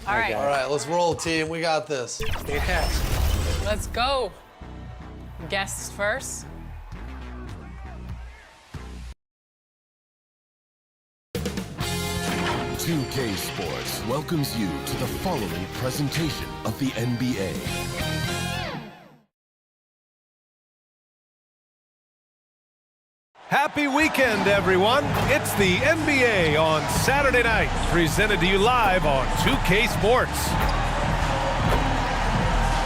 All right, let's roll, team. We got this. Yeah. Let's go. Guests first. $2K Sports welcomes you to the following presentation of the NBA. Happy weekend, everyone. It's the NBA on Saturday night, presented to you live on 2K Sports.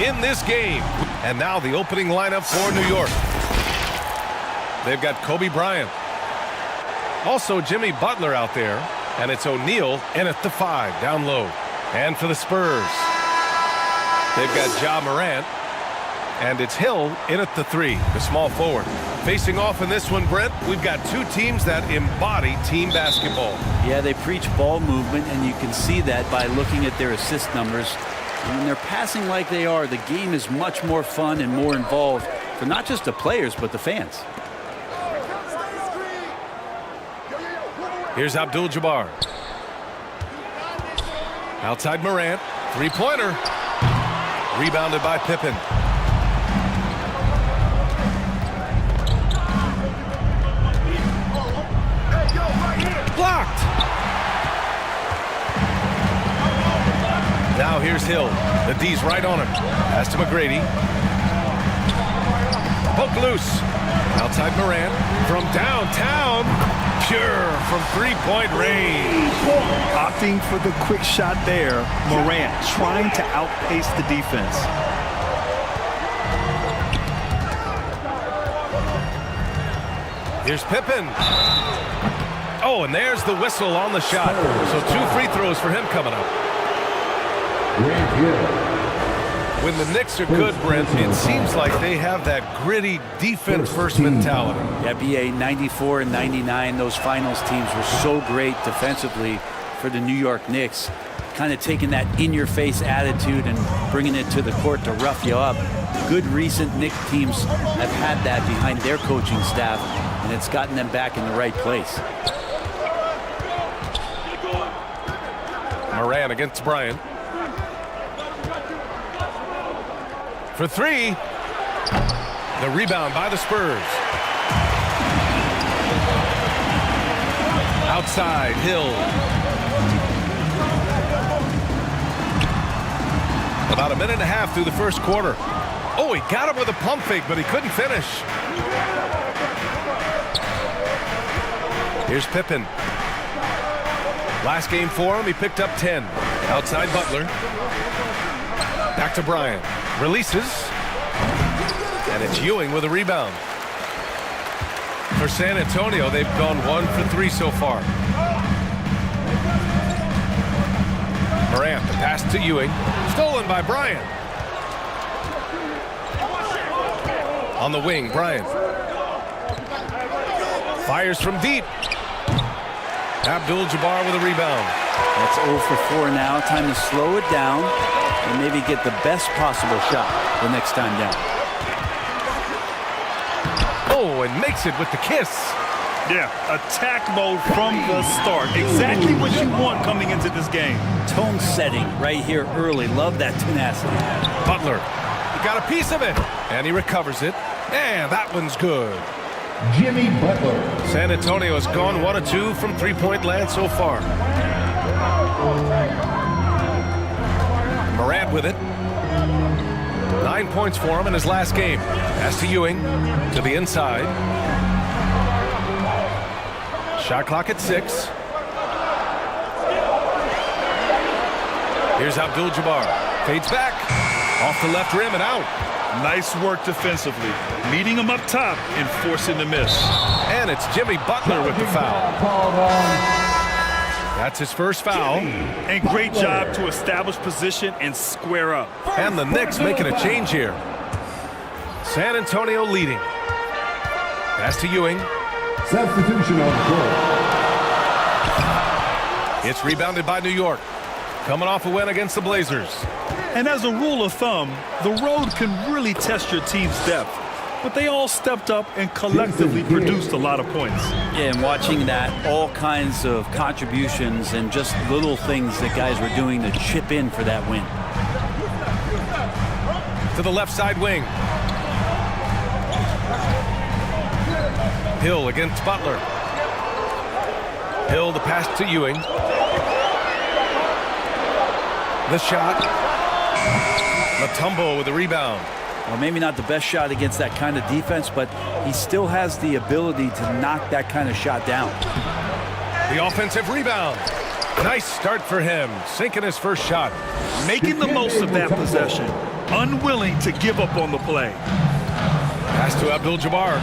In this game, and now the opening lineup for New York. They've got Kobe Bryant. Also Jimmy Butler out there, and it's O'Neal in at the 5, down low. And for the Spurs, they've got Ja Morant, and it's Hill in at the 3, the small forward. Facing off in this one, Brent, we've got two teams that embody team basketball. Yeah, they preach ball movement, and you can see that by looking at their assist numbers. And when they're passing like they are, the game is much more fun and more involved for not just the players, but the fans. Here's Abdul-Jabbar. Outside Morant, three-pointer. Rebounded by Pippen. Blocked. Now here's Hill. The D's right on him. Pass to McGrady. Poke loose. Outside Morant. From downtown. Pure from three-point range. Opting for the quick shot there. Morant trying to outpace the defense. Here's Pippen. Oh, and there's the whistle on the shot. So 2 free throws for him coming up. When the Knicks are good, Brent, it seems like they have that gritty defense-first mentality. Yeah, BA 94 and 99, those finals teams were so great defensively for the New York Knicks. Kind of taking that in-your-face attitude and bringing it to the court to rough you up. Good recent Knicks teams have had that behind their coaching staff, and it's gotten them back in the right place. Morant against Bryant. For 3. The rebound by the Spurs. Outside, Hill. About a minute and a half through the first quarter. Oh, he got him with a pump fake, but he couldn't finish. Here's Pippen. Last game for him, he picked up 10. Outside Butler. Back to Bryant. Releases. And it's Ewing with a rebound. For San Antonio, they've gone 1 for 3 so far. Morant, the pass to Ewing. Stolen by Bryant. On the wing, Bryant. Fires from deep. Abdul-Jabbar with a rebound. That's 0 for 4 now. Time to slow it down and maybe get the best possible shot the next time down. Oh, and makes it with the kiss. Yeah, attack mode from the start. Exactly what you want coming into this game. Tone setting right here early. Love that tenacity. Butler, he got a piece of it, and he recovers it. And that one's good. Jimmy Butler. San Antonio has gone 1 of 2 from three-point land so far. Morant with it. 9 points for him in his last game. Pass to Ewing, to the inside. Shot clock at 6. Here's Abdul-Jabbar. Fades back. Off the left rim and out. Nice work defensively. Meeting him up top and forcing the miss. And it's Jimmy Butler with the foul. That's his first foul. And great job to establish position and square up. And the Knicks making a change here. San Antonio leading. Pass to Ewing. Substitution on the court. It's rebounded by New York. Coming off a win against the Blazers. And as a rule of thumb, the road can really test your team's depth. but they all stepped up and collectively produced a lot of points. Yeah, and watching that, all kinds of contributions and just little things that guys were doing to chip in for that win. To the left side wing. Hill against Butler. Hill the pass to Ewing. The shot. Mutombo with the rebound. Well, maybe not the best shot against that kind of defense, but he still has the ability to knock that kind of shot down. The offensive rebound. Nice start for him, sinking his first shot. Making the most of that possession. Unwilling to give up on the play. Pass to Abdul-Jabbar.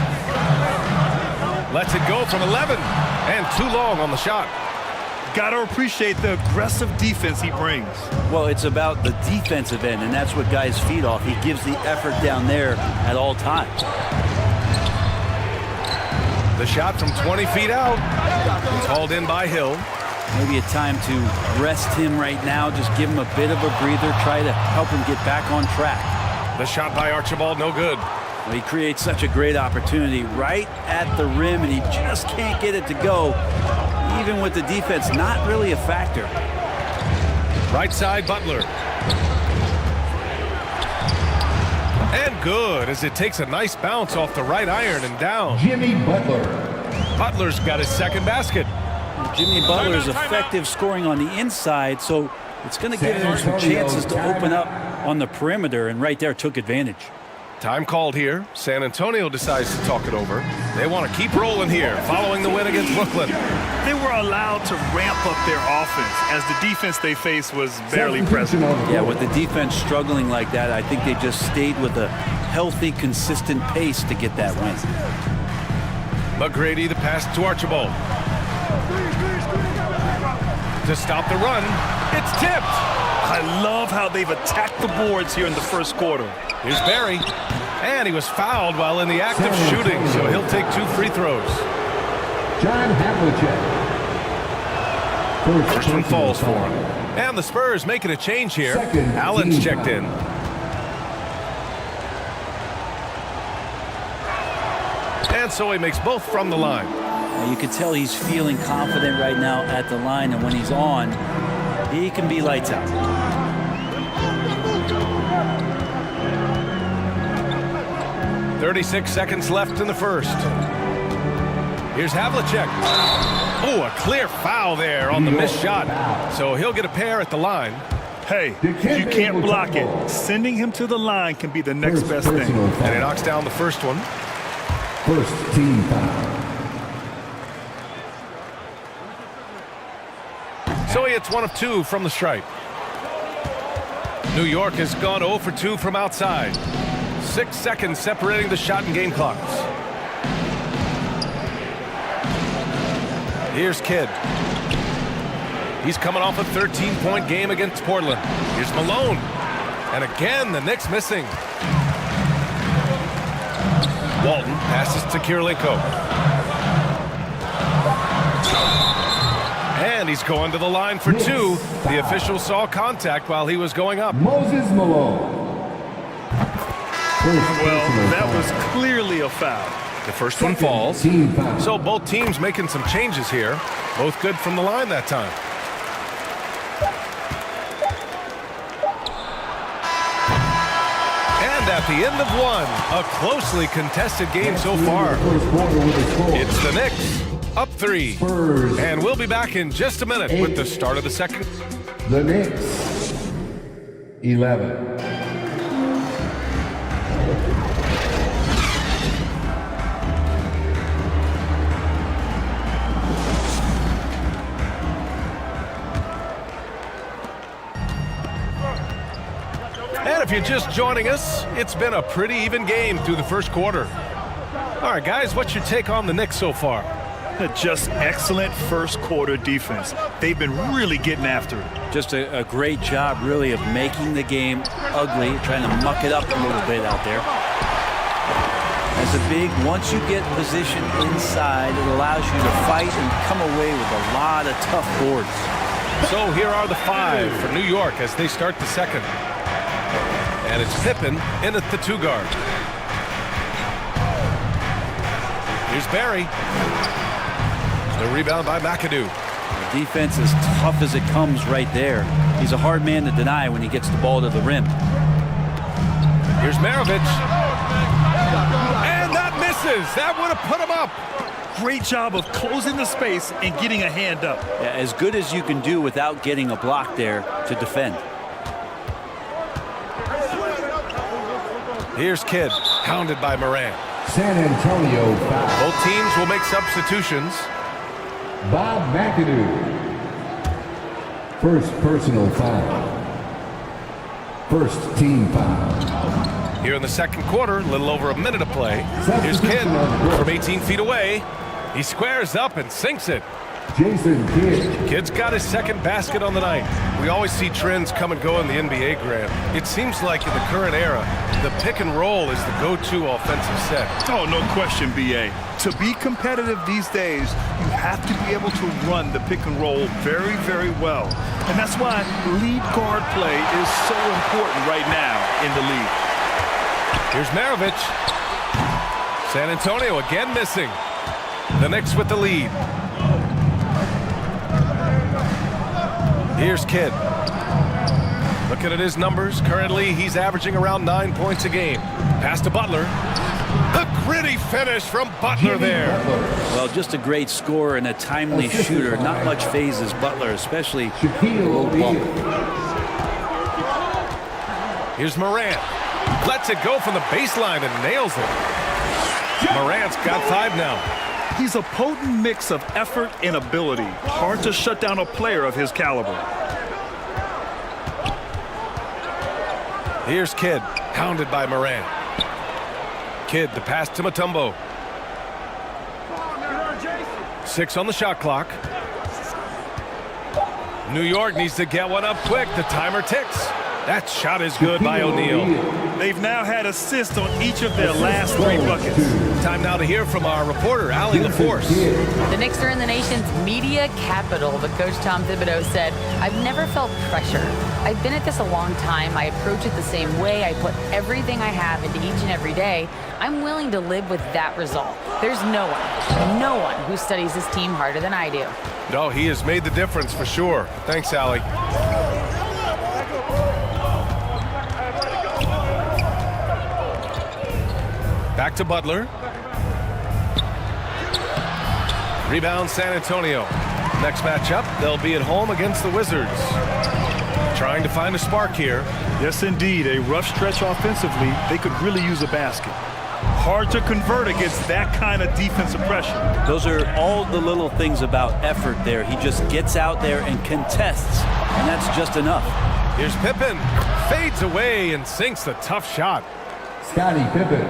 Lets it go from 11, and too long on the shot. Got to appreciate the aggressive defense he brings. Well, it's about the defensive end, and that's what guys feed off. He gives the effort down there at all times. The shot from 20 feet out. Called in by Hill. Maybe a time to rest him right now, just give him a bit of a breather, try to help him get back on track. The shot by Archibald, no good. Well, he creates such a great opportunity right at the rim, and he just can't get it to go. Even with the defense not really a factor. Right side, Butler. And good, as it takes a nice bounce off the right iron and down. Jimmy Butler. Butler's got his second basket. Jimmy Butler is effective scoring on the inside, so it's going to give him some chances to open up on the perimeter, and right there took advantage. Time called here. San Antonio decides to talk it over. They want to keep rolling here, following the win against Brooklyn. They were allowed to ramp up their offense as the defense they faced was barely present. Yeah, with the defense struggling like that, I think they just stayed with a healthy, consistent pace to get that win. McGrady, the pass to Archibald. To stop the run, it's tipped. I love how they've attacked the boards here in the first quarter. Here's Barry, and he was fouled while in the act of shooting, so he'll take 2 free throws. John Havlicek. First one falls for him. And the Spurs making a change here. Second Allen's team checked in. And so he makes both from the line. You can tell he's feeling confident right now at the line, and when he's on, he can be lights out. "36 seconds left in the first. Here's Havlicek. Oh, a clear foul there on the missed shot. So he'll get a pair at the line. Hey, you can't block it. Sending him to the line can be the next best thing. And he knocks down the first one. First team foul. So he hits 1 of 2 from the stripe. New York has gone 0 for 2 from outside. 6 seconds separating the shot and game clocks. Here's Kidd. He's coming off a 13-point game against Portland. Here's Malone. And again, the Knicks missing. Walton passes to Kirilenko. And he's going to the line for 2. The official saw contact while he was going up. Moses Malone. Well, that was clearly a foul. The first one falls. Team foul. So both teams making some changes here. Both good from the line that time. And at the end of 1, a closely contested game so far. It's the Knicks up 3. Spurs. And we'll be back in just a minute with the start of the second. The Knicks. 11. And if you're just joining us, it's been a pretty even game through the first quarter. All right, guys, what's your take on the Knicks so far? Just excellent first quarter defense. They've been really getting after it. Just a great job, really, of making the game ugly, trying to muck it up a little bit out there. As a big, once you get position inside, it allows you to fight and come away with a lot of tough boards. So here are the 5 for New York as they start the second. And it's Pippen in at the 2 guard. Here's Barry. The rebound by McAdoo. The defense is tough as it comes right there. He's a hard man to deny when he gets the ball to the rim. Here's Maravich. And that misses. That would have put him up. Great job of closing the space and getting a hand up. Yeah, as good as you can do without getting a block there to defend. Here's Kidd, hounded by Moran. San Antonio foul. Both teams will make substitutions. Bob McAdoo. First personal foul. First team foul. Here in the second quarter, a little over a minute of play. Here's Kidd from 18 feet away. He squares up and sinks it. Jason Kidd. Kidd's got his second basket on the night. We always see trends come and go in the NBA, Graham. It seems like in the current era, the pick and roll is the go-to offensive set. Oh, no question, B.A. To be competitive these days, you have to be able to run the pick and roll very, very well. And that's why lead guard play is so important right now in the league. Here's Maravich. San Antonio again missing. The Knicks with the lead. Here's Kidd. Looking at his numbers, currently he's averaging around 9 points a game. Pass to Butler. A gritty finish from Butler there. Well, just a great scorer and a timely shooter. Not much phases Butler, especially Shaquille O'Neal. Here's Moran. Lets it go from the baseline and nails it. Morant's got 5 now. He's a potent mix of effort and ability. Hard to shut down a player of his caliber. Here's Kidd, hounded by Moran. Kidd, the pass to Mutombo. 6 on the shot clock. New York needs to get one up quick. The timer ticks. That shot is good by O'Neal. They've now had assists on each of their last 3 buckets. Time now to hear from our reporter, Allie LaForce. The Knicks are in the nation's media capital, but Coach Tom Thibodeau said, "I've never felt pressure. I've been at this a long time. I approach it the same way. I put everything I have into each and every day. I'm willing to live with that result. There's no one who studies this team harder than I do." No, he has made the difference for sure. Thanks, Allie. Back to Butler. Rebound San Antonio. Next matchup, they'll be at home against the Wizards. Trying to find a spark here. Yes, indeed. A rough stretch offensively. They could really use a basket. Hard to convert against that kind of defensive pressure. Those are all the little things about effort there. He just gets out there and contests, and that's just enough. Here's Pippen. Fades away and sinks the tough shot. Scottie Pippen.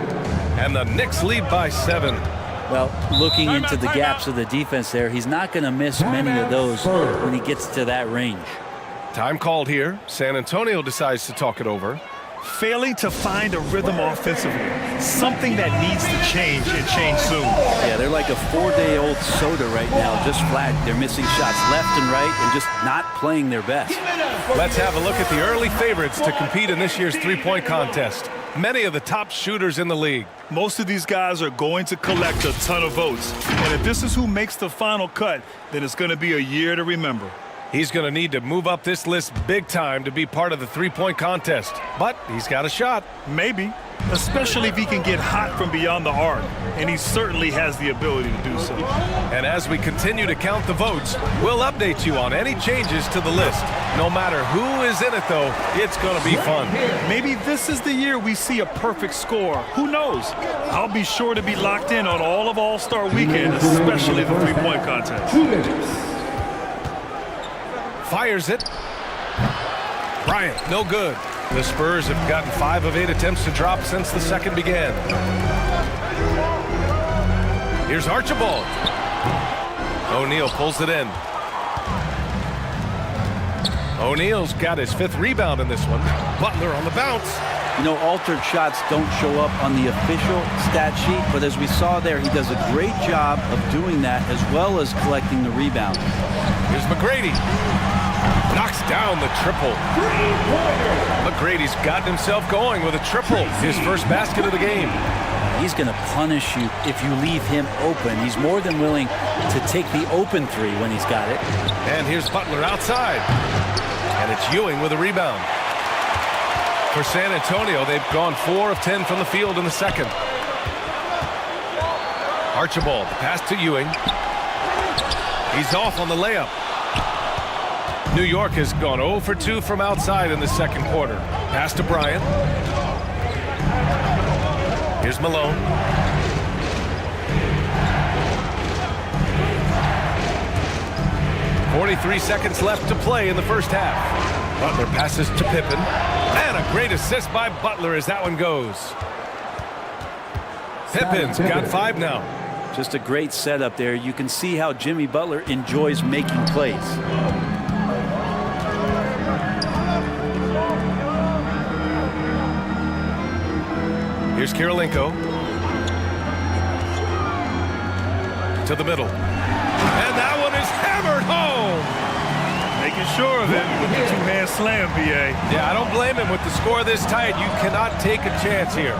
And the Knicks lead by 7. Well, looking into the gaps of the defense there, he's not going to miss many of those when he gets to that range. Time called here. San Antonio decides to talk it over. Failing to find a rhythm offensively. Something that needs to change and change soon. Yeah, they're like a 4-day-old soda right now, just flat. They're missing shots left and right and just not playing their best. Let's have a look at the early favorites to compete in this year's three-point contest. Many of the top shooters in the league. Most of these guys are going to collect a ton of votes. And if this is who makes the final cut, then it's going to be a year to remember. He's going to need to move up this list big time to be part of the three-point contest. But he's got a shot. Maybe. Especially if he can get hot from beyond the arc. And he certainly has the ability to do so. And as we continue to count the votes, we'll update you on any changes to the list. No matter who is in it, though, it's going to be fun. Maybe this is the year we see a perfect score. Who knows? I'll be sure to be locked in on all of All-Star Weekend, especially the three-point contest. Fires it. Bryant, no good. The Spurs have gotten 5 of 8 attempts to drop since the second began. Here's Archibald. O'Neal pulls it in. O'Neal's got his 5th rebound in this one. Butler on the bounce. You know, altered shots don't show up on the official stat sheet, but as we saw there, he does a great job of doing that as well as collecting the rebound. Here's McGrady. Knocks down the triple. McGrady's gotten himself going with a triple, his first basket of the game. He's going to punish you if you leave him open. He's more than willing to take the open three when he's got it. And here's Butler outside. And it's Ewing with a rebound. For San Antonio, they've gone 4 of 10 from the field in the second. Archibald, pass to Ewing. He's off on the layup. New York has gone 0 for 2 from outside in the second quarter. Pass to Bryant. Here's Malone. "43 seconds left to play in the first half. Butler passes to Pippen. And a great assist by Butler as that one goes. Pippen's got 5 now. Just a great setup there. You can see how Jimmy Butler enjoys making plays. Here's Kirilenko. To the middle. And that one is hammered home. Making sure of it with the two-hand slam, B.A. Yeah, I don't blame him with the score this tight. You cannot take a chance here.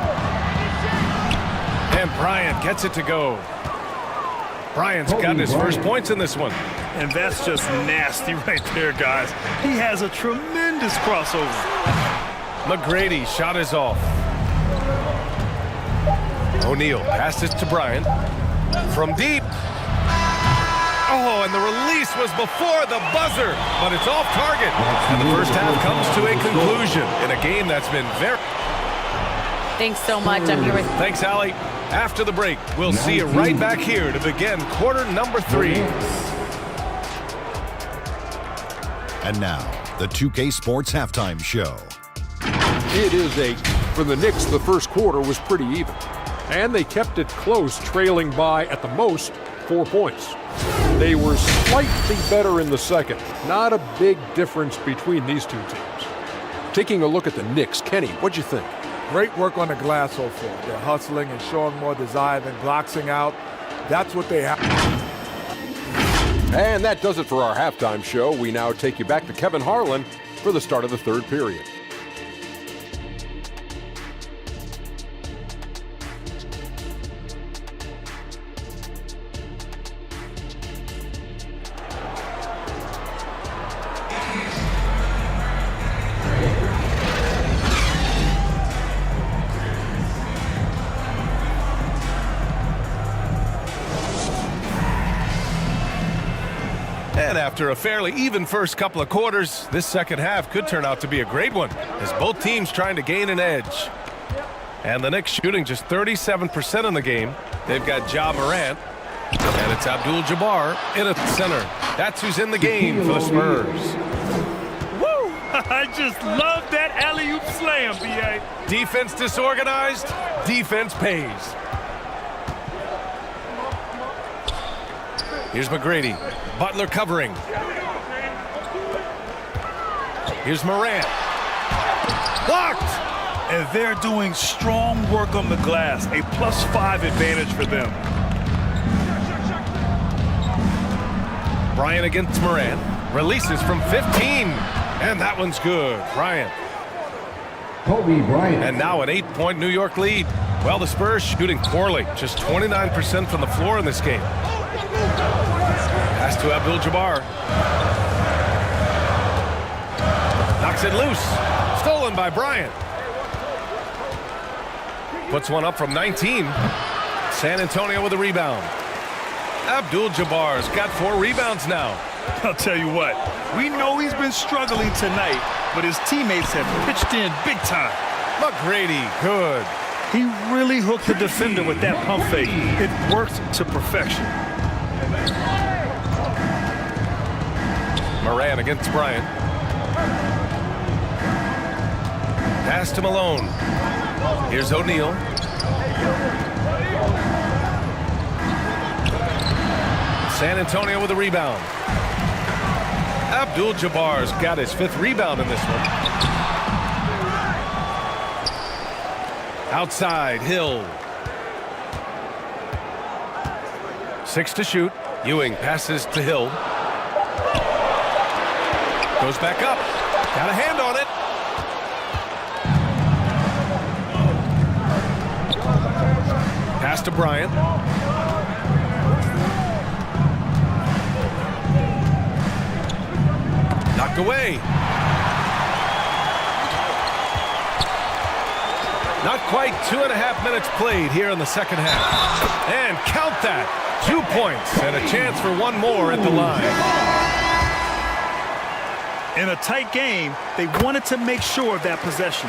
And Bryant gets it to go. Bryant's gotten his first points in this one. And that's just nasty right there, guys. He has a tremendous crossover. McGrady shot is off. O'Neal passes to Bryant. From deep. Oh, and the release was before the buzzer, but it's off target. And the first half comes to a conclusion in a game that's been very... Thanks so much. I'm here with... Thanks, Allie. After the break, we'll see you right back here to begin quarter number 3. And now, the 2K Sports Halftime Show. It is 8. For the Knicks, the first quarter was pretty even. And they kept it close, trailing by, at the most, 4 points. They were slightly better in the second. Not a big difference between these two teams. Taking a look at the Knicks, Kenny, what'd you think? Great work on the glass so far. They're hustling and showing more desire than boxing out. That's what they have. And that does it for our halftime show. We now take you back to Kevin Harlan for the start of the third period. And after a fairly even first couple of quarters, this second half could turn out to be a great one, as both teams trying to gain an edge. And the Knicks shooting just 37% in the game. They've got Ja Morant, and it's Abdul-Jabbar in at the center. That's who's in the game for the Spurs. Woo! I just love that alley-oop slam, B.A. Defense disorganized, defense pays. Here's McGrady. Butler covering. Here's Morant. Blocked! And they're doing strong work on the glass. A +5 advantage for them. Bryant against Morant. Releases from 15. And that one's good. Bryant. Kobe Bryant. And now an 8-point New York lead. Well, the Spurs shooting poorly. Just 29% from the floor in this game. Pass to Abdul-Jabbar. Knocks it loose. Stolen by Bryant. Puts one up from 19. San Antonio with a rebound. Abdul-Jabbar's got 4 rebounds now. I'll tell you what, we know he's been struggling tonight, but his teammates have pitched in big time. McGrady, good. He really hooked the defender with that pump fake. It worked to perfection. Morant against Bryant. Pass to Malone. Here's O'Neal. San Antonio with a rebound. Abdul-Jabbar's got his 5th rebound in this one. Outside, Hill. 6 to shoot. Ewing passes to Hill. Goes back up. Got a hand on it. Pass to Bryant. Knocked away. Not quite 2.5 minutes played here in the second half. And count that. 2 points and a chance for one more at the line. In a tight game, they wanted to make sure of that possession.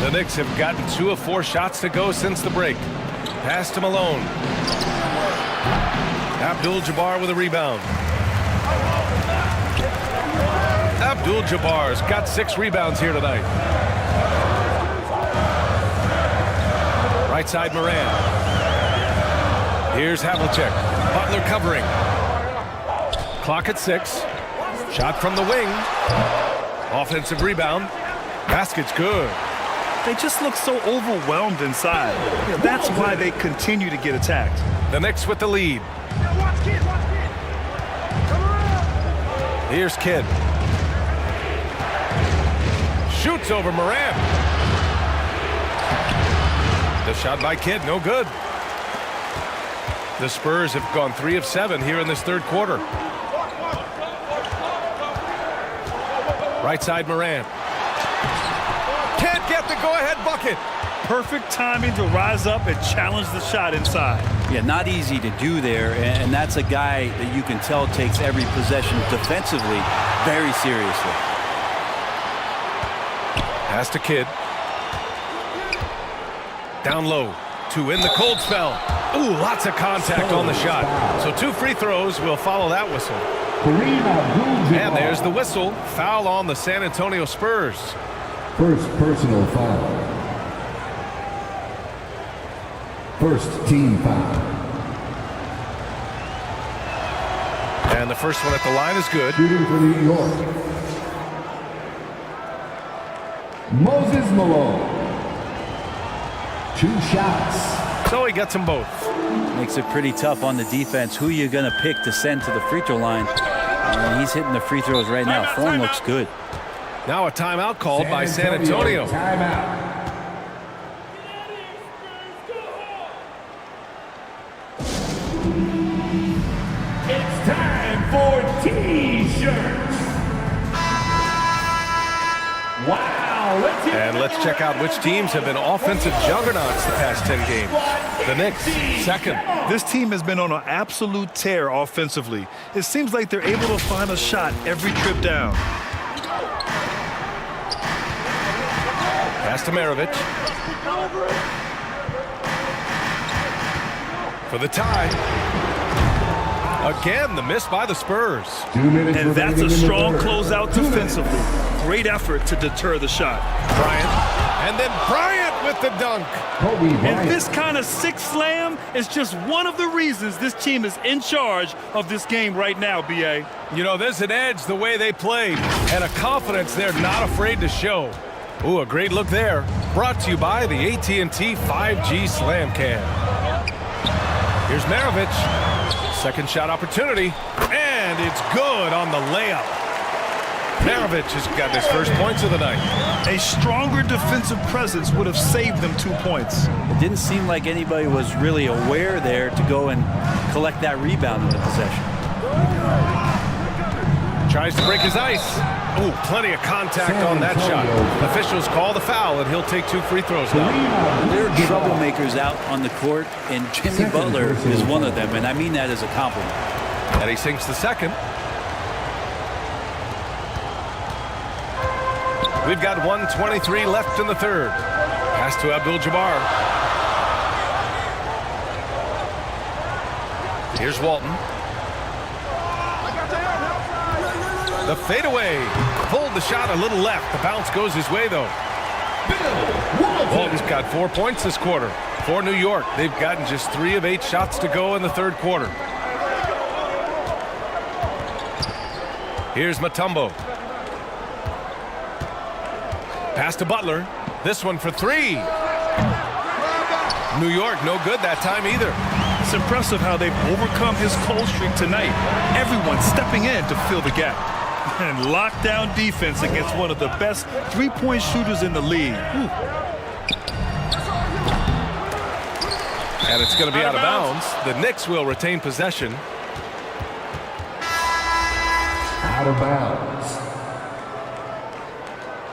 The Knicks have gotten 2 of 4 shots to go since the break. Pass to Malone. Abdul-Jabbar with a rebound. Abdul-Jabbar's got 6 rebounds here tonight. Right side Moran. Here's Havlicek. Butler covering. Clock at 6. Shot from the wing. Offensive rebound. Basket's good. They just look so overwhelmed inside. Yeah, that's why they continue to get attacked. The Knicks with the lead. Here's Kidd. Shoots over Moran. The shot by Kidd, no good. The Spurs have gone 3 of 7 here in this third quarter. Right side Moran. Can't get the go-ahead bucket. Perfect timing to rise up and challenge the shot inside. Yeah, not easy to do there, and that's a guy that you can tell takes every possession defensively very seriously. Pass to Kidd. Down low to win the cold spell. Ooh, lots of contact on the shot. So 2 free throws will follow that whistle. And there's the whistle. Foul on the San Antonio Spurs. First personal foul. First team foul. And the first one at the line is good. Shooting for New York. Moses Malone. 2 shots. So he gets them both. Makes it pretty tough on the defense. Who you going to pick to send to the free throw line? He's hitting the free throws right now. Form looks good. Now a timeout called by San Antonio. Timeout. It's time for T-shirts. Wow. And let's check out which teams have been offensive juggernauts the past 10 games. The Knicks, second. This team has been on an absolute tear offensively. It seems like they're able to find a shot every trip down. Pass to Maravich. For the tie. Again, the miss by the Spurs. And that's a strong closeout defensively. Great effort to deter the shot. Bryant. And then Bryant with the dunk. And this kind of sick slam is just one of the reasons this team is in charge of this game right now, B.A. You know, there's an edge the way they played and a confidence they're not afraid to show. Ooh, a great look there. Brought to you by the AT&T 5G Slam Cam. Here's Maravich. Second shot opportunity. And it's good on the layup. Maravich has got his first points of the night. A stronger defensive presence would have saved them 2 points. It didn't seem like anybody was really aware there to go and collect that rebound in the possession. Tries to break his ice. Ooh, plenty of contact on that shot. Officials call the foul, and he'll take 2 free throws now. There are troublemakers out on the court, and Jimmy Butler is one of them, and I mean that as a compliment. And he sinks the second. We've got 1:23 left in the third. Pass to Abdul-Jabbar. Here's Walton. The fadeaway. Pulled the shot a little left. The bounce goes his way, though. Walton's got 4 points this quarter. For New York, they've gotten just 3 of 8 shots to go in the third quarter. Here's Mutombo. Pass to Butler. This one for 3. New York, no good that time either. It's impressive how they've overcome his cold streak tonight. Everyone stepping in to fill the gap. And lockdown defense against one of the best 3-point shooters in the league. And it's going to be out of bounds. The Knicks will retain possession. Out of bounds.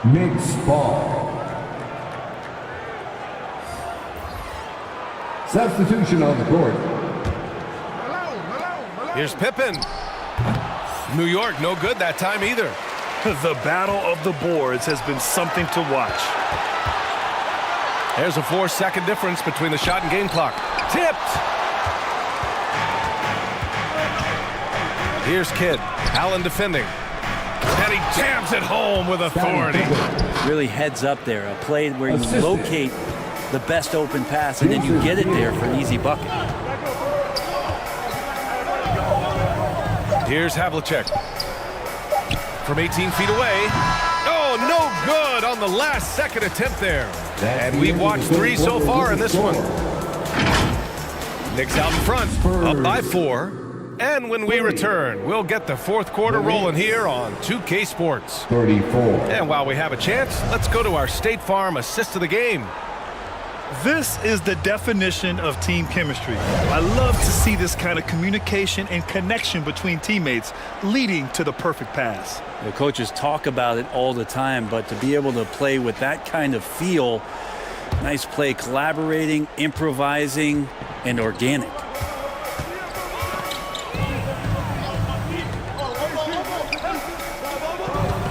Knicks ball. Substitution on the court. Here's Pippen. New York, no good that time either. The battle of the boards has been something to watch. There's a 4-second difference between the shot and game clock. Tipped. Here's Kidd. Allen defending. And he jams it home with authority. Really heads up there. A play where you locate the best open pass and then you get it there for an easy bucket. Here's Havlicek. From 18 feet away. Oh, no good on the last second attempt there. And we've watched 3 so far in this one. Knicks out in front, up by 4. And when we return, we'll get the fourth quarter rolling here on 2K Sports. 34. And while we have a chance, let's go to our State Farm assist of the game. This is the definition of team chemistry. I love to see this kind of communication and connection between teammates leading to the perfect pass. The coaches talk about it all the time, but to be able to play with that kind of feel, nice play, collaborating, improvising, and organic.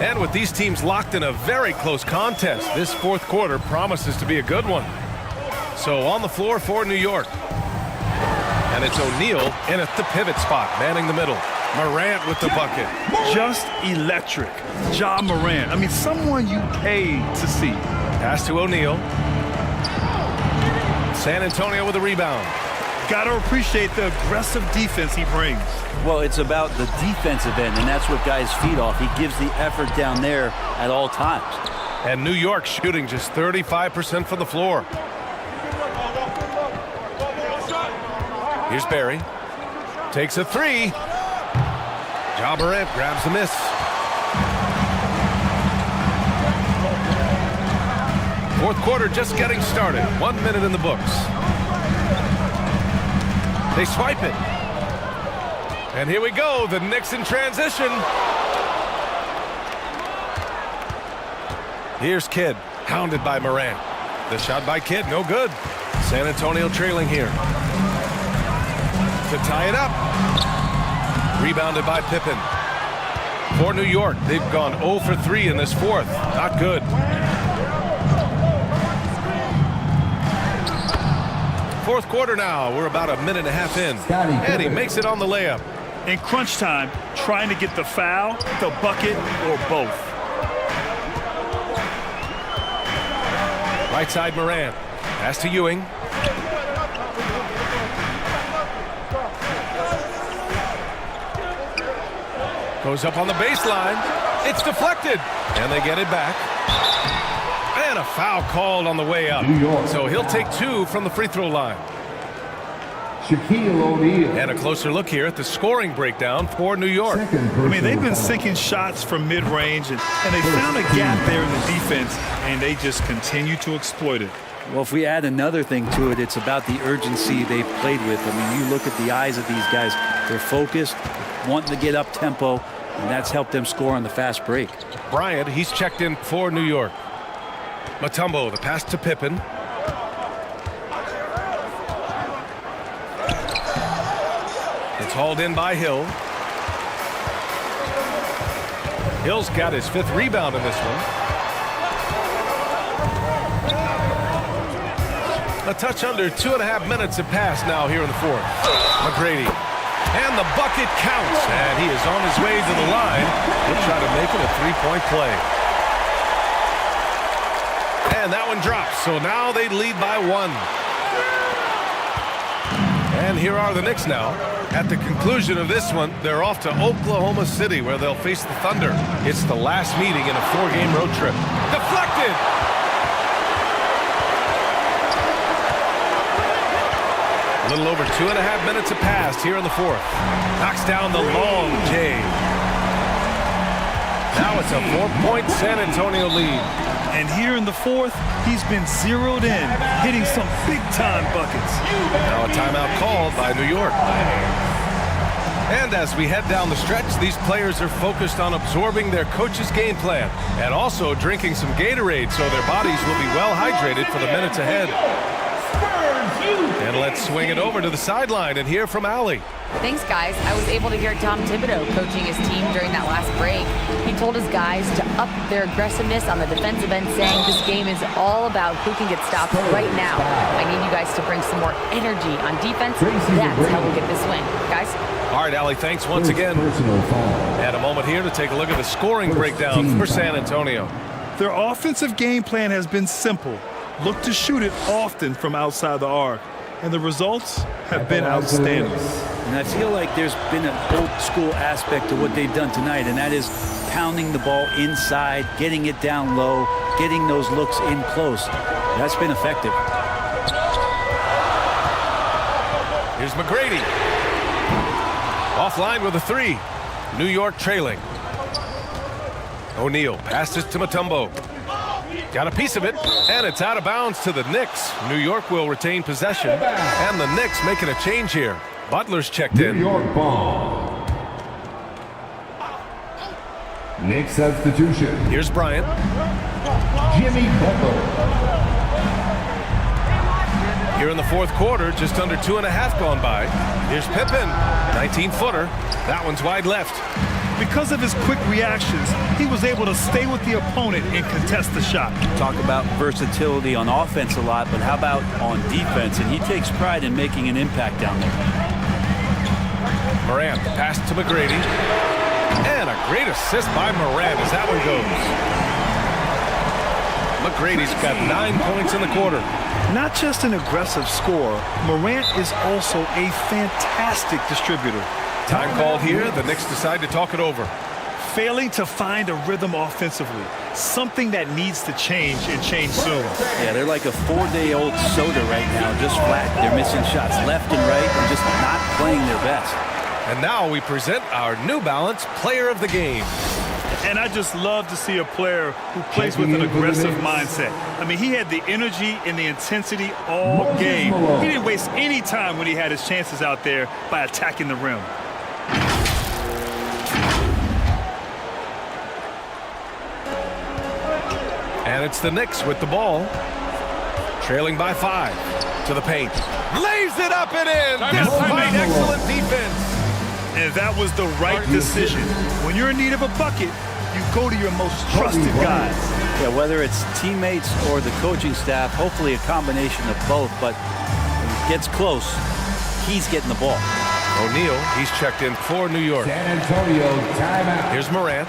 And with these teams locked in a very close contest, this fourth quarter promises to be a good one. So on the floor for New York. And it's O'Neal in at the pivot spot, manning the middle. Morant with the bucket. Just electric. Ja Morant. I mean, someone you paid to see. Pass to O'Neal. San Antonio with a rebound. Got to appreciate the aggressive defense he brings. Well, it's about the defensive end, and that's what guys feed off. He gives the effort down there at all times. And New York shooting just 35% from the floor. Here's Barry. Takes a 3. Ja Morant grabs the miss. Fourth quarter just getting started. 1 minute in the books. They swipe it. And here we go. The Knicks in transition. Here's Kidd. Hounded by Morant. The shot by Kidd. No good. San Antonio trailing here. To tie it up. Rebounded by Pippen. For New York, they've gone 0 for 3 in this fourth. Not good. Fourth quarter now. We're about a minute and a half in. And he makes it on the layup. In crunch time, trying to get the foul, the bucket, or both. Right side Morant. Pass to Ewing. Goes up on the baseline. It's deflected. And they get it back. And a foul called on the way up. So he'll take 2 from the free throw line. Shaquille O'Neal. And a closer look here at the scoring breakdown for New York. I mean, they've been sinking shots from mid-range, and they found a gap there in the defense, and they just continue to exploit it. Well, if we add another thing to it, it's about the urgency they've played with. I mean, you look at the eyes of these guys. They're focused, wanting to get up tempo, and that's helped them score on the fast break. Bryant, he's checked in for New York. Mutombo, the pass to Pippen. It's hauled in by Hill. Hill's got his 5th rebound in this one. A touch under 2.5 minutes have passed now here in the fourth. McGrady. And the bucket counts. And he is on his way to the line. He'll try to make it a 3-point play. And that one drops. So now they lead by 1. And here are the Knicks now. At the conclusion of this one, they're off to Oklahoma City, where they'll face the Thunder. It's the last meeting in a 4-game road trip. Deflected! A little over 2.5 minutes have passed here in the fourth. Knocks down the long J. Now it's a 4-point San Antonio lead. And here in the fourth, he's been zeroed in, hitting some big-time buckets. Now a timeout called by New York. And as we head down the stretch, these players are focused on absorbing their coach's game plan and also drinking some Gatorade so their bodies will be well hydrated for the minutes ahead. And let's swing it over to the sideline and hear from Allie. Thanks, guys. I was able to hear Tom Thibodeau coaching his team during that last break. He told his guys to up their aggressiveness on the defensive end, saying this game is all about who can get stopped right now. I need you guys to bring some more energy on defense. That's how we'll get this win. Guys? All right, Allie, thanks once again. And a moment here to take a look at the scoring breakdown for San Antonio. Their offensive game plan has been simple. Look to shoot it often from outside the arc. And the results have been outstanding. And I feel like there's been an old school aspect to what they've done tonight, and that is pounding the ball inside, getting it down low, getting those looks in close. That's been effective. Here's McGrady. Offline with a three. New York trailing. O'Neal passes to Mutombo. Got a piece of it, and it's out of bounds to the Knicks. New York will retain possession, and the Knicks making a change here. Butler's checked in. New York ball. Knicks substitution. Here's Bryant. Jimmy Butler. Here in the fourth quarter, just under 2.5 gone by. Here's Pippen, 19-footer. That one's wide left. Because of his quick reactions, he was able to stay with the opponent and contest the shot. Talk about versatility on offense a lot, but how about on defense? And he takes pride in making an impact down there. Morant, pass to McGrady. And a great assist by Morant as that one goes. McGrady's got 9 points in the quarter. Not just an aggressive scorer, Morant is also a fantastic distributor. Time called here. The Knicks decide to talk it over. Failing to find a rhythm offensively. Something that needs to change and change soon. Yeah, they're like a 4-day-old soda right now, just flat. They're missing shots left and right and just not playing their best. And now we present our New Balance Player of the Game. And I just love to see a player who plays with an aggressive mindset. I mean, he had the energy and the intensity all game. He didn't waste any time when he had his chances out there by attacking the rim. And it's the Knicks with the ball. Trailing by 5 to the paint. Lays it up and in despite excellent defense. And that was the right decision. When you're in need of a bucket, you go to your most trusted guys. Yeah, whether it's teammates or the coaching staff, hopefully a combination of both, but when it gets close, he's getting the ball. O'Neal, he's checked in for New York. San Antonio timeout. Here's Morant.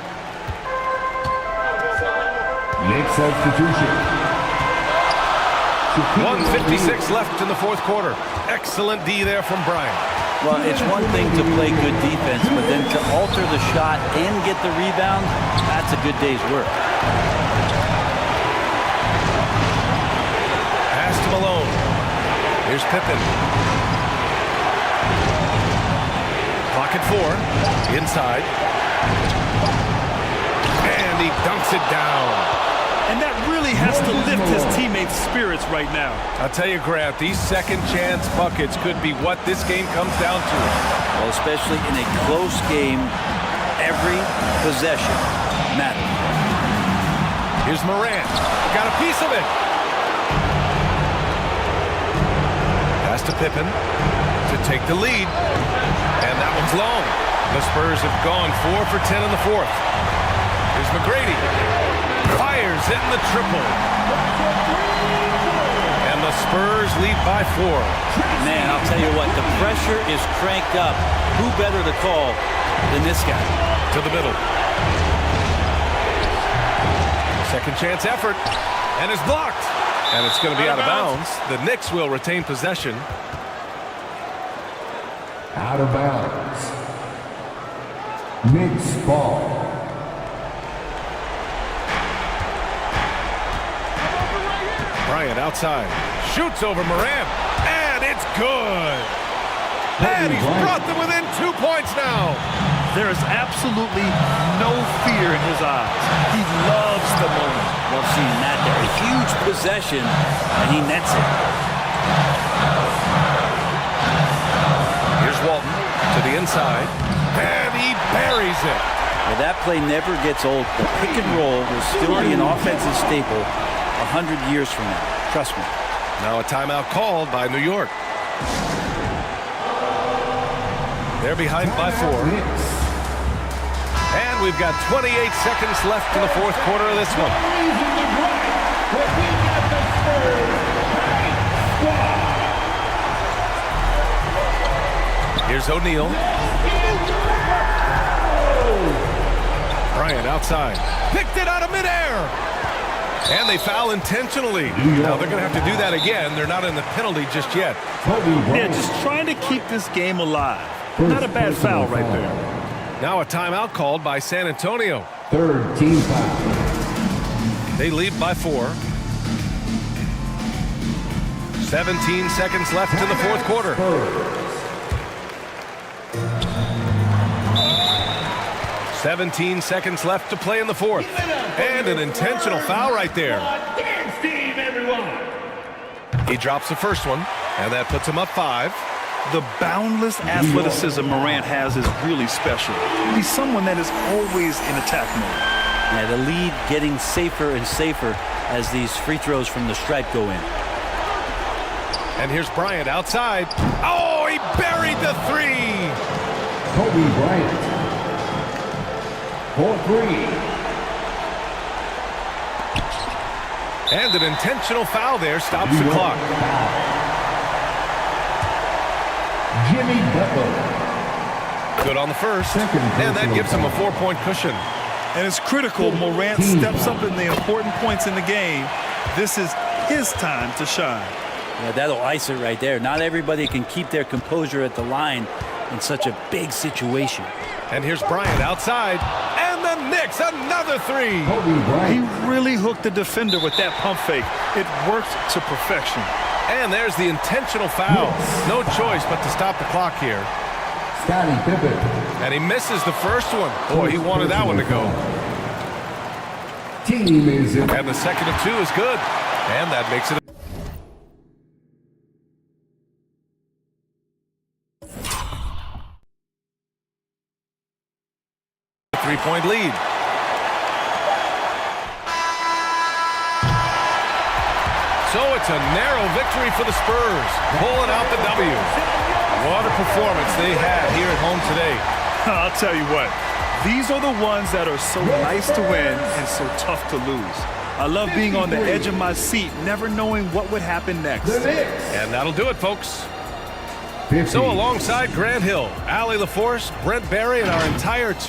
Knicks substitution. 1:56 left in the fourth quarter. Excellent D there from Bryant. Well, it's one thing to play good defense, but then to alter the shot and get the rebound, that's a good day's work. Pass to Malone. Here's Pippen. Clock at 4. Inside. And he dunks it down. And that really has to lift his teammates' spirits right now. I'll tell you, Grant, these second chance buckets could be what this game comes down to. Well, especially in a close game, every possession matters. Here's Morant. Got a piece of it. Pass to Pippen to take the lead. And that one's long. The Spurs have gone 4 for 10 in the fourth. Here's McGrady. Fires in the triple. And the Spurs lead by 4. Man, I'll tell you what, the pressure is cranked up. Who better to call than this guy? To the middle. Second chance effort. And it's blocked. And it's going to be out of bounds. The Knicks will retain possession. Out of bounds. Knicks ball. Bryant outside. Shoots over Morant. And it's good. And he's brought them within 2 points now. There is absolutely no fear in his eyes. He loves the moment. Love seeing that there. A huge possession, and he nets it. Here's Walton to the inside, and he buries it. Well, that play never gets old. The pick and roll will still be an offensive staple 100 years from now. Trust me. Now a timeout called by New York. They're behind by 4. And we've got 28 seconds left in the fourth quarter of this one. Here's O'Neal. Bryant outside. Picked it out of midair. And they foul intentionally. Now they're going to have to do that again. They're not in the penalty just yet. Yeah, just trying to keep this game alive. Not a bad foul right there. Now a timeout called by San Antonio. Third team foul. They lead by 4. 17 seconds left in the fourth quarter. 17 seconds left to play in the fourth. And an intentional foul right there. He drops the first one, and that puts him up 5. The boundless athleticism Morant has is really special. He's someone that is always in attack mode. Yeah, the lead getting safer and safer as these free throws from the stripe go in. And here's Bryant outside. Oh, he buried the 3. Kobe Bryant. For 3. And an intentional foul there stops the clock. Jimmy Butler. Good on the first. And that gives him a 4-point cushion. And it's critical Morant steps up in the important points in the game. This is his time to shine. Yeah, that'll ice it right there. Not everybody can keep their composure at the line in such a big situation. And here's Bryant outside. And the Knicks, another 3. He really hooked the defender with that pump fake. It worked to perfection. And there's the intentional foul. No choice but to stop the clock here. Scottie Pippen. And he misses the first one. Boy, he wanted that one to go. Team is in. And the second of 2 is good. And that makes it. A 3-point lead. So it's a narrow victory for the Spurs, pulling out the W. What a performance they had here at home today. I'll tell you what, these are the ones that are so nice to win and so tough to lose. I love being on the edge of my seat, never knowing what would happen next. And that'll do it, folks. 50. So alongside Grant Hill, Allie LaForce, Brent Barry, and our entire team.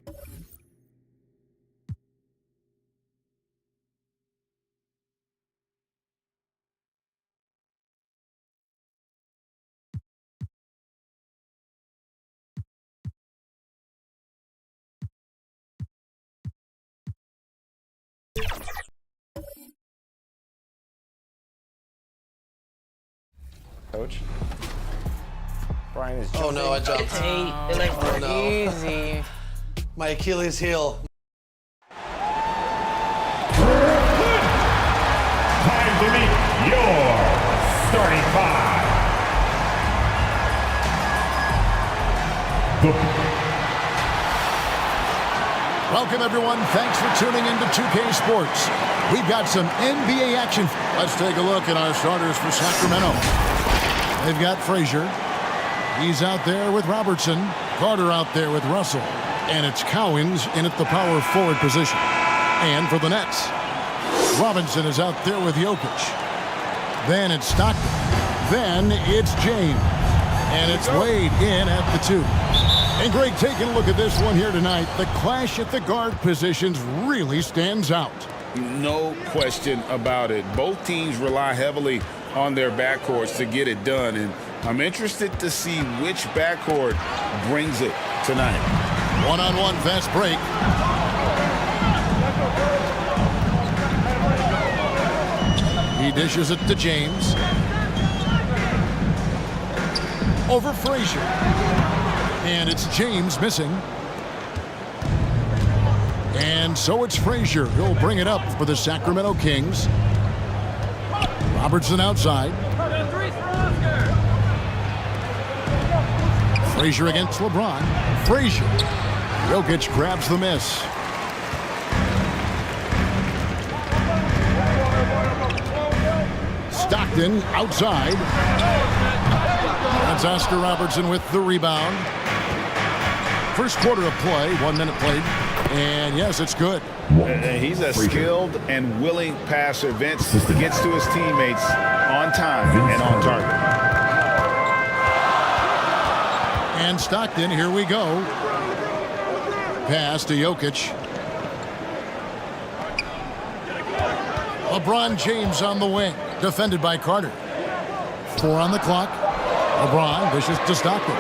Coach. Brian is Oh no, I jumped. They're like easy. My Achilles heel. Time to meet your starting 5. Welcome, everyone. Thanks for tuning into 2K Sports. We've got some NBA action. Let's take a look at our starters for Sacramento. They've got Frazier. He's out there with Robertson. Carter out there with Russell. And it's Cowens in at the power forward position. And for the Nets, Robinson is out there with Jokic. Then it's Stockton. Then it's James. And it's Wade in at the 2. And Greg, taking a look at this one here tonight, the clash at the guard positions really stands out. No question about it. Both teams rely heavily on their backcourts to get it done, and I'm interested to see which backcourt brings it tonight. One-on-one fast break. He dishes it to James. Over Frazier. And it's James missing. And so it's Frazier. He'll bring it up for the Sacramento Kings. Robertson outside. Frazier against LeBron. Frazier. Jokic grabs the miss. Stockton outside. That's Oscar Robertson with the rebound. First quarter of play, 1 minute played. And yes, it's good. And he's a skilled and willing passer. Vince gets to his teammates on time and on target. And Stockton, here we go. Pass to Jokic. LeBron James on the wing, defended by Carter. 4 on the clock. LeBron dishes to Stockton.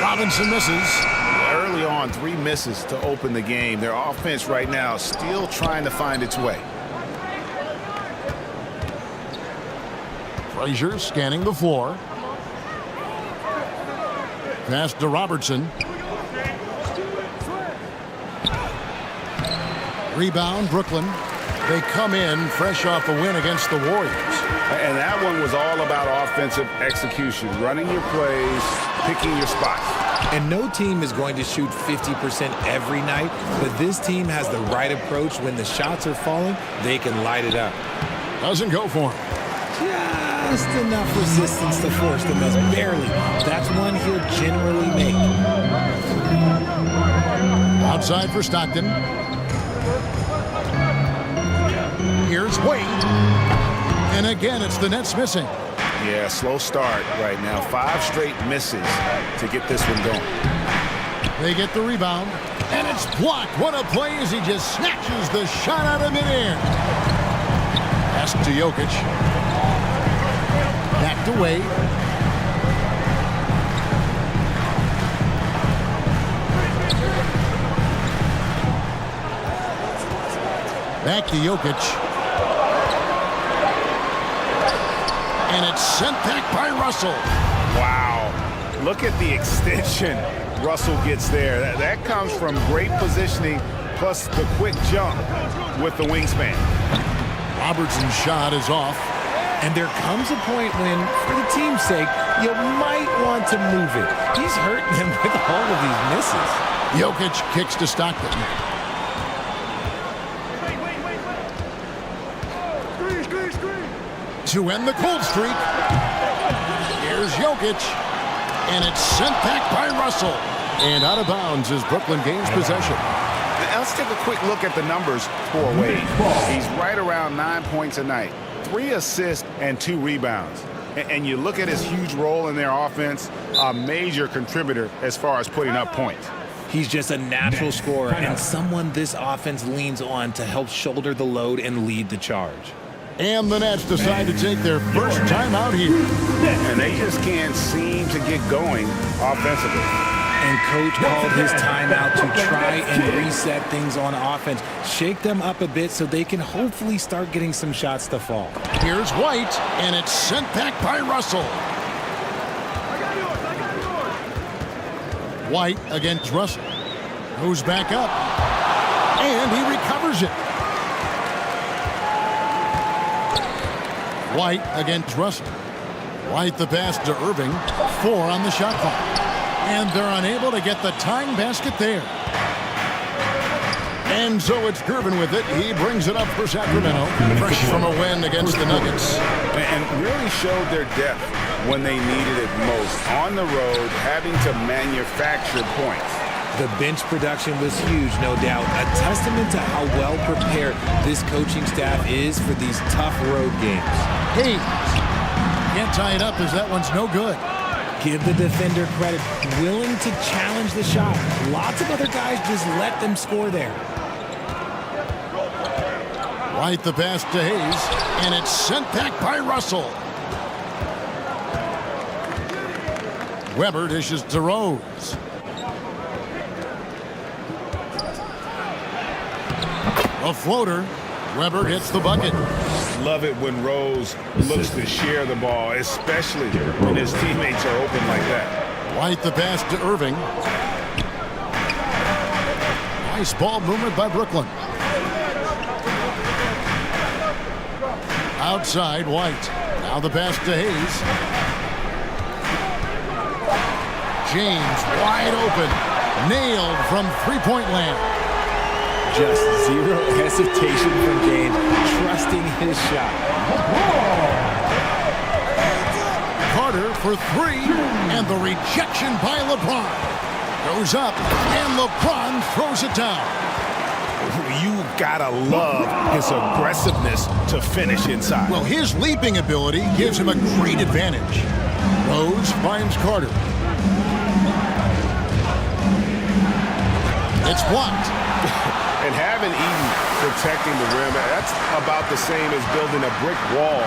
Robinson misses. Early on, 3 misses to open the game. Their offense right now still trying to find its way. Frazier scanning the floor. Pass to Robertson. Rebound, Brooklyn. They come in fresh off a win against the Warriors. And that one was all about offensive execution, running your plays, picking your spots. And no team is going to shoot 50% every night, but this team has the right approach. When the shots are falling, they can light it up. Doesn't go for him. Just enough resistance to force the miss. Barely. That's one he'll generally make. Outside for Stockton. Here's Wade. And again, it's the Nets missing. Yeah, slow start right now. 5 straight misses to get this one going. They get the rebound. And it's blocked. What a play as he just snatches the shot out of midair. Pass to Jokic. Back to Wade. Back to Jokic. And it's sent back by Russell. Wow. Look at the extension Russell gets there. That comes from great positioning, plus the quick jump with the wingspan. Robertson's shot is off. And there comes a point when, for the team's sake, you might want to move it. He's hurting him with all of these misses. Jokic kicks to Stockton. To end the cold streak. Here's Jokic. And it's sent back by Russell. And out of bounds as Brooklyn gains possession. Now let's take a quick look at the numbers for Wade. He's right around 9 points a night. 3 assists and 2 rebounds. And you look at his huge role in their offense, a major contributor as far as putting up points. He's just a natural scorer and someone this offense leans on to help shoulder the load and lead the charge. And the Nets decide to take their first time out here. And they just can't seem to get going offensively. And Coach called his timeout to try and reset things on offense. Shake them up a bit so they can hopefully start getting some shots to fall. Here's White, and it's sent back by Russell. White against Russell. Goes back up. And he recovers it. White against Russell. White the pass to Irving. 4 on the shot clock. And they're unable to get the tying basket there. And so it's Gervin with it. He brings it up for Sacramento. Fresh from a win against the Nuggets. And really showed their depth when they needed it most. On the road, having to manufacture points. The bench production was huge, no doubt. A testament to how well prepared this coaching staff is for these tough road games. Hey, can't tie it up as that one's no good. Give the defender credit, willing to challenge the shot. Lots of other guys just let them score there. White the pass to Hayes, and it's sent back by Russell. Weber dishes to Rose. A floater. Weber hits the bucket. Love it when Rose looks to share the ball, especially when his teammates are open like that. White the pass to Irving. Nice ball movement by Brooklyn. Outside, White. Now the pass to Hayes. James wide open. Nailed from three-point land. Just zero hesitation from James, trusting his shot. Carter for three, and the rejection by LeBron. Goes up, and LeBron throws it down. You gotta love his aggressiveness to finish inside. Well, his leaping ability gives him a great advantage. Rose finds Carter. It's blocked. And having Eden protecting the rim, that's about the same as building a brick wall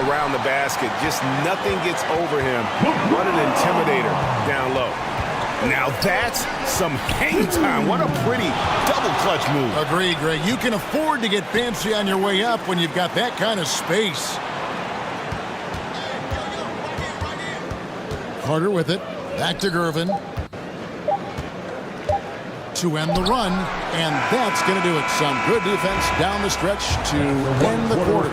around the basket. Just nothing gets over him. What an intimidator down low. Now that's some hang time. What a pretty double clutch move. Agreed, Greg. You can afford to get fancy on your way up when you've got that kind of space. Carter with it. Back to Gervin. To end the run, and that's going to do it. Some good defense down the stretch to end the quarter.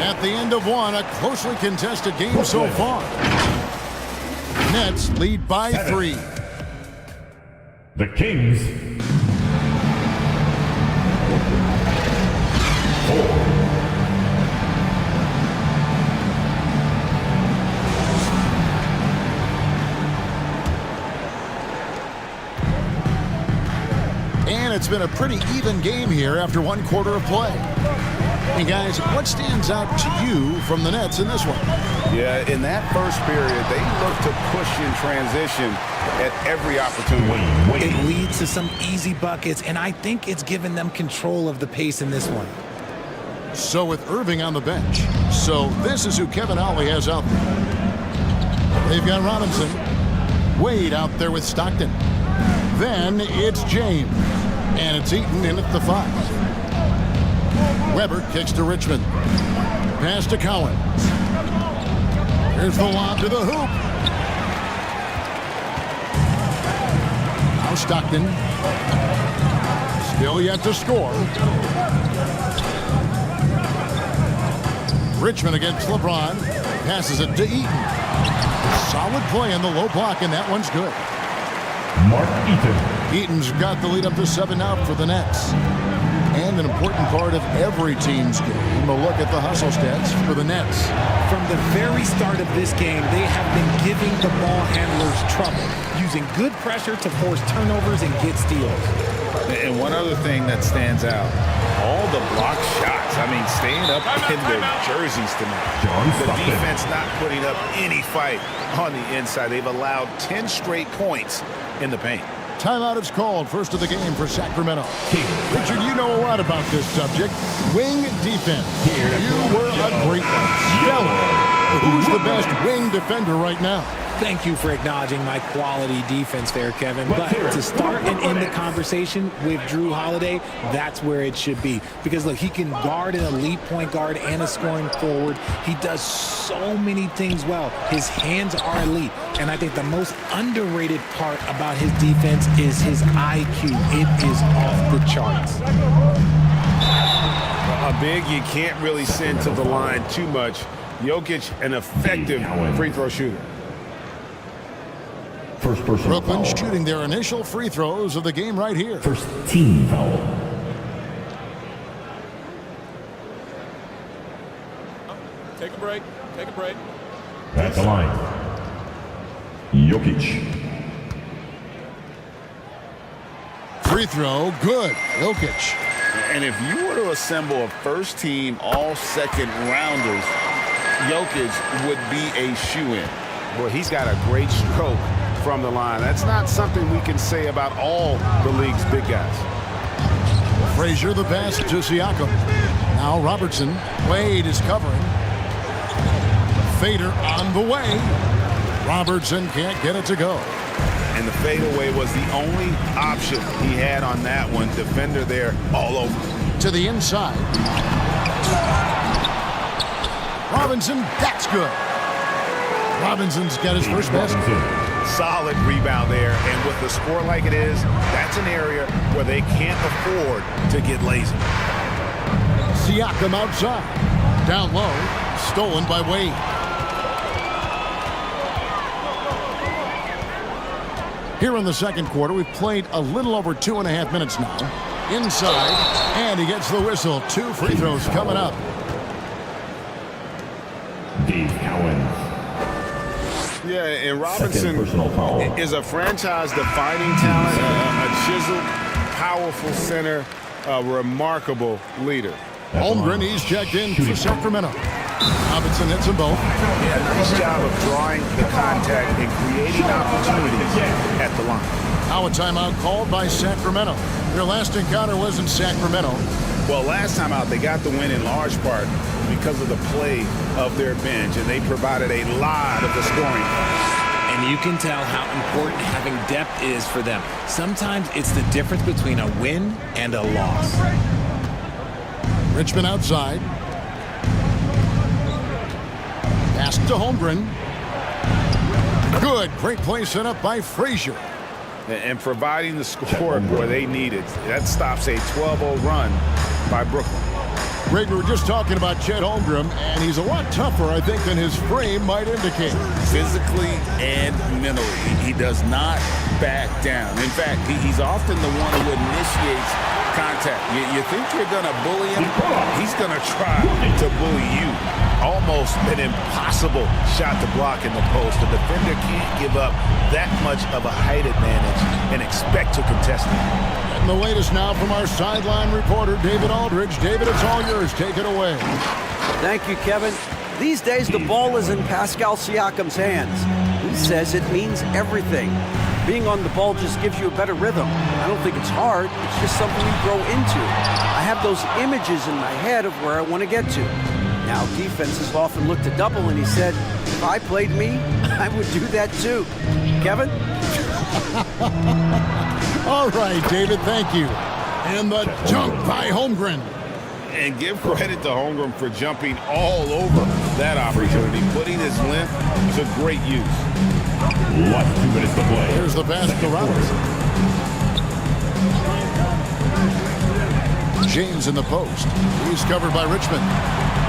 At the end of one, a closely contested game so far. Nets lead by 3. The Kings. 4. And it's been a pretty even game here after one quarter of play. And guys, what stands out to you from the Nets in this one? Yeah, in that first period, they look to push in transition at every opportunity. It leads to some easy buckets, and I think it's given them control of the pace in this one. So with Irving on the bench, so this is who Kevin Ollie has out there. They've got Robinson. Wade out there with Stockton. Then it's James. And it's Eaton in at the 5. Weber kicks to Richmond. Pass to Collins. Here's the lob to the hoop. Now Stockton. Still yet to score. Richmond against LeBron. Passes it to Eaton. Solid play in the low block, and that one's good. Mark Eaton. Eaton's got the lead up to 7 out for the Nets. And an important part of every team's game, a look at the hustle stats for the Nets. From the very start of this game, they have been giving the ball handlers trouble, using good pressure to force turnovers and get steals. And one other thing that stands out, all the block shots. I mean, staying up in their jerseys tonight. The defense not putting up any fight on the inside. They've allowed 10 straight points in the paint. Timeout is called. First of the game for Sacramento. Richard, you know a lot about this subject. Wing defense. You were a great one. Stellar. Who's the best wing defender right now? Thank you for acknowledging my quality defense there, Kevin. But to start and end the conversation with Drew Holiday, that's where it should be. Because, look, he can guard an elite point guard and a scoring forward. He does so many things well. His hands are elite. And I think the most underrated part about his defense is his IQ. It is off the charts. A big you can't really send to the line too much. Jokic, an effective free throw shooter. First person Brooklyn foul. shooting their initial free throws of the game right here. First team foul. Take a break. Take a break. At the line. Jokic. Free throw, good. Jokic. And if you were to assemble a first team all second rounders, Jokic would be a shoe-in. Well, he's got a great stroke from the line. That's not something we can say about all the league's big guys. Frazier the pass to Siakam. Now Robertson. Wade is covering. Fader on the way. Robertson can't get it to go. And the fadeaway was the only option he had on that one. Defender there all over. To the inside. Robinson, that's good. Robinson's got his first basket. Solid rebound there. And with the score like it is, that's an area where they can't afford to get lazy. Siakam outside. Down low. Stolen by Wade. Here in the second quarter, we've played a little over 2.5 minutes now. Inside, and he gets the whistle. 2 free throws coming up. Dave Cowens. Yeah, and Robinson is a franchise-defining talent, a chiseled, powerful center, a remarkable leader. Holmgren, he's checked in for Sacramento. Robinson hits them both. Yeah, nice job of drawing the contact and creating opportunities at the line. Now a timeout called by Sacramento. Their last encounter was in Sacramento. Well, last time out, they got the win in large part because of the play of their bench, and they provided a lot of the scoring. And you can tell how important having depth is for them. Sometimes it's the difference between a win and a loss. Richmond outside. Pass to Holmgren. Good. Great play set up by Frazier. And providing the score where they need it. That stops a 12-0 run by Brooklyn. Greg, we were just talking about Chet Holmgren, and he's a lot tougher, I think, than his frame might indicate. Physically and mentally, he does not back down. In fact, he's often the one who initiates contact. You think you're going to bully him? He's going to try to bully you. Almost an impossible shot to block in the post. The defender can't give up that much of a height advantage and expect to contest it. And the latest now from our sideline reporter, David Aldridge. David, it's all yours. Take it away. Thank you, Kevin. These days, the ball is in Pascal Siakam's hands. He says it means everything. Being on the ball just gives you a better rhythm. I don't think it's hard. It's just something you grow into. I have those images in my head of where I want to get to. Now, defenses often look to double, and he said, if I played me, I would do that too. Kevin? All right, David, thank you. And the dunk by Holmgren. And give credit to Holmgren for jumping all over that opportunity, putting his length to great use. Less 2 minutes to play. Here's the pass to Robinson. James in the post. He's covered by Richmond.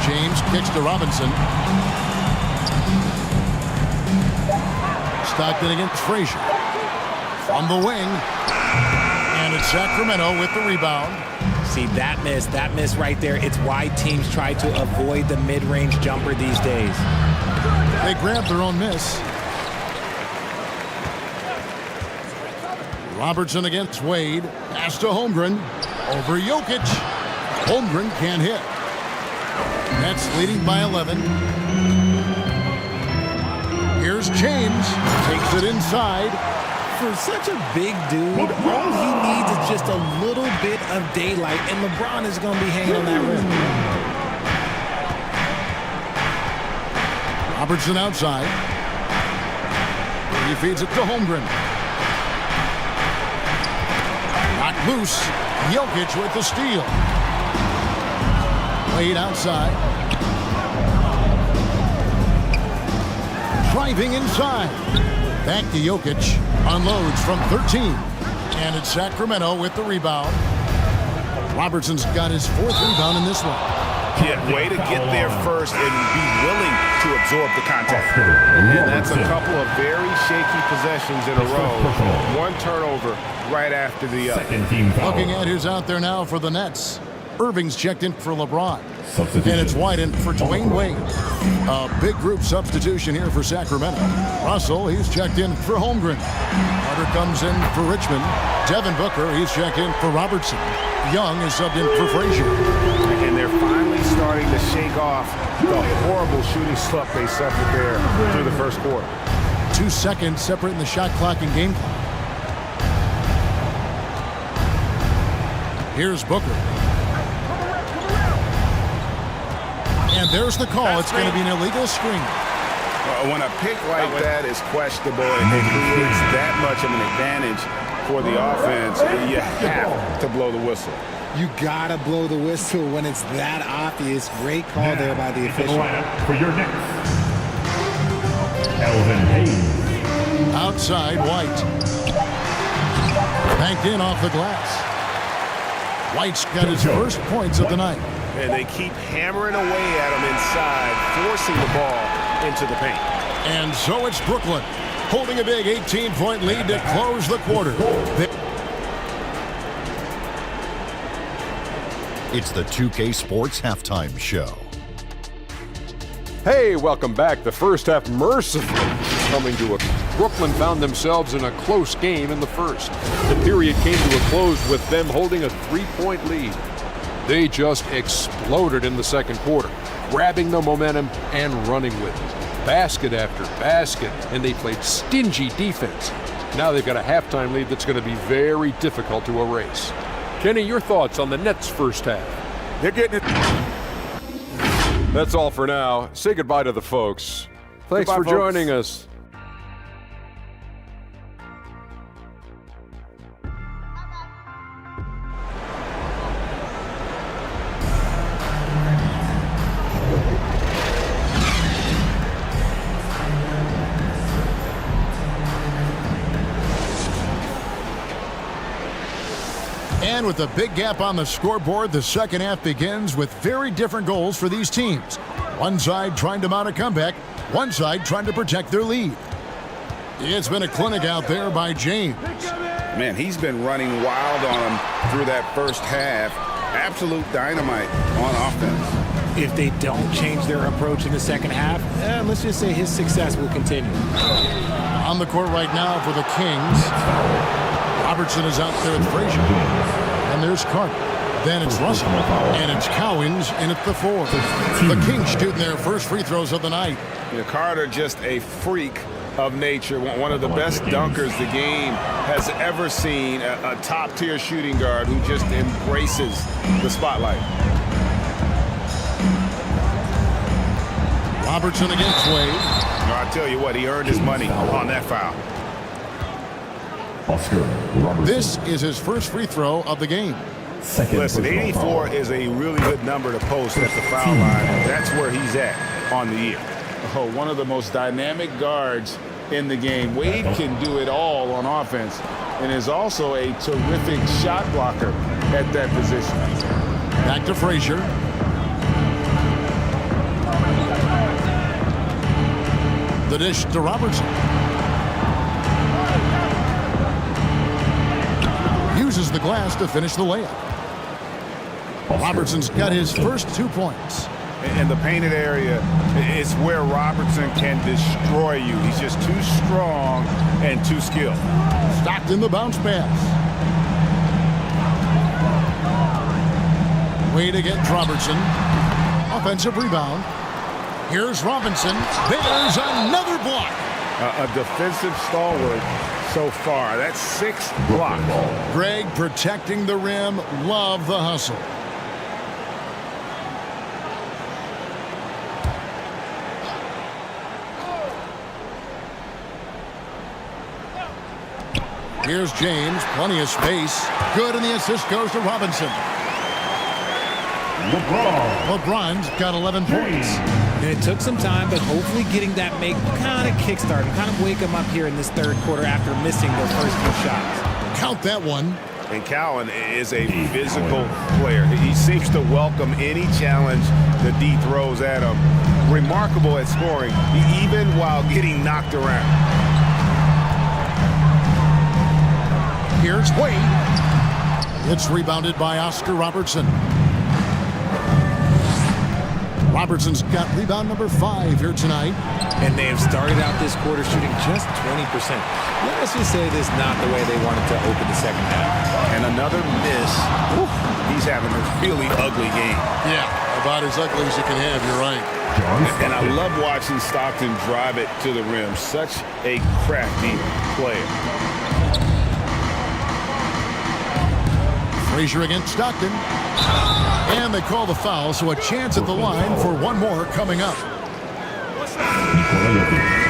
James kicks to Robinson. Stockton against Frazier. From the wing. And it's Sacramento with the rebound. See, that miss right there, it's why teams try to avoid the mid-range jumper these days. They grab their own miss. Robertson against Wade. Pass to Holmgren. Over Jokic. Holmgren can't hit. Nets leading by 11. Here's James. Takes it inside. For such a big dude, all he needs is just a little bit of daylight, and LeBron is going to be hanging on that rim. Robertson outside. He feeds it to Holmgren. Knocked loose. Jokic with the steal. Wade outside. Driving inside. Back to Jokic. Unloads from 13. And it's Sacramento with the rebound. Robertson's got his 4th rebound in this one. Yeah, way to get there first and be willing to absorb the contact. And that's a couple of very shaky possessions in a row. One turnover right after the other. Looking at who's out there now for the Nets. Irving's checked in for LeBron. And it's White in for Dwayne Wade. A big group substitution here for Sacramento. Russell, he's checked in for Holmgren. Carter comes in for Richmond. Devin Booker, he's checked in for Robertson. Young is subbed in for Frazier. And they're finally starting to shake off the horrible shooting slump they suffered there through the first quarter. 2 seconds separating the shot clock and game clock. Here's Booker. And there's the call. It's going to be an illegal screen. When a pick like that is questionable and it creates that much of an advantage for the offense, you have to blow the whistle. You got to blow the whistle when it's that obvious. Great call there by the official. For your Knicks, Elvin Hayes. Outside, White. Banked in off the glass. White's got his first points of the night. And they keep hammering away at him inside, forcing the ball into the paint. And so it's Brooklyn, holding a big 18-point lead to close the quarter. It's the 2K Sports Halftime Show. Hey, welcome back. The first half mercifully coming to a... Brooklyn found themselves in a close game in the first. The period came to a close with them holding a 3-point lead. They just exploded in the second quarter, grabbing the momentum and running with it. Basket after basket, and they played stingy defense. Now they've got a halftime lead that's going to be very difficult to erase. Kenny, your thoughts on the Nets' first half? They're getting it. That's all for now. Say goodbye to the folks. Thanks for joining us. And with a big gap on the scoreboard, the second half begins with very different goals for these teams. One side trying to mount a comeback, one side trying to protect their lead. It's been a clinic out there by James. Man, he's been running wild on him through that first half. Absolute dynamite on offense. If they don't change their approach in the second half, let's just say his success will continue. On the court right now for the Kings. Robertson is out there with Frazier. And there's Carter. Then it's Russell. And it's Cowens in at the fourth. The Kings shooting their first free throws of the night. Carter, just a freak of nature. One of the best dunkers the game has ever seen. A top-tier shooting guard who just embraces the spotlight. Robertson against Wade. I tell you what, he earned his money on that foul. This is his first free throw of the game. Listen, 84 is a really good number to post at the foul line. That's where he's at on the year. Oh, one of the most dynamic guards in the game. Wade can do it all on offense and is also a terrific shot blocker at that position. Back to Frazier. The dish to Robertson. Uses the glass to finish the layup. Robertson's got his first 2 points. In the painted area is where Robertson can destroy you. He's just too strong and too skilled. Stockton the bounce pass. Wade against Robertson. Offensive rebound. Here's Robinson. There's another block. A defensive stalwart so far. That's 6 blocks. Greg protecting the rim. Love the hustle. Here's James. Plenty of space. Good, and the assist goes to Robinson. LeBron's got 11 points. And it took some time, but hopefully getting that make kind of kickstart and kind of wake them up here in this third quarter after missing their first few shots. Count that one. And Cowan is a physical player. He seems to welcome any challenge the D throws at him. Remarkable at scoring, even while getting knocked around. Here's Wade. It's rebounded by Oscar Robertson. Robertson's got rebound number 5 here tonight. And they have started out this quarter shooting just 20%. Let's just say this is not the way they wanted to open the second half. And another miss. Whew. He's having a really ugly game. Yeah, about as ugly as you can have, you're right. And I love watching Stockton drive it to the rim. Such a crafty player. Frazier against Stockton. And they call the foul, so a chance at the line for one more coming up.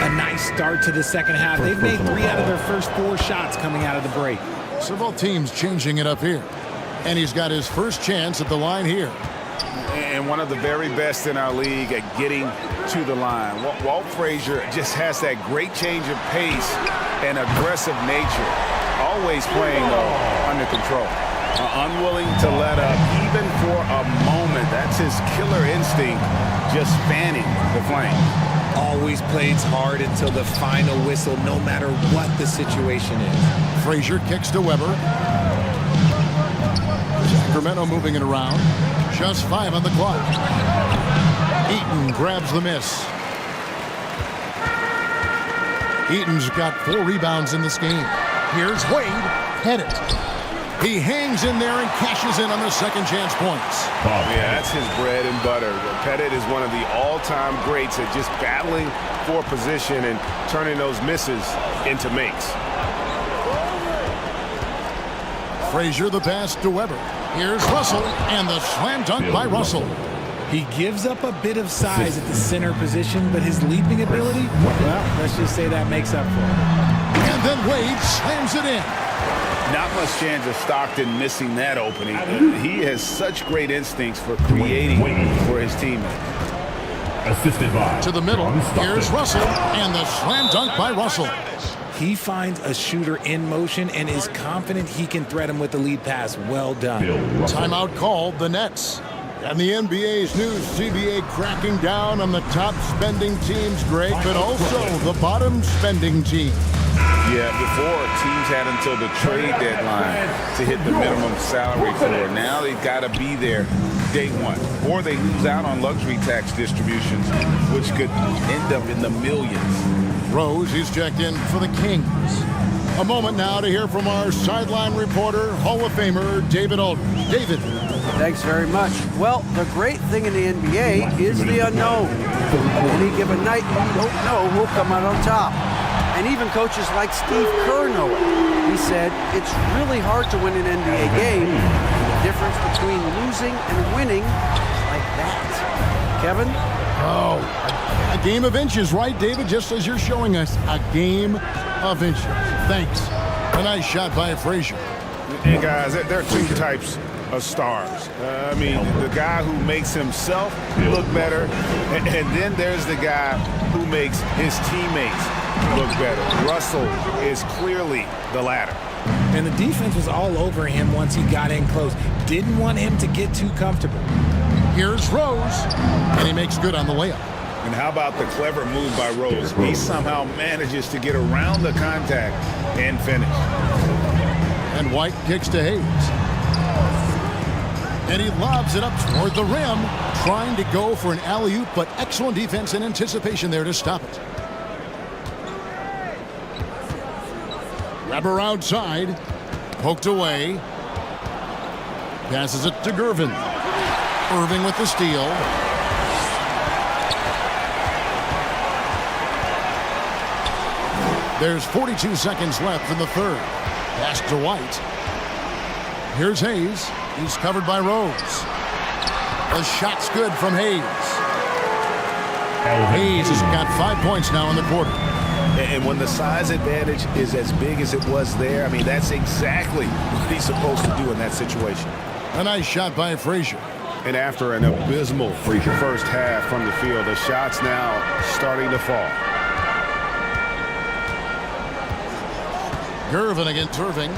A nice start to the second half. They've made 3 out of their first 4 shots coming out of the break. So both teams changing it up here. And he's got his first chance at the line here. and one of the very best in our league at getting to the line. Walt Frazier just has that great change of pace and aggressive nature, always playing under control. Unwilling to let up even for a moment. That's his killer instinct, just fanning the flame. Always plays hard until the final whistle, no matter what the situation is. Frazier kicks to Weber. Sacramento moving it around. Just 5 on the clock. Eaton grabs the miss. Eaton's got 4 rebounds in this game. Here's Wade. Headed. He hangs in there and cashes in on the second chance points. Yeah, that's his bread and butter. Pettit is one of the all-time greats at just battling for position and turning those misses into makes. Frazier the pass to Weber. Here's Russell, and the slam dunk by Russell. He gives up a bit of size at the center position, but his leaping ability, well, let's just say that makes up for it. And then Wade slams it in. Not much chance of Stockton missing that opening. He has such great instincts for creating for his teammates. Assisted by to the middle. Here's Russell, and the slam dunk by Russell. He finds a shooter in motion and is confident he can thread him with the lead pass. Well done. Timeout called, the Nets. And the NBA's new CBA cracking down on the top spending teams, Greg, but also the bottom spending team. Yeah, before teams had until the trade deadline to hit the minimum salary floor. Now they've got to be there day one, or they lose out on luxury tax distributions, which could end up in the millions. Rose, he's checked in for the Kings. A moment now to hear from our sideline reporter, Hall of Famer David Aldridge. David. Thanks very much. Well, the great thing in the NBA is the unknown. Any given night, you don't know who'll come out on top. And even coaches like Steve Kerr know it. He said, it's really hard to win an NBA game. The difference between losing and winning is like that. Kevin? Oh, a game of inches, right, David? Just as you're showing us, a game of inches. Thanks. A nice shot by Frazier. And guys, there are 2 types of stars. I mean, the guy who makes himself look better, and then there's the guy who makes his teammates look better. Russell is clearly the latter. And the defense was all over him once he got in close. Didn't want him to get too comfortable. Here's Rose, and he makes good on the layup. And how about the clever move by Rose? He somehow manages to get around the contact and finish. And White kicks to Hayes. And he lobs it up toward the rim, trying to go for an alley-oop, but excellent defense and anticipation there to stop it. Weber outside, poked away. Passes it to Gervin. Irving with the steal. There's 42 seconds left in the third. Pass to White. Here's Hayes. He's covered by Rose. The shot's good from Hayes. Hayes has got 5 points now in the quarter. And when the size advantage is as big as it was there, I mean, that's exactly what he's supposed to do in that situation. A nice shot by Frazier. And after an abysmal first half from the field, the shot's now starting to fall. Gervin against Irving.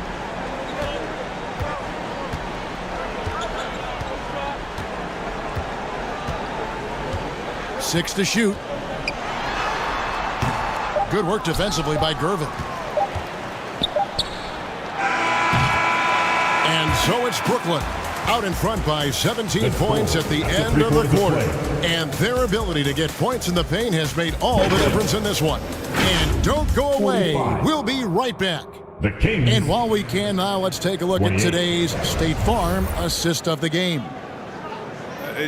Six to shoot. Good work defensively by Gervin. And so it's Brooklyn out in front by 17 points at the end of the quarter. And their ability to get points in the paint has made all the difference in this one. And don't go away. We'll be right back. The Kings. And while we can now, let's take a look at today's State Farm assist of the game.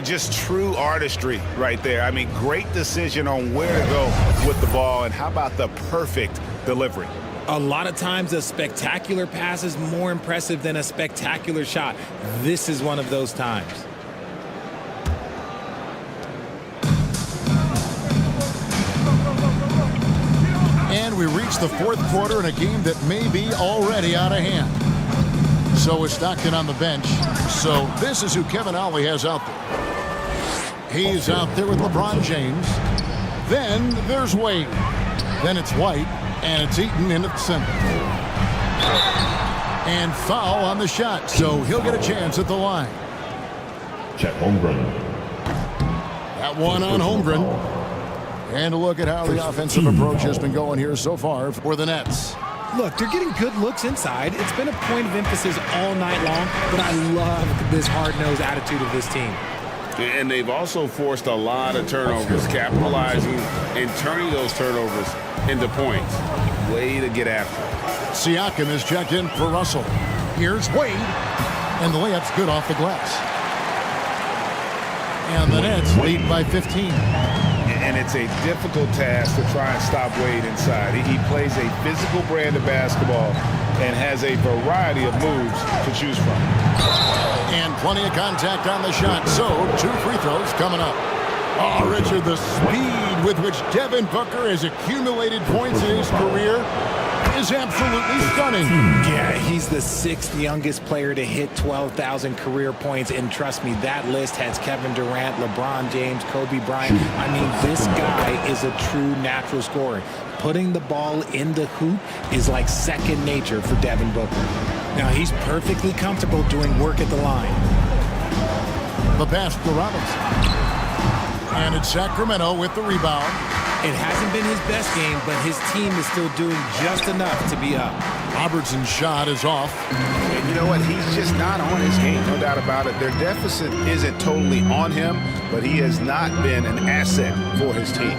Just true artistry right there. I mean, great decision on where to go with the ball, and how about the perfect delivery? A lot of times a spectacular pass is more impressive than a spectacular shot. This is one of those times. And we reach the fourth quarter in a game that may be already out of hand. So is Stockton on the bench. So this is who Kevin Ollie has out there. He's out there with LeBron James. Then there's Wade. Then it's White, and it's Eaton in the center. And foul on the shot, so he'll get a chance at the line. Chet Holmgren. That one on Holmgren. And a look at how the offensive approach has been going here so far for the Nets. Look, they're getting good looks inside. It's been a point of emphasis all night long, but I love this hard-nosed attitude of this team. And they've also forced a lot of turnovers, capitalizing and turning those turnovers into points. Way to get after it. Siakam is checked in for Russell. Here's Wade. And the layup's good off the glass. And the Nets lead by 15. And it's a difficult task to try and stop Wade inside. He plays a physical brand of basketball and has a variety of moves to choose from. And plenty of contact on the shot, so 2 free throws coming up. Oh, Richard, the speed with which Devin Booker has accumulated points in his career is absolutely stunning. Yeah, he's the 6th youngest player to hit 12,000 career points, and trust me, that list has Kevin Durant, LeBron James, Kobe Bryant. I mean, this guy is a true natural scorer. Putting the ball in the hoop is like second nature for Devin Booker. Now, he's perfectly comfortable doing work at the line. The pass to Robinson. And it's Sacramento with the rebound. It hasn't been his best game, but his team is still doing just enough to be up. Robertson's shot is off. And you know what? He's just not on his game, no doubt about it. Their deficit isn't totally on him, but he has not been an asset for his team.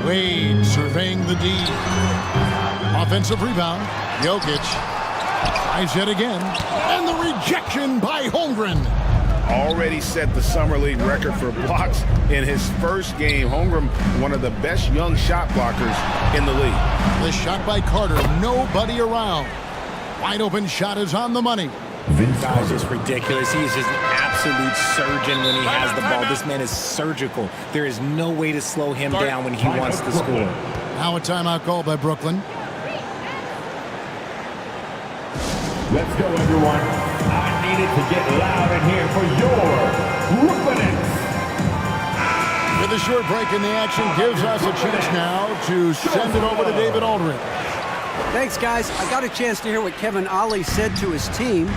Wade surveying the D. Offensive rebound. Jokic. Tries it again. And the rejection by Holmgren. Already set the Summer League record for blocks in his first game. Holmgren, one of the best young shot blockers in the league. The shot by Carter, nobody around. Wide open shot is on the money. That is just ridiculous. He is just an absolute surgeon when he has the ball. This man is surgical. There is no way to slow him down when he wants to score. Now a timeout call by Brooklyn. Let's go, everyone. I needed to get loud in here for your Brooklyn Nets. With a short break in the action, gives us a chance now to send it over to David Aldridge. Thanks, guys. I got a chance to hear what Kevin Ollie said to his team.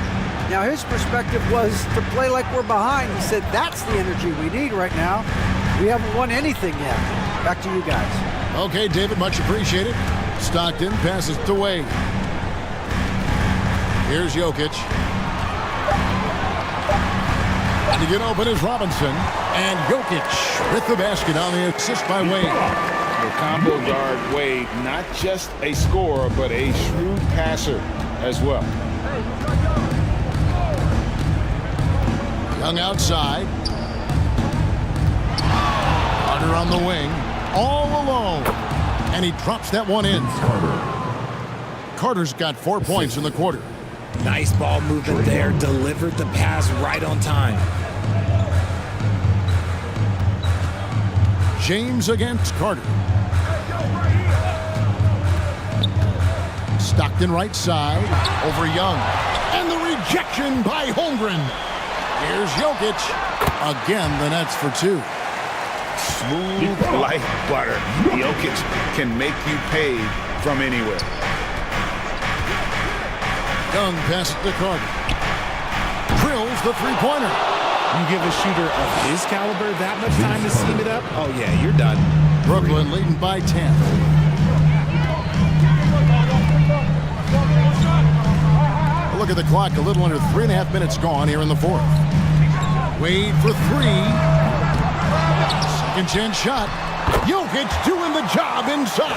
Now, his perspective was to play like we're behind. He said that's the energy we need right now. We haven't won anything yet. Back to you guys. Okay, David, much appreciated. Stockton passes to Wade. Here's Jokic. And to get open is Robinson. And Jokic with the basket on the assist by Wade. The combo guard Wade, not just a scorer, but a shrewd passer as well. Young outside. Carter on the wing. All alone. And he drops that one in. Carter's got 4 points in the quarter. Nice ball movement there. Delivered the pass right on time. James against Carter. Stockton right side. Over Young. And the rejection by Holmgren. Here's Jokic. Again, the Nets for 2. Smooth like butter. Jokic can make you pay from anywhere. Young passes to Carter. Drills the three-pointer. You give a shooter of his caliber that much time to seam it up? Oh, yeah, you're done. Brooklyn leading by 10. Look at the clock. A little under 3.5 minutes gone here in the fourth. Wade for 3. Second chance shot. Jokic doing the job inside.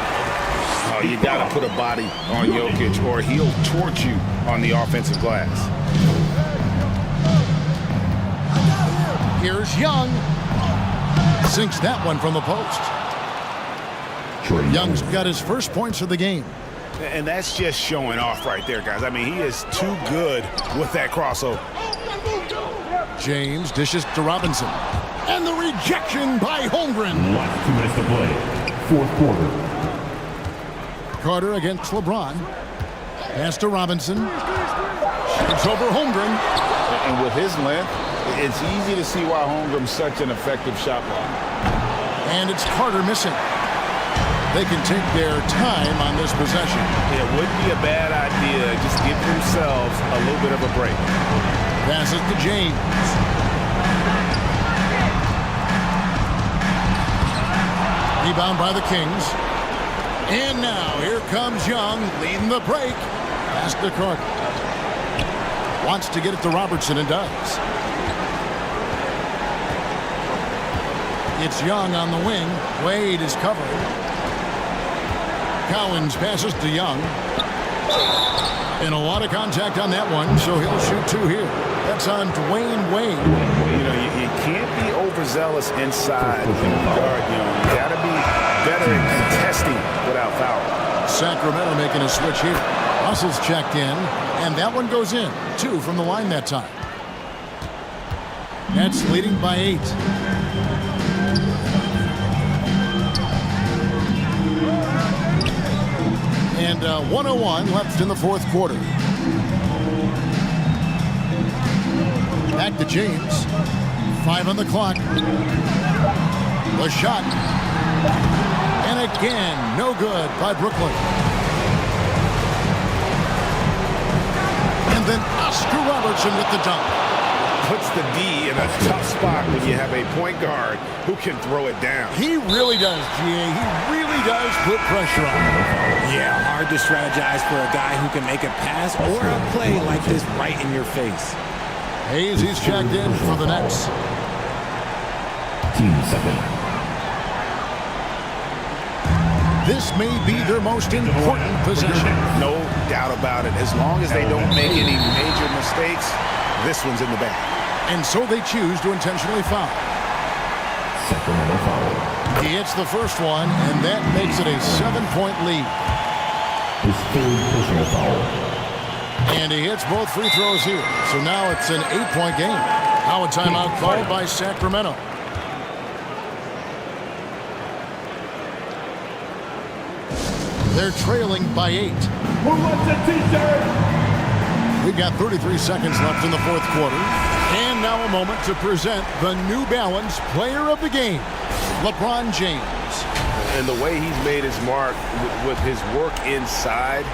Oh, you got to put a body on Jokic or he'll torch you on the offensive glass. Here's Young. Sinks that one from the post. Young's got his first points of the game. And that's just showing off right there, guys. I mean, he is too good with that crossover. James dishes to Robinson. And the rejection by Holmgren. Last 2 minutes to play. Fourth quarter. Carter against LeBron. Pass to Robinson. Shoots over Holmgren. And with his length, it's easy to see why Holmgren's such an effective shot blocker. And it's Carter missing. They can take their time on this possession. It wouldn't be a bad idea. Just give themselves a little bit of a break. Pass it to James. Rebound by the Kings. And now here comes Young leading the break. Pass to Carter. Wants to get it to Robertson and does. It's Young on the wing. Wade is covered. Cowens passes to Young. And a lot of contact on that one, so he'll shoot two here. That's on Dwayne Wade. You know, you can't be overzealous inside when you guard Young. You got to be better at contesting without foul. Sacramento making a switch here. Russell's checked in, and that one goes in. 2 from the line that time. Nets leading by 8. And 1:01 left in the fourth quarter. Back to James. 5 on the clock. The shot. And again, no good by Brooklyn. And then Oscar Robertson with the dunk. Puts the D in a tough spot when you have a point guard who can throw it down. He really does, GA. He really does put pressure on him. Yeah, hard to strategize for a guy who can make a pass or a play like this right in your face. Hayes, he's checked in for the Nets. Team 7. This may be their most important possession. No doubt about it. As long as they don't make any major mistakes, this one's in the bag. And so they choose to intentionally foul. Sacramento foul. He hits the first one, and that makes it a 7-point lead. His 3rd personal foul. And he hits both free throws here. So now it's an 8-point game. Now a timeout called by Sacramento. They're trailing by 8. Who wants a t-shirt? We've got 33 seconds left in the fourth quarter. And now a moment to present the New Balance Player of the Game, LeBron James. And the way he's made his mark with his work inside,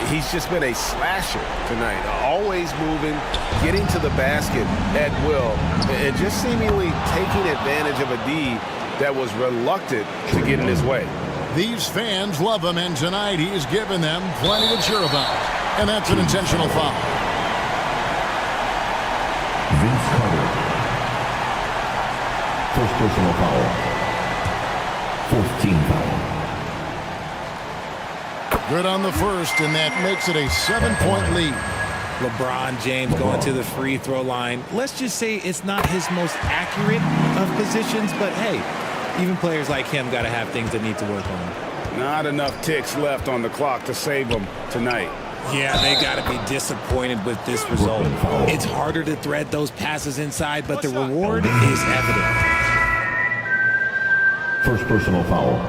he's just been a slasher tonight. Always moving, getting to the basket at will, and just seemingly taking advantage of a D that was reluctant to get in his way. These fans love him, and tonight he's given them plenty to cheer about. And that's an intentional foul. Vince Carter. First personal foul. 4th team foul. Good on the first, and that makes it a 7-point lead. LeBron James going to the free throw line. Let's just say it's not his most accurate of positions, but hey, even players like him got to have things that need to work on. Not enough ticks left on the clock to save them tonight. Yeah, they got to be disappointed with this result. It's harder to thread those passes inside, but the reward is evident. First personal foul.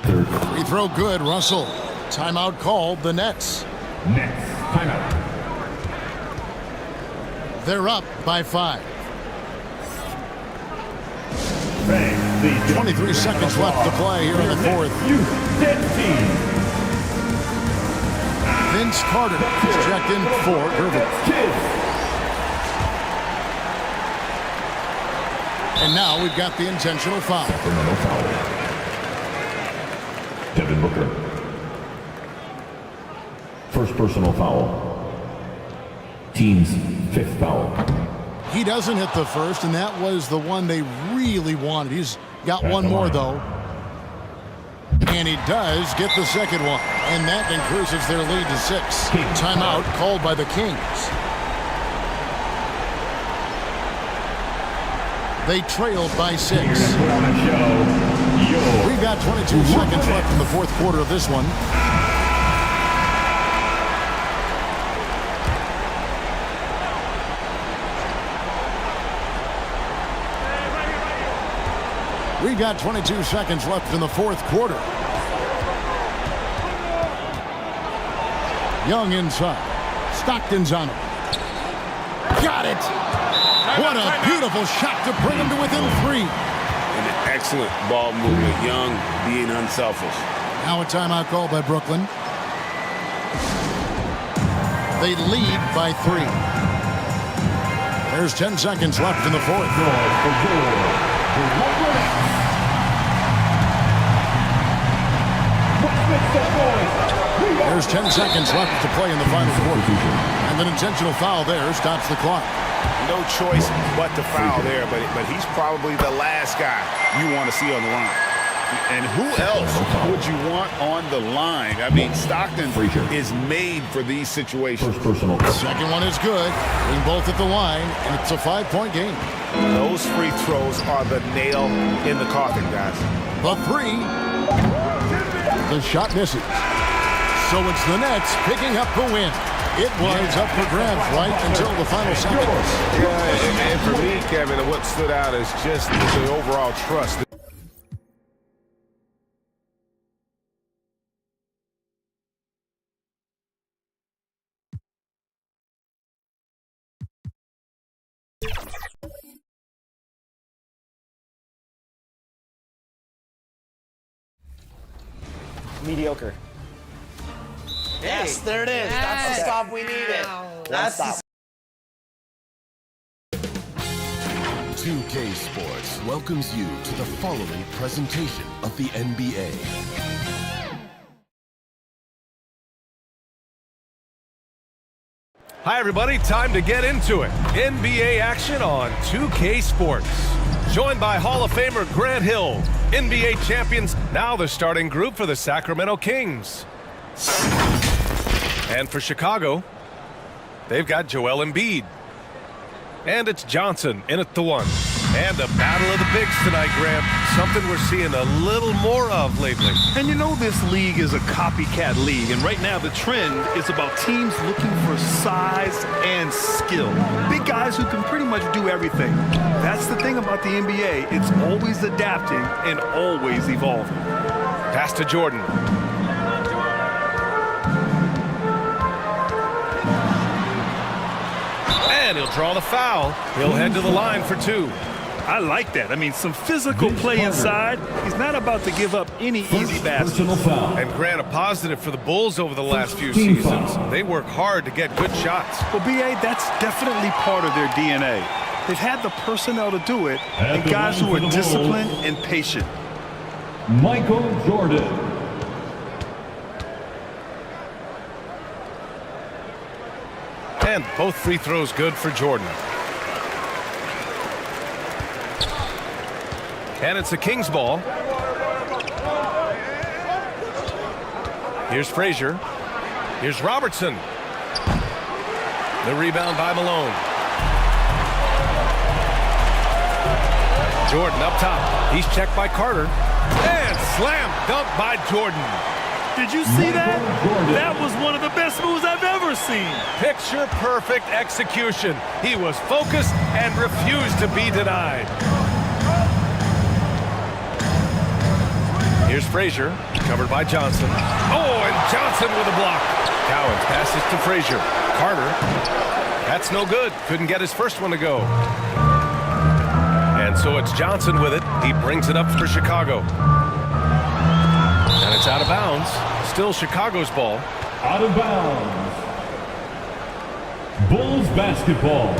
3rd. Free throw good, Russell. Timeout called, the Nets. Nets, timeout. They're up by 5. 23 seconds left to play here in the fourth. Vince Carter is checked in for Irving. And now we've got the intentional foul. Sacramento foul. Devin Booker. First personal foul. Team's 5th foul. He doesn't hit the first, and that was the one they really wanted. He's got one more, though. And he does get the second one. And that increases their lead to 6. Timeout called by the Kings. They trail by 6. We've got 22 seconds left in the fourth quarter of this one. We've got 22 seconds left in the fourth quarter. Young inside. Stockton's on him. got it. What a beautiful shot to bring him to within 3. And an excellent ball movement. Young being unselfish. Now a timeout call by Brooklyn. They lead by 3. There's 10 seconds left in the fourth. There's 10 seconds left to play in the final quarter. And an intentional foul there stops the clock. No choice but to foul there, but he's probably the last guy you want to see on the line. And who else would you want on the line? I mean, Stockton is made for these situations. Second one is good. Being both at the line, and it's a 5-point game. Those free throws are the nail in the coffin, guys. The 3. The shot misses. So it's the Nets picking up the win. It was up for grabs right until the final seconds. Yeah, and for me, Kevin, what stood out is just the overall trust. Mediocre. Yes, there it is. That's the stop we needed. That's the 2K Sports welcomes you to the following presentation of the NBA. Hi, everybody. Time to get into it. NBA action on 2K Sports. Joined by Hall of Famer Grant Hill, NBA champions, now the starting group for the Sacramento Kings. And for Chicago, they've got Joel Embiid. And it's Johnson in at the 1. And a battle of the bigs tonight, Grant. Something we're seeing a little more of lately. And you know this league is a copycat league, and right now the trend is about teams looking for size and skill. Big guys who can pretty much do everything. That's the thing about the NBA. It's always adapting and always evolving. Pass to Jordan. And he'll draw the foul. He'll head to the line for 2. I like that. I mean, some physical play inside. He's not about to give up any easy baskets. And Grant, a positive for the Bulls over the last few seasons. They work hard to get good shots. Well, B.A., that's definitely part of their DNA. They've had the personnel to do it, and guys who are disciplined and patient. Michael Jordan. And both free throws good for Jordan. And it's the Kings ball. Here's Frazier. Here's Robertson. The rebound by Malone. Jordan up top. He's checked by Carter. And slam dunk by Jordan. Did you see that? That was one of the best moves I've ever seen. Picture perfect execution. He was focused and refused to be denied. Here's Frazier, covered by Johnson. Oh, and Johnson with a block. Cowens passes to Frazier. Carter, that's no good. Couldn't get his first one to go. And so it's Johnson with it. He brings it up for Chicago. And it's out of bounds. Still Chicago's ball. Out of bounds. Bulls basketball.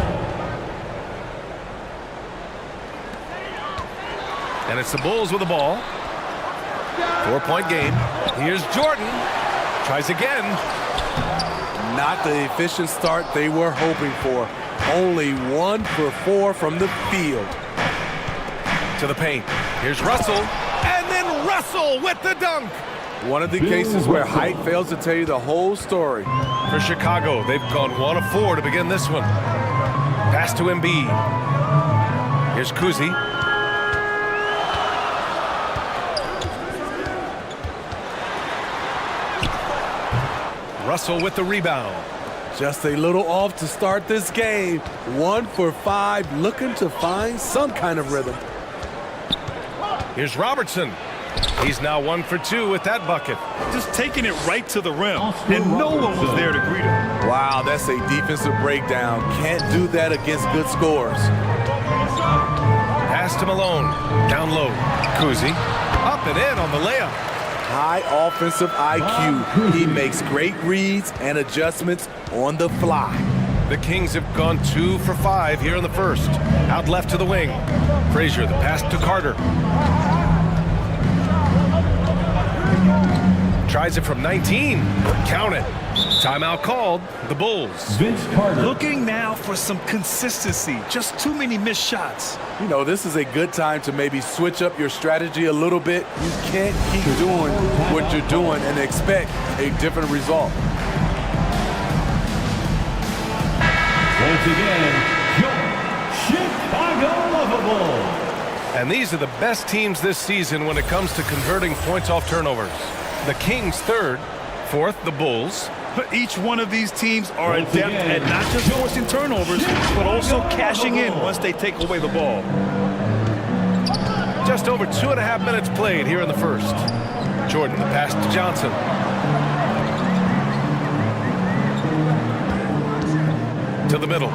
And it's the Bulls with the ball. 4-point game. Here's Jordan. Tries again. Not the efficient start they were hoping for. Only 1 for 4 from the field. To the paint. Here's Russell. And then Russell with the dunk. One of the cases where height fails to tell you the whole story. For Chicago, they've gone 1 of 4 to begin this one. Pass to Embiid. Here's Kuzi. Russell with the rebound. Just a little off to start this game. 1 for 5, looking to find some kind of rhythm. Here's Robertson. He's now 1 for 2 with that bucket. Just taking it right to the rim, and no one was there to greet him. Wow, that's a defensive breakdown. Can't do that against good scores. Pass to Malone. Down low. Kuzi. Up and in on the layup. High offensive IQ. He makes great reads and adjustments on the fly. The Kings have gone 2 for 5 here in the first. Out left to the wing. Frazier, the pass to Carter. Tries it from 19. Count it. Timeout called. The Bulls. Vince Carter. Looking now for some consistency. Just too many missed shots. You know, this is a good time to maybe switch up your strategy a little bit. You can't keep doing what you're doing and expect a different result. Once again, your Chicago Lovable. And these are the best teams this season when it comes to converting points off turnovers. The Kings third, fourth the Bulls. But each one of these teams are adept at not just forcing turnovers, but also cashing in once they take away the ball. Just over 2.5 minutes played here in the first. Jordan, the pass to Johnson. To the middle.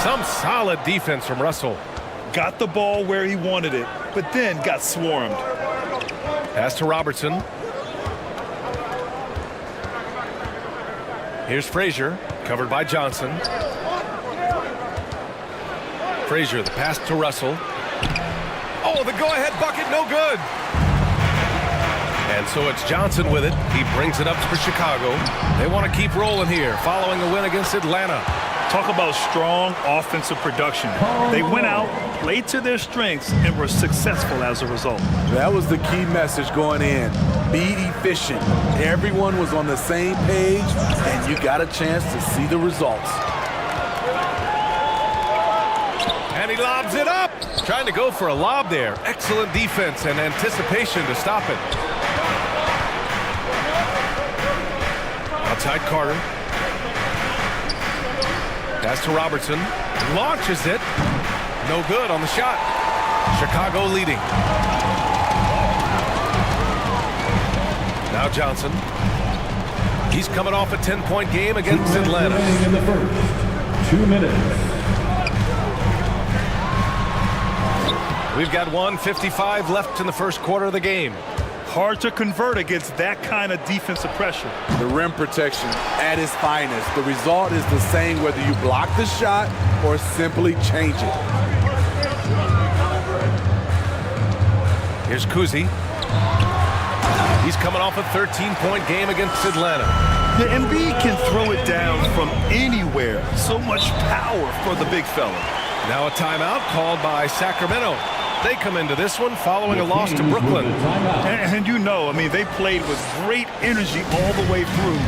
Some solid defense from Russell. Got the ball where he wanted it, but then got swarmed. Pass to Robertson. Here's Frazier, covered by Johnson. Frazier, the pass to Russell. Oh, the go-ahead bucket, no good. And so it's Johnson with it. He brings it up for Chicago. They want to keep rolling here, following a win against Atlanta. Talk about strong offensive production. They went out, played to their strengths, and were successful as a result. That was the key message going in. Be efficient. Everyone was on the same page, and you got a chance to see the results. And he lobs it up. Trying to go for a lob there. Excellent defense and anticipation to stop it. Outside Carter. Pass to Robertson. Launches it. No good on the shot. Chicago leading. Now Johnson. He's coming off a 10-point game against Atlanta. In the first 2 minutes. We've got 1:55 left in the first quarter of the game. Hard to convert against that kind of defensive pressure. The rim protection at its finest. The result is the same whether you block the shot or simply change it. Here's Kuzi. He's coming off a 13-point game against Atlanta. The Embiid can throw it down from anywhere. So much power for the big fella. Now a timeout called by Sacramento. They come into this one following a loss to Brooklyn. And you know, I mean, they played with great energy all the way through.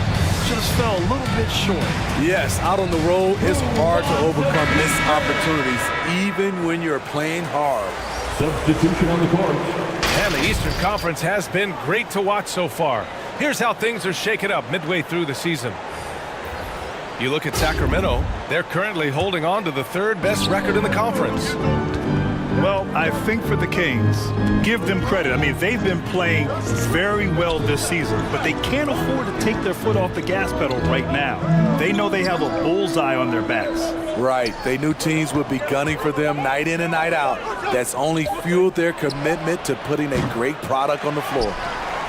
Just fell a little bit short. Yes, out on the road, it's hard to overcome missed opportunities, even when you're playing hard. Substitution on the court. And the Eastern Conference has been great to watch so far. Here's how things are shaken up midway through the season. You look at Sacramento, they're currently holding on to the third best record in the conference. Well, I think for the Kings, give them credit. I mean, they've been playing very well this season, but they can't afford to take their foot off the gas pedal right now. They know they have a bullseye on their backs. Right. They knew teams would be gunning for them night in and night out. That's only fueled their commitment to putting a great product on the floor.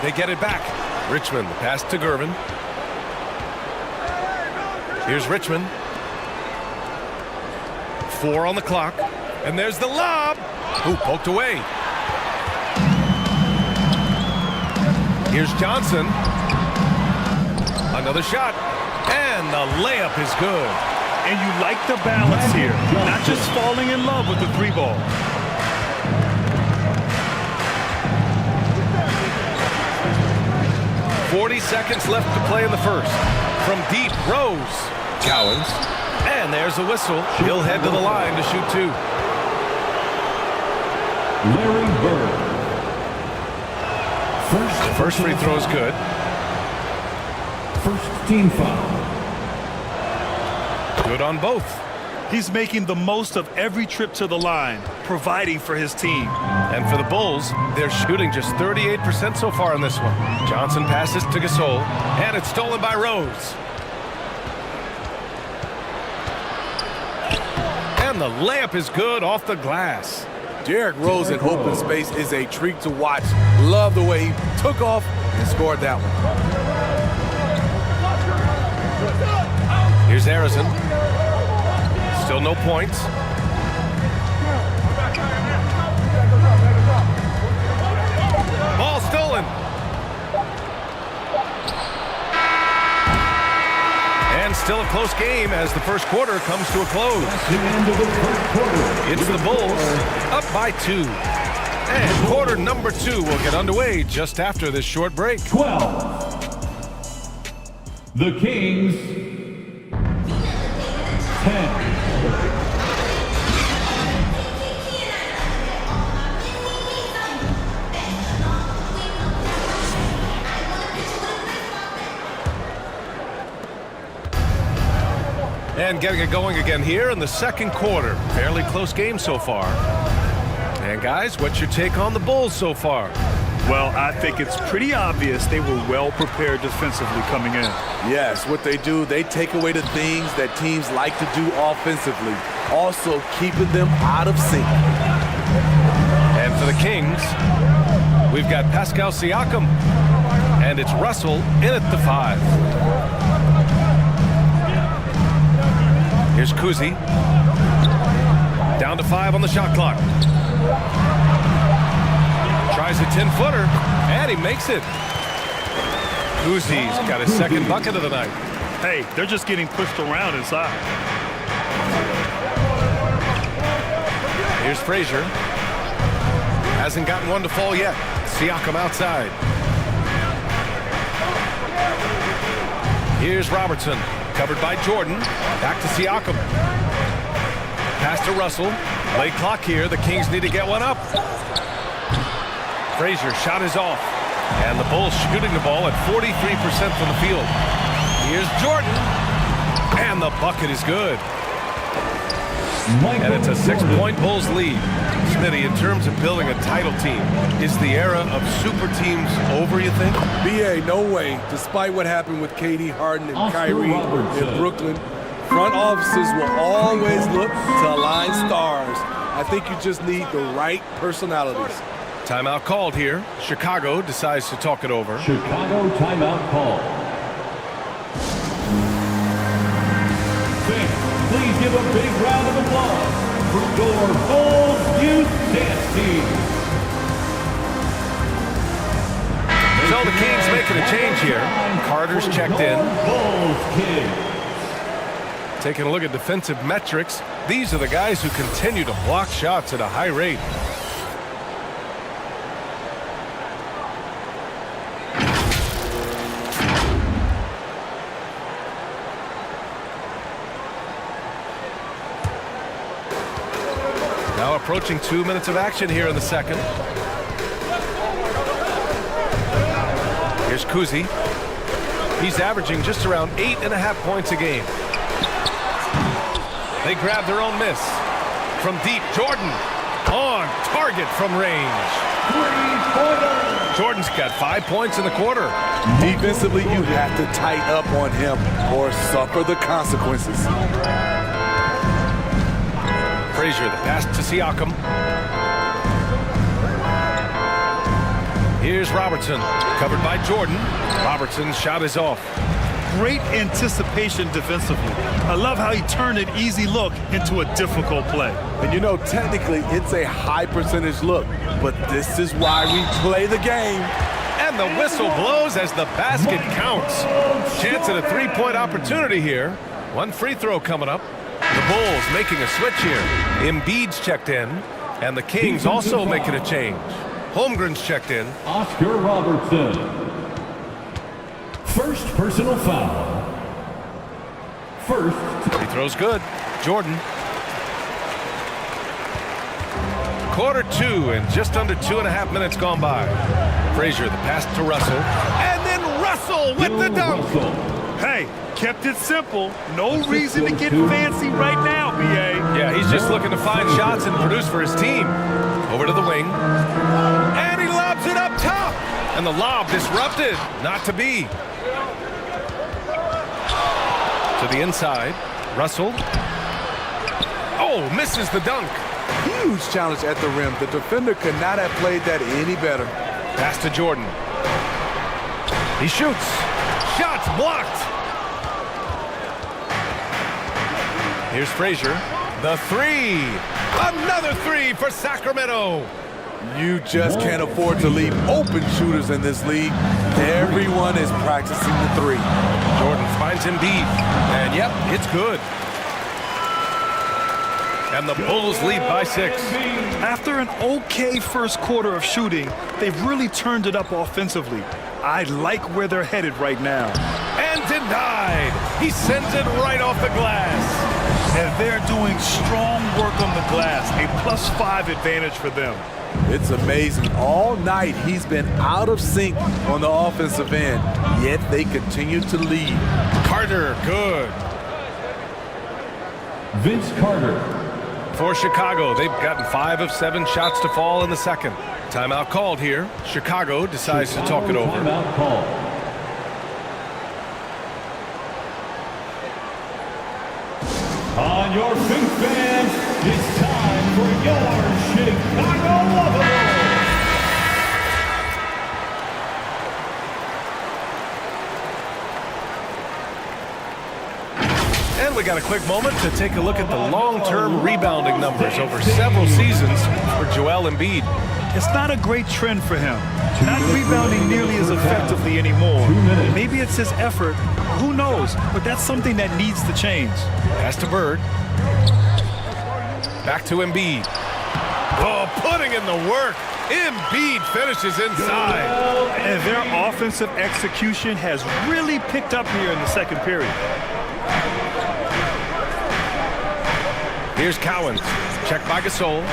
They get it back. Richmond, the pass to Gervin. Here's Richmond. 4 on the clock. And there's the lob. Ooh, poked away. Here's Johnson. Another shot. And the layup is good. And you like the balance here. Not just falling in love with the 3-ball. .40 seconds left to play in the first. From deep, Rose. Cowens. And there's a whistle. He'll head to the line to shoot 2. Larry Bird. First free throw's good. First team foul. Good on both. He's making the most of every trip to the line, providing for his team. And for the Bulls, they're shooting just 38% so far in this one. Johnson passes to Gasol, and it's stolen by Rose. And the layup is good off the glass. Derrick Rose in open space is a treat to watch. Love the way he took off and scored that one. Here's Harrison. Still no points. Ball stolen. And still a close game as the first quarter comes to a close. It's the Bulls up by 2. And quarter number 2 will get underway just after this short break. 12. The Kings 10. And getting it going again here in the second quarter. Fairly close game so far. And guys, what's your take on the Bulls so far? Well, I think it's pretty obvious they were well prepared defensively coming in. Yes, what they do, they take away the things that teams like to do offensively, also keeping them out of sync. And for the Kings, we've got Pascal Siakam, and it's Russell in at the 5. Here's Kuzi. Down to 5 on the shot clock. Tries a 10-footer, and he makes it. Kuzi's got his second bucket of the night. Hey, they're just getting pushed around inside. Here's Frazier. Hasn't gotten one to fall yet. Siakam outside. Here's Robertson. Covered by Jordan. Back to Siakam. Pass to Russell. Late clock here. The Kings need to get one up. Frazier shot is off. And the Bulls shooting the ball at 43% from the field. Here's Jordan. And the bucket is good. And it's a 6-point Bulls lead. Smitty, in terms of building a title team, is the era of super teams over, you think? BA, no way. Despite what happened with KD, Harden, and Kyrie in Brooklyn, front offices will always look to align stars. I think you just need the right personalities. Timeout called here. Chicago decides to talk it over. Chicago timeout call. Please give a big round of applause for your Bulls Youth Dance Team. So the Kings making a change here. Carter's checked in. Taking a look at defensive metrics, these are the guys who continue to block shots at a high rate. Now approaching 2 minutes of action here in the second. Here's Kuzi. He's averaging just around 8.5 points a game. They grab their own miss. From deep, Jordan on target from range. Jordan's got 5 points in the quarter. Defensively, you have to tighten up on him or suffer the consequences. Frazier, the pass to Siakam. Here's Robertson, covered by Jordan. Robertson's shot is off. Great anticipation defensively. I love how he turned an easy look into a difficult play. And you know, technically, it's a high percentage look, but this is why we play the game. And the whistle blows as the basket counts. Chance at a three-point opportunity here. One free throw coming up. The Bulls making a switch here. Embiid's checked in, and the Kings also making a change. Holmgren's checked in. Oscar Robertson. First personal foul. First. Free throw's good. Jordan. Quarter 2 and just under 2.5 minutes gone by. Frazier, the pass to Russell. And then Russell with the dunk. Hey, Kept it simple. No reason to get fancy right now, B.A. Yeah, he's just looking to find shots and produce for his team. Over to the wing. And he lobs it up top. And the lob disrupted. Not to be. To the inside. Russell. Oh, misses the dunk. Huge challenge at the rim. The defender could not have played that any better. Pass to Jordan. He shoots. Shots blocked. Here's Frazier. The three. Another three for Sacramento. You just can't afford to leave open shooters in this league. Everyone is practicing the three. Jordan finds Embiid. And yep, it's good. And the Bulls lead by 6. After an okay first quarter of shooting, they've really turned it up offensively. I like where they're headed right now. And denied. He sends it right off the glass. And they're doing strong work on the glass. A +5 advantage for them. It's amazing. All night he's been out of sync on the offensive end, yet they continue to lead. Carter, good. Vince Carter. For Chicago, they've gotten 5 of 7 shots to fall in the second. Timeout called here. Chicago decides to talk it over. Timeout call. On your feet, fans, it's time for your Chicago Love. And we got a quick moment to take a look at the long-term rebounding numbers over several seasons for Joel Embiid. It's not a great trend for him. Not rebounding nearly as effectively anymore. Maybe it's his effort. Who knows? But that's something that needs to change. Pass to Bird. Back to Embiid. Oh, putting in the work. Embiid finishes inside. And their offensive execution has really picked up here in the second period. Here's Cowens. Check by Gasol.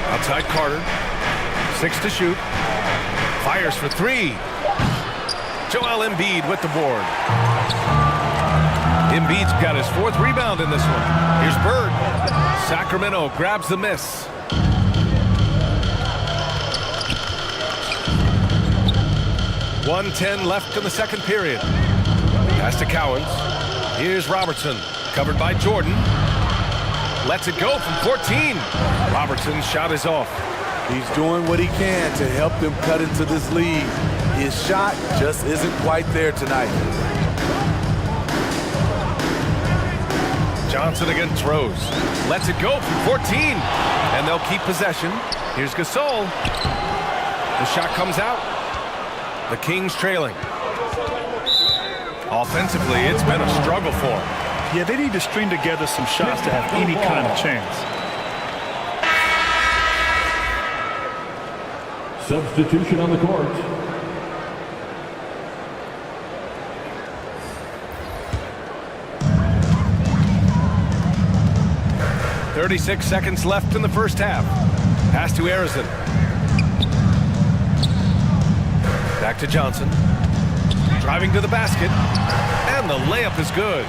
Outside Carter. 6 to shoot. Fires for 3. Joel Embiid with the board. Embiid's got his 4th rebound in this one. Here's Bird. Sacramento grabs the miss. .110 left in the second period. Pass to Cowens. Here's Robertson. Covered by Jordan. Lets it go from 14. Robertson's shot is off. He's doing what he can to help them cut into this lead. His shot just isn't quite there tonight. Johnson again throws. Lets it go from 14. And they'll keep possession. Here's Gasol. The shot comes out. The Kings trailing. Offensively, it's been a struggle for them. Yeah, they need to string together some shots to have any kind of chance. Substitution on the court. .36 seconds left in the first half. Pass to Arizon. Back to Johnson. Driving to the basket. And the layup is good.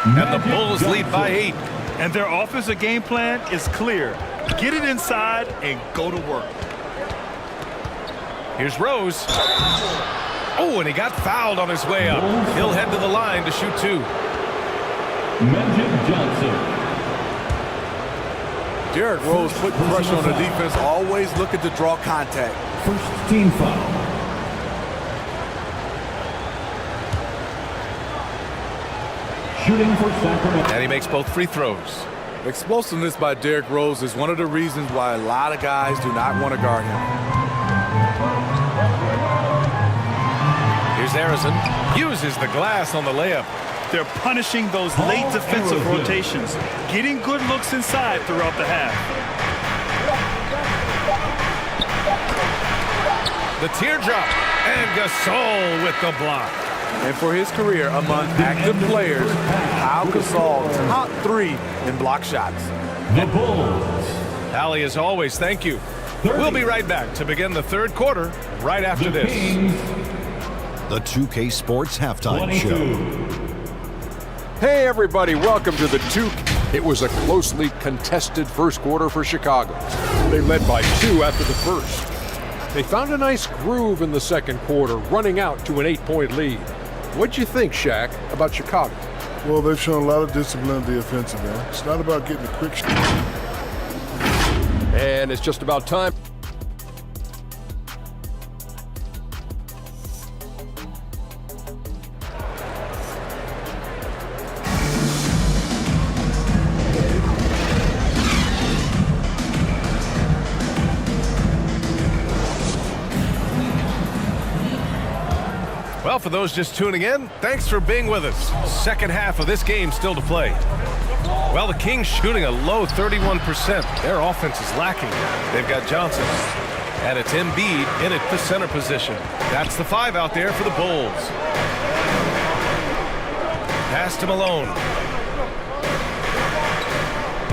And the Bulls lead by 8. And their offensive game plan is clear. Get it inside and go to work. Here's Rose. Oh, and he got fouled on his way up. He'll head to the line to shoot 2. Magic Johnson. Derrick Rose putting pressure on the defense, always looking to draw contact. First team foul. Shooting for Sacramento. And he makes both free throws. Explosiveness by Derrick Rose is one of the reasons why a lot of guys do not want to guard him. Here's Arizon. Uses the glass on the layup. They're punishing those late defensive rotations, getting good looks inside throughout the half. The teardrop, and Gasol with the block. And for his career among active players, Al Gasol, top 3 in block shots. The Bulls. Allie, as always, thank you. We'll be right back to begin the third quarter right after this. The 2K Sports Halftime Show. Hey everybody, welcome to the 2K. It was a closely contested first quarter for Chicago. They led by 2 after the first. They found a nice groove in the second quarter, running out to an 8-point lead. What'd you think, Shaq, about Chicago? Well, they've shown a lot of discipline at the offensive end. It's not about getting a quick shot. And it's just about time. Well, for those just tuning in, thanks for being with us. Second half of this game still to play. Well, the Kings shooting a low 31%. Their offense is lacking. They've got Johnson. And it's Embiid in at the center position. That's the 5 out there for the Bulls. Pass to Malone.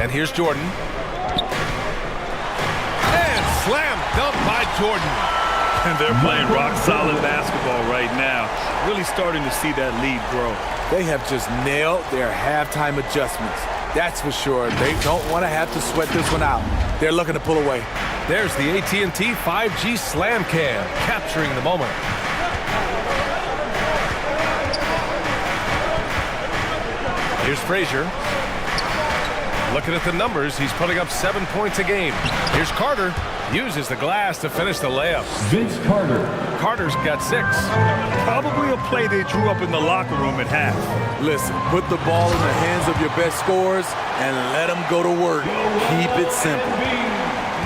And here's Jordan. And slam dunk by Jordan. And they're playing rock-solid basketball right now. Really starting to see that lead grow. They have just nailed their halftime adjustments. That's for sure. They don't want to have to sweat this one out. They're looking to pull away. There's the AT&T 5G Slam Cam, capturing the moment. Here's Frazier. Looking at the numbers, he's putting up 7 points a game. Here's Carter. Uses the glass to finish the layup. Vince Carter. Carter's got 6. Probably a play they drew up in the locker room at half. Listen, put the ball in the hands of your best scorers and let them go to work. Keep it simple.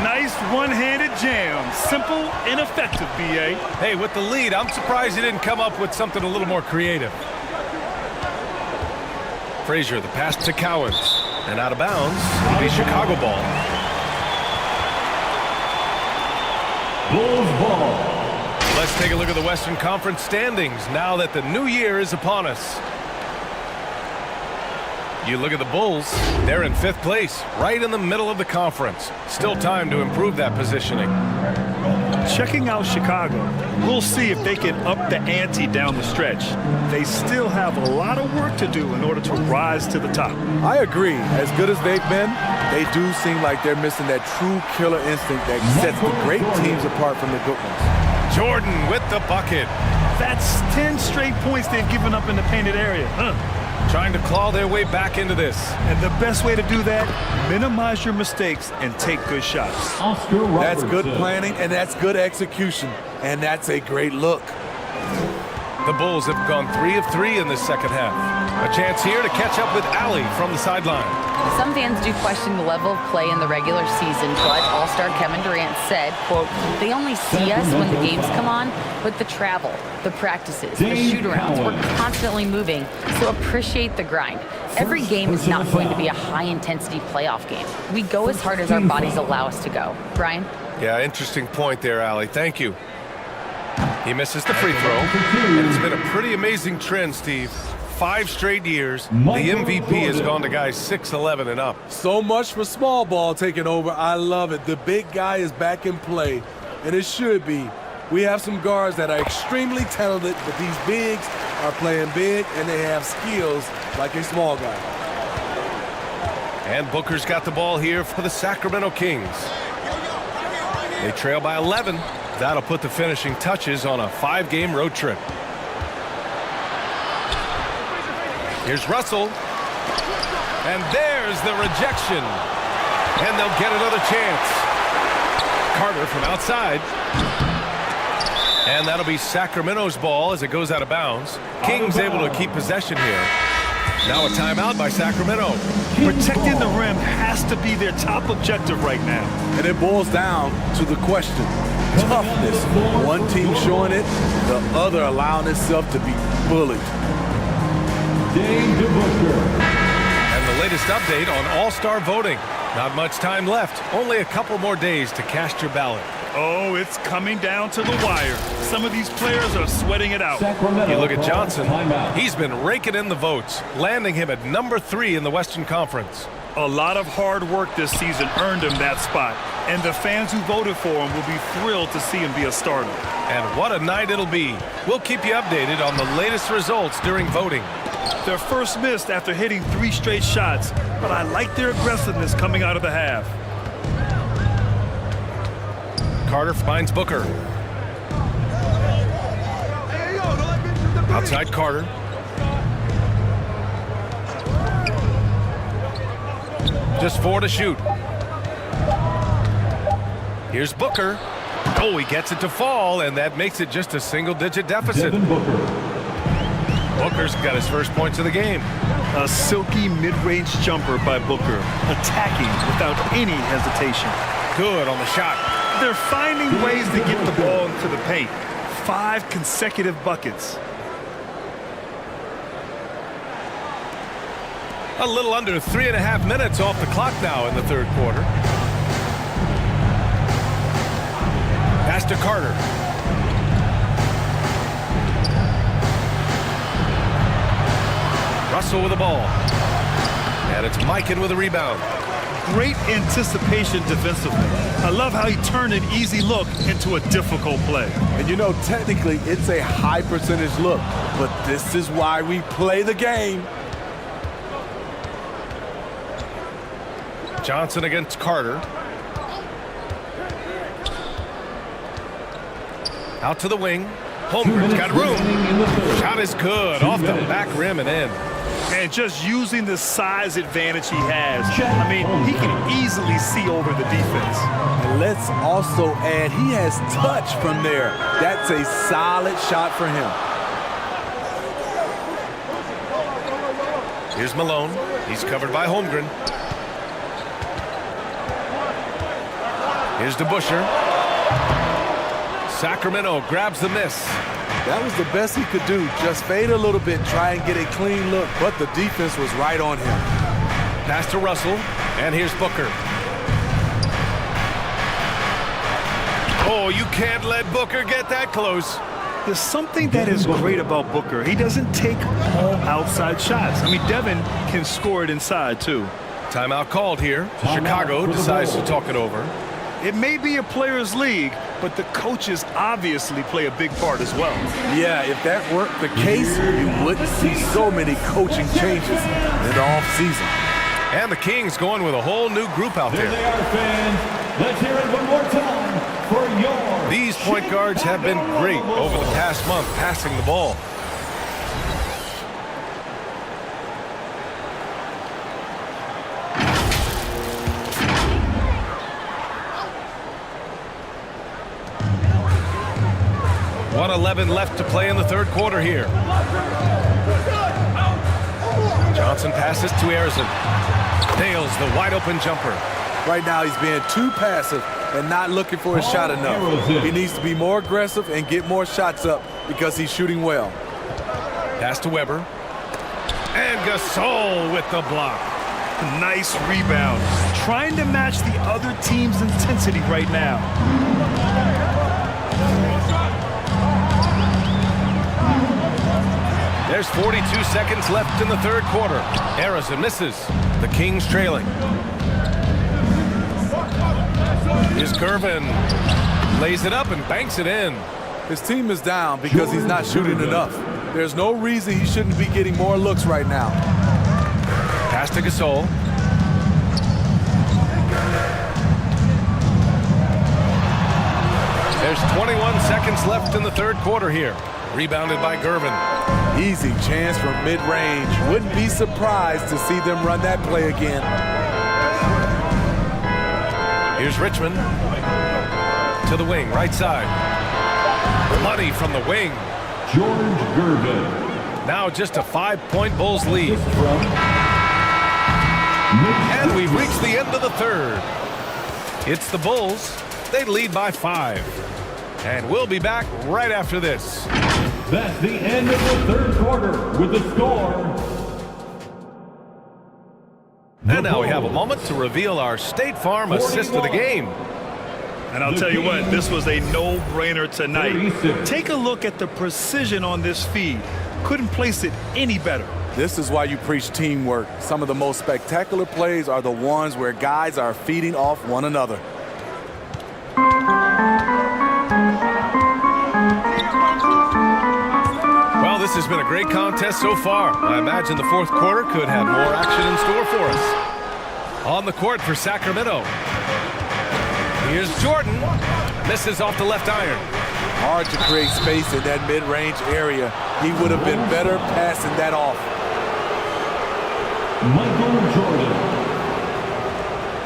Nice one-handed jam. Simple and effective, B.A. Hey, with the lead, I'm surprised he didn't come up with something a little more creative. Frazier, the pass to Cowens. And out of bounds, it'll be Chicago ball. Bulls ball. Let's take a look at the Western Conference standings now that the new year is upon us. You look at the Bulls, they're in 5th place, right in the middle of the conference. Still time to improve that positioning. Checking out Chicago, we'll see if they can up the ante down the stretch. They still have a lot of work to do in order to rise to the top. I agree. As good as they've been, they do seem like they're missing that true killer instinct that sets the great teams apart from the good ones. Jordan with the bucket. That's 10 straight points they've given up in the painted area. Trying to claw their way back into this. And the best way to do that, minimize your mistakes and take good shots. That's good planning, and that's good execution. And that's a great look. The Bulls have gone 3 of 3 in this second half. A chance here to catch up with Allie from the sideline. Some fans do question the level of play in the regular season, but All-Star Kevin Durant said, quote, they only see us when the games come on, but the travel, the practices, the shoot-arounds, we're constantly moving, so appreciate the grind. Every game is not going to be a high-intensity playoff game. We go as hard as our bodies allow us to go. Brian? Yeah, interesting point there, Allie. Thank you. He misses the free throw, and it's been a pretty amazing trend, Steve. 5 straight years, the MVP has gone to guys 6'11" and up. So much for small ball taking over. I love it. The big guy is back in play, and it should be. We have some guards that are extremely talented, but these bigs are playing big, and they have skills like a small guy. And Booker's got the ball here for the Sacramento Kings. They trail by 11. That'll put the finishing touches on a 5-game road trip. Here's Russell. And there's the rejection. And they'll get another chance. Carter from outside. And that'll be Sacramento's ball as it goes out of bounds. Kings able to keep possession here. Now a timeout by Sacramento. Protecting the rim has to be their top objective right now. And it boils down to the question. Toughness. One team showing it, the other allowing itself to be bullied. And the latest update on All-Star voting. Not much time left. Only a couple more days to cast your ballot. Oh, it's coming down to the wire. Some of these players are sweating it out. You look at Johnson. He's been raking in the votes, landing him at number 3 in the Western Conference. A lot of hard work this season earned him that spot, and the fans who voted for him will be thrilled to see him be a starter. And what a night it'll be. We'll keep you updated on the latest results during voting. Their first missed after hitting 3 straight shots, but I like their aggressiveness coming out of the half. Carter finds Booker. Outside Carter. Just 4 to shoot. Here's Booker. Oh, he gets it to fall, and that makes it just a single-digit deficit. Booker's got his first points of the game. A silky mid-range jumper by Booker, attacking without any hesitation. Good on the shot. They're finding ways to get the ball into the paint. 5 consecutive buckets. A little under 3.5 minutes off the clock now in the third quarter. Pass to Carter. Russell with the ball. And it's Mikan with a rebound. Great anticipation defensively. I love how he turned an easy look into a difficult play. And you know, technically, it's a high percentage look, but this is why we play the game. Johnson against Carter. Out to the wing. Holmgren's got room. Shot is good. Off the back rim and in. And just using the size advantage he has. I mean, he can easily see over the defense. And let's also add, he has touch from there. That's a solid shot for him. Here's Malone. He's covered by Holmgren. Here's DeBusschere. Sacramento grabs the miss. That was the best he could do. Just fade a little bit, try and get a clean look, but the defense was right on him. Pass to Russell, and here's Booker. Oh, you can't let Booker get that close. There's something that is great about Booker. He doesn't take all outside shots. I mean, Devin can score it inside, too. Timeout called here. Chicago decides to talk it over. It may be a players' league, but the coaches obviously play a big part as well. Yeah, if that weren't the case, you wouldn't see so many coaching changes in the offseason. And the Kings going with a whole new group out there. There they are, fans. Let's hear it one more time for your... These point guards have been great over the past month passing the ball. .11 left to play in the third quarter here. Johnson passes to Arizon. Nails the wide open jumper. Right now he's being too passive and not looking for a shot enough. He needs to be more aggressive and get more shots up because he's shooting well. Pass to Weber. And Gasol with the block. Nice rebound. Trying to match the other team's intensity right now. There's 42 seconds left in the third quarter. Arizon misses. The Kings trailing. Here's Gervin. Lays it up and banks it in. His team is down because he's not shooting enough. There's no reason he shouldn't be getting more looks right now. Pass to Gasol. There's 21 seconds left in the third quarter here. Rebounded by Gervin. Easy chance from mid-range. Wouldn't be surprised to see them run that play again. Here's Richmond. To the wing, right side. Money from the wing. George Gervin. Now just a 5-point Bulls lead. And we've reached the end of the third. It's the Bulls. They lead by 5. And we'll be back right after this. That's the end of the third quarter with the score. And now we have a moment to reveal our State Farm assist of the game. And I'll tell you what, this was a no-brainer tonight. Take a look at the precision on this feed. Couldn't place it any better. This is why you preach teamwork. Some of the most spectacular plays are the ones where guys are feeding off one another. Well, this has been a great contest so far. I imagine the fourth quarter could have more action in store for us. On the court for Sacramento. Here's Jordan. Misses off the left iron. Hard to create space in that mid-range area. He would have been better passing that off. Michael Jordan.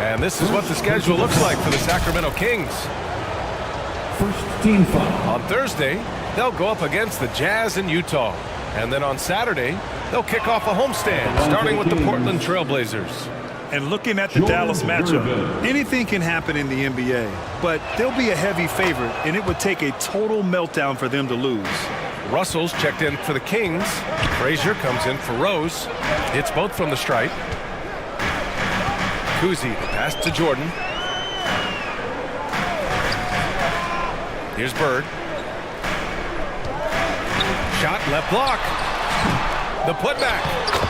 And this is what the schedule looks like for the Sacramento Kings. First team foul. On Thursday, they'll go up against the Jazz in Utah. And then on Saturday, they'll kick off a homestand, starting with the Portland Trailblazers. And looking at the Dallas matchup, anything can happen in the NBA, but they'll be a heavy favorite, and it would take a total meltdown for them to lose. Russell's checked in for the Kings. Frazier comes in for Rose. Hits both from the stripe. Kuzi, the pass to Jordan. Here's Bird. Shot left block. The putback.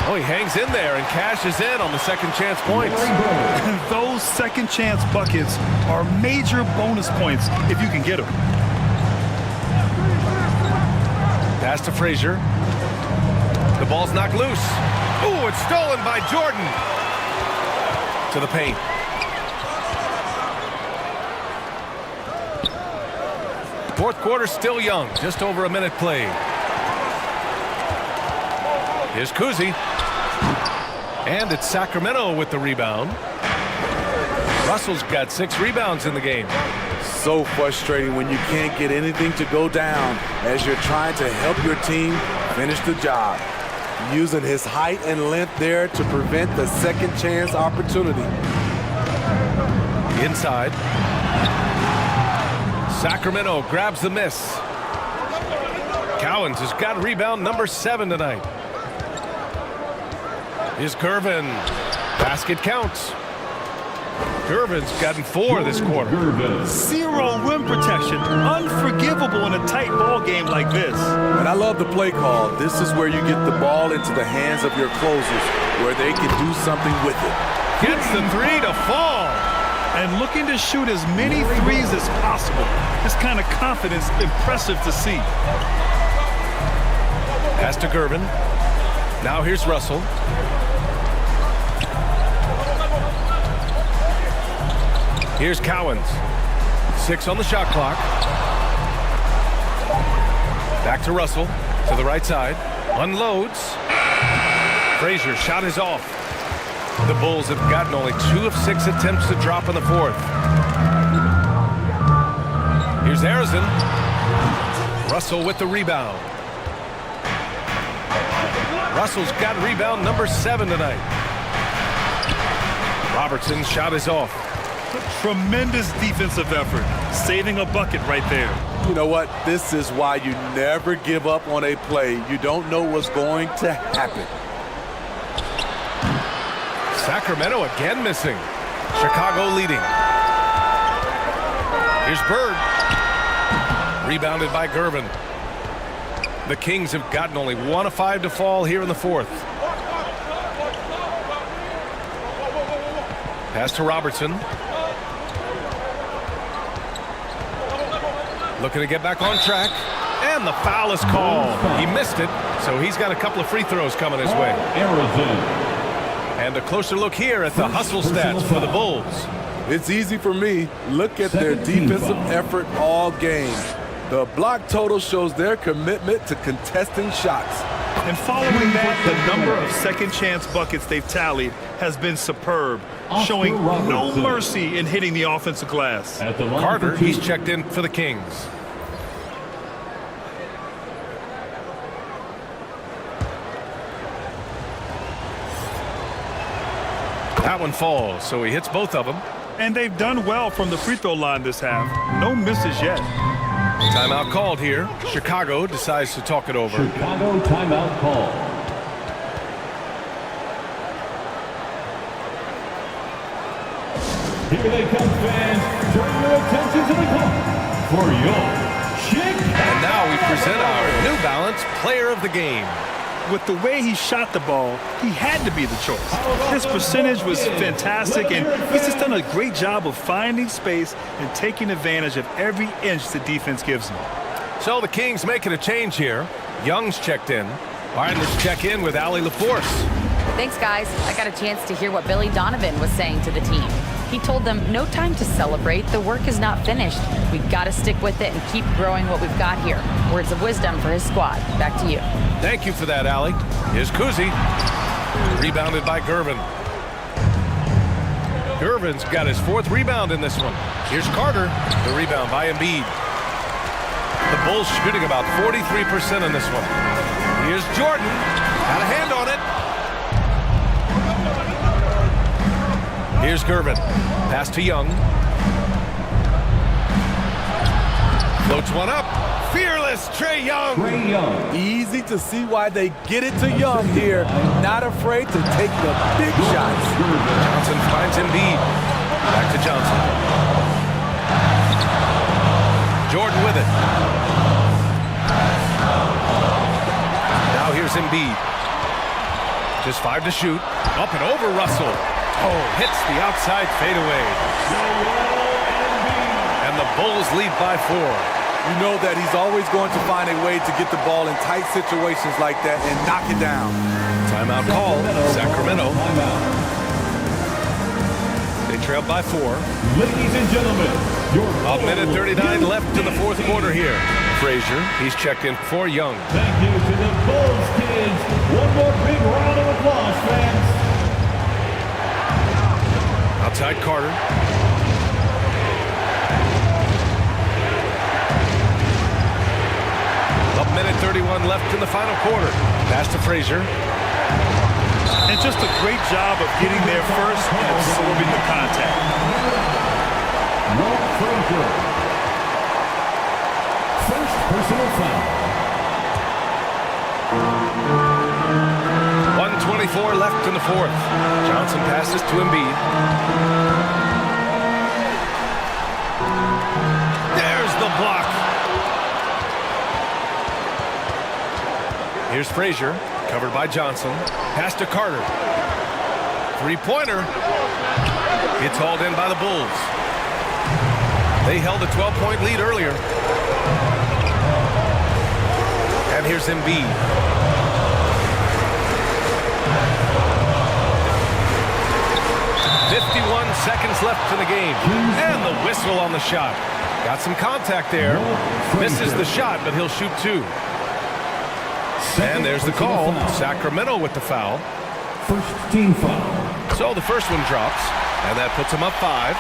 Oh, he hangs in there and cashes in on the second chance points. Those second chance buckets are major bonus points if you can get them. Pass to Frazier. The ball's knocked loose. Ooh, it's stolen by Jordan. To the paint. Fourth quarter still young. Just over a minute played. Here's Kuzi. And it's Sacramento with the rebound. Russell's got 6 rebounds in the game. So frustrating when you can't get anything to go down as you're trying to help your team finish the job. Using his height and length there to prevent the second chance opportunity. Inside. Sacramento grabs the miss. Cowens has got rebound number 7 tonight. Here's Gervin. Basket counts. Gervin's gotten 4 this quarter. Zero rim protection. Unforgivable in a tight ball game like this. And I love the play call. This is where you get the ball into the hands of your closers, where they can do something with it. Gets the 3 to fall. And looking to shoot as many threes as possible. This kind of confidence, impressive to see. Pass to Gervin. Now here's Russell. Here's Cowens. 6 on the shot clock. Back to Russell. To the right side. Unloads. Frazier shot is off. The Bulls have gotten only 2 of 6 attempts to drop in the fourth. Here's Harrison. Russell with the rebound. Russell's got rebound number 7 tonight. Robertson's shot is off. Tremendous defensive effort. Saving a bucket right there. You know what? This is why you never give up on a play. You don't know what's going to happen. Sacramento again missing. Chicago leading. Here's Bird. Rebounded by Gervin. The Kings have gotten only 1 of 5 to fall here in the fourth. Pass to Robertson. Looking to get back on track. And the foul is called. He missed it, so he's got a couple of free throws coming his way. And a closer look here at the hustle stats for the Bulls. It's easy for me. Look at their defensive effort all game. The block total shows their commitment to contesting shots. And following that, the number of second chance buckets they've tallied has been superb, showing no mercy in hitting the offensive glass. Carter, he's checked in for the Kings. That one falls, so he hits both of them. And they've done well from the free throw line this half. No misses yet. Timeout called here. Chicago decides to talk it over. Chicago timeout call. Here they come, fans. Turn your attention to the court for your Chicago. And now we present our New Balance Player of the Game. with the way he shot the ball, he had to be the choice. His percentage was fantastic, and he's just done a great job of finding space and taking advantage of every inch the defense gives him. So the Kings making a change here. Young's checked in. All right, let's check in with Allie LaForce. Thanks, guys. I got a chance to hear what Billy Donovan was saying to the team. He told them, no time to celebrate. The work is not finished. We've got to stick with it and keep growing what we've got here. Words of wisdom for his squad. Back to you. Thank you for that, Allie. Here's Kuzi. Rebounded by Gervin. Gervin's got his 4th rebound in this one. Here's Carter. The rebound by Embiid. The Bulls shooting about 43% in this one. Here's Jordan. Had a hand on it. Here's Gervin. Pass to Young. Floats one up. Fearless Trae Young. Easy to see why they get it to Young here. Not afraid to take the big shots. Johnson finds Embiid. Back to Johnson. Jordan with it. Now here's Embiid. Just 5 to shoot. Up and over Russell. Oh, hits the outside fadeaway. And the Bulls lead by 4. You know that he's always going to find a way to get the ball in tight situations like that and knock it down. Timeout call, Sacramento. They trail by 4. Ladies and gentlemen, your 1:39 left in the 4th quarter here. Frazier, he's checked in for Young. Thank you to the Bulls kids. One more big round of applause, fans. Outside Carter. 1:31 left in the final quarter. Pass to Frazier. And just a great job of getting there first and absorbing the contact. Walt Frazier. First personal foul. 1:24 left in the 4th. Johnson passes to Embiid. There's the block. Here's Frazier, covered by Johnson. Pass to Carter. 3-pointer. It's hauled in by the Bulls. They held a 12-point lead earlier. And here's Embiid. Seconds left in the game. And the whistle on the shot. Got some contact there. Misses the shot, but he'll shoot 2. And there's the call. Sacramento with the foul. First team foul. So the first one drops, and that puts him up 5.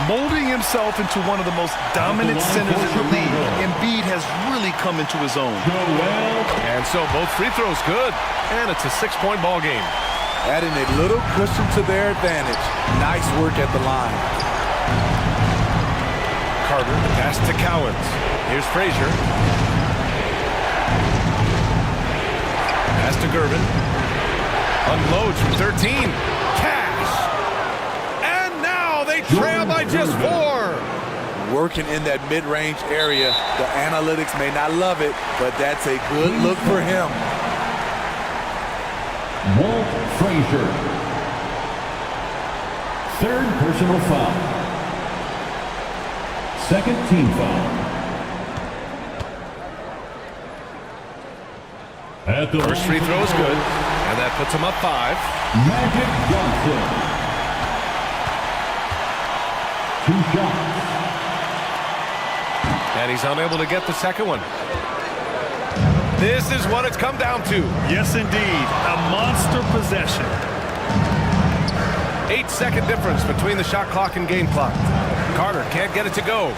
Molding himself into one of the most dominant centers in the league, Embiid has really come into his own. And so both free throws good, and it's a 6-point ball game. Adding a little cushion to their advantage. Nice work at the line. Carter, pass to Cowens. Here's Frazier. Pass to Gervin. Unloads from 13. Cash. And now they trail by just 4. Working in that mid-range area. The analytics may not love it, but that's a good look for him. Walt Frazier. Third personal foul. Second team foul. At the first free throw is good, and that puts him up 5. Magic Johnson. 2 shots. And he's unable to get the second one. This is what it's come down to. Yes, indeed. A monster possession. 8-second difference between the shot clock and game clock. Carter can't get it to go.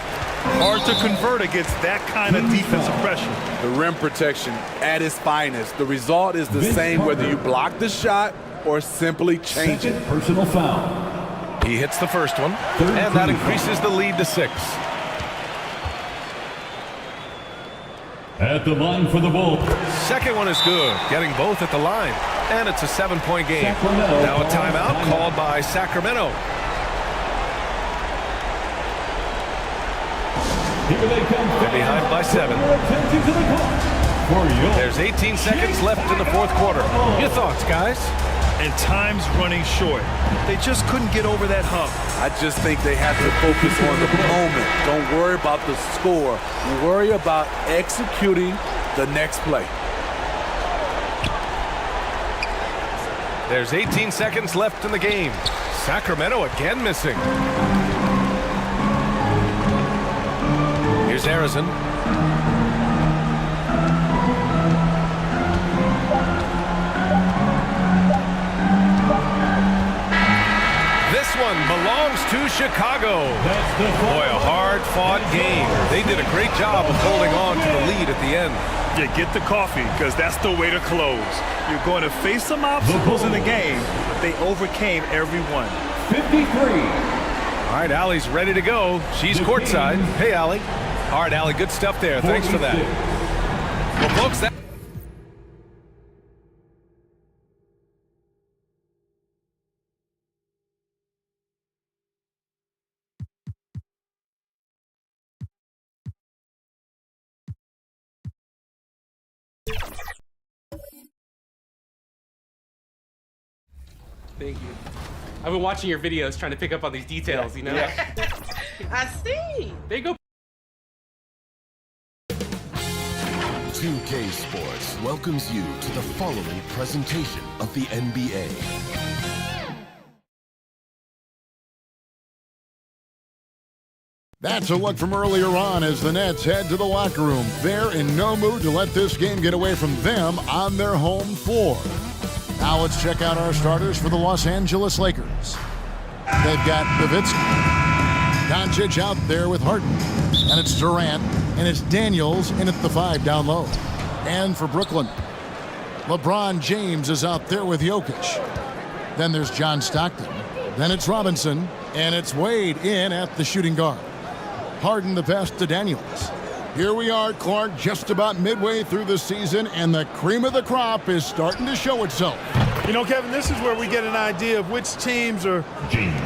Hard to convert against that kind of defensive pressure. The rim protection at its finest. The result is the same whether you block the shot or simply change it. Personal foul. He hits the first one, and that increases the lead to 6. At the line for the Bulls. Second one is good, getting both at the line. And it's a 7-point game. Now a timeout called by Sacramento. Here they come. They're behind by 7. There's 18 seconds left in the fourth quarter. Your thoughts, guys? And time's running short. They just couldn't get over that hump. I just think they have to focus on the moment. Don't worry about the score. Worry about executing the next play. There's 18 seconds left in the game. Sacramento again missing. Here's Harrison. This one belongs to Chicago. Boy, a hard-fought game. They did a great job of holding on to the lead at the end. Yeah, get the coffee, because that's the way to close. You're going to face some obstacles in the game, but they overcame every one. 53. All right, Allie's ready to go. She's courtside. Hey, Allie. All right, Allie, good stuff there. Thanks for that. Well, folks, that... Thank you. I've been watching your videos trying to pick up on these details, you know? Yeah. I see. They go. 2K Sports welcomes you to the following presentation of the NBA. That's a look from earlier on as the Nets head to the locker room. They're in no mood to let this game get away from them on their home floor. Now let's check out our starters for the Los Angeles Lakers. They've got Nowitzki, Doncic out there with Harden, and it's Durant, and it's Daniels in at the 5 down low. And for Brooklyn, LeBron James is out there with Jokic. Then there's John Stockton. Then it's Robinson, and it's Wade in at the shooting guard. Harden the pass to Daniels. Here we are, Clark, just about midway through the season, and the cream of the crop is starting to show itself. You know, Kevin, this is where we get an idea of which teams are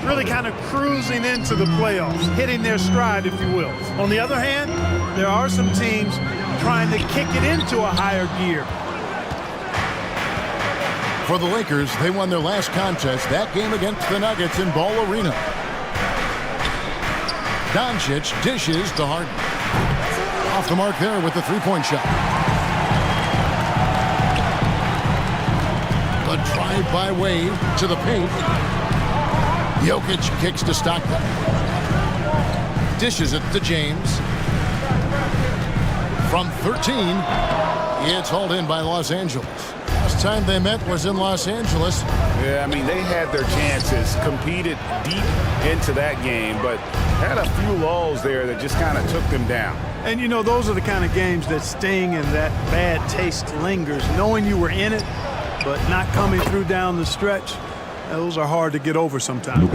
really kind of cruising into the playoffs, hitting their stride, if you will. On the other hand, there are some teams trying to kick it into a higher gear. For the Lakers, they won their last contest, that game against the Nuggets in Ball Arena. Doncic dishes to Harden. Off the mark there with the three-point shot. The drive by Wade to the paint. Jokic kicks to Stockton. Dishes it to James. From 13, it's hauled in by Los Angeles. Last time they met was in Los Angeles. Yeah, I mean, they had their chances, competed deep into that game, but had a few lulls there that just kind of took them down. And, you know, those are the kind of games that sting and that bad taste lingers. Knowing you were in it, but not coming through down the stretch, those are hard to get over sometimes.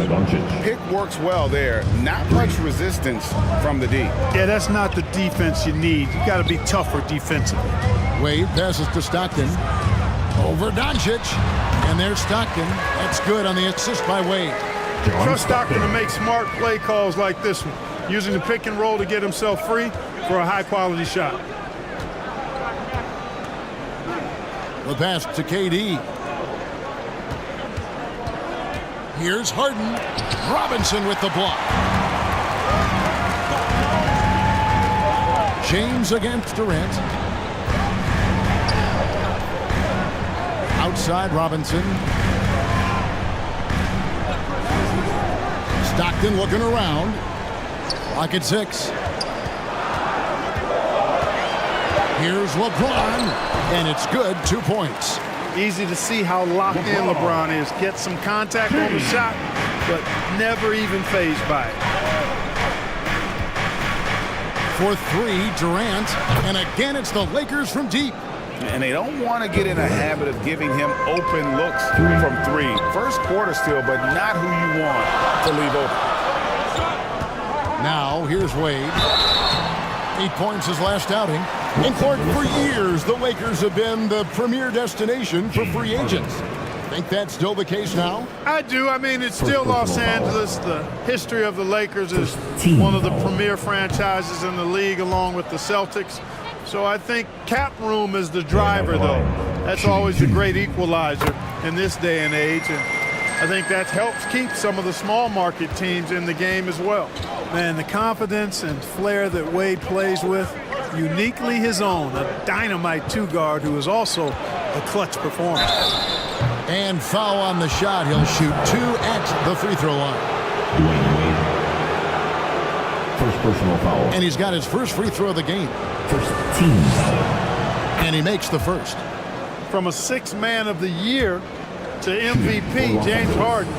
Pick works well there. Not much resistance from the D. Yeah, that's not the defense you need. You got to be tougher defensively. Wade passes to Stockton. Over Doncic. And there's Stockton. That's good on the assist by Wade. Trust Stockton to make smart play calls like this one, using the pick and roll to get himself free for a high-quality shot. The pass to KD. Here's Harden. Robinson with the block. James against Durant. Outside Robinson. Stockton looking around. Clock at 6. Here's LeBron, and it's good, 2 points. Easy to see how locked in LeBron is. Gets some contact on the shot, but never even fazed by it. For 3, Durant, and again it's the Lakers from deep. And they don't want to get in a habit of giving him open looks from 3. First quarter still, but not who you want to leave open. Now, here's Wade. 8 points his last outing. And Clark, for years, the Lakers have been the premier destination for free agents. Think that's still the case now? I do. I mean, it's still Los Angeles. The history of the Lakers is one of the premier franchises in the league, along with the Celtics. So I think cap room is the driver, though. That's always a great equalizer in this day and age, and I think that helps keep some of the small market teams in the game as well. Man, the confidence and flair that Wade plays with, uniquely his own, a dynamite two-guard who is also a clutch performer. And foul on the shot. He'll shoot 2 at the free throw line. First personal foul. And he's got his first free throw of the game. First team foul. And he makes the first. From a sixth man of the year to MVP, James Harden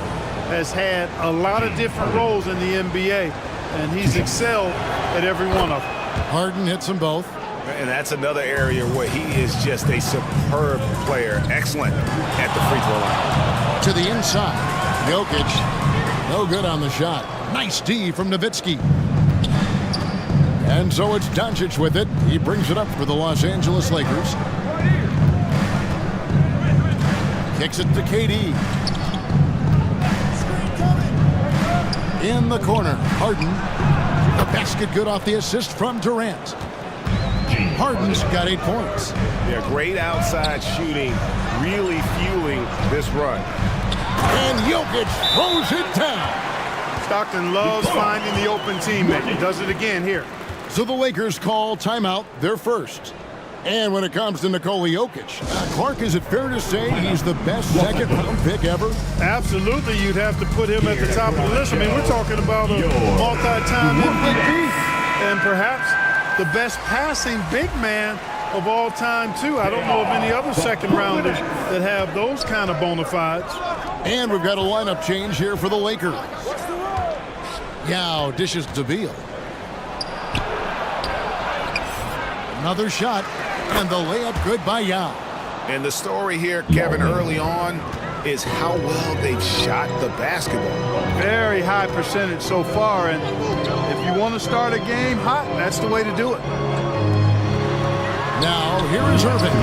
has had a lot of different roles in the NBA, and he's excelled at every one of them. Harden hits them both. And that's another area where he is just a superb player. Excellent at the free throw line. To the inside. Jokic, no good on the shot. Nice D from Nowitzki. And so it's Doncic with it. He brings it up for the Los Angeles Lakers. Kicks it to KD. In the corner, Harden. The basket good off the assist from Durant. Harden's got 8 points. Yeah, great outside shooting, really fueling this run. And Jokic throws it down. Stockton loves finding the open teammate. He does it again here. So the Lakers call timeout, their first. And when it comes to Nikola Jokic, Clark, is it fair to say he's the best second-round pick ever? Absolutely, you'd have to put him at the top of the list. I mean, we're talking about a multi-time MVP and perhaps the best passing big man of all time, too. I don't know of any other second-rounders that have those kind of bona fides. And we've got a lineup change here for the Lakers. Yao dishes to Beal. Another shot, and the layup good by Yao. And the story here, Kevin, early on is how well they've shot the basketball. Very high percentage so far, and if you want to start a game hot, that's the way to do it. Now, here is Irving.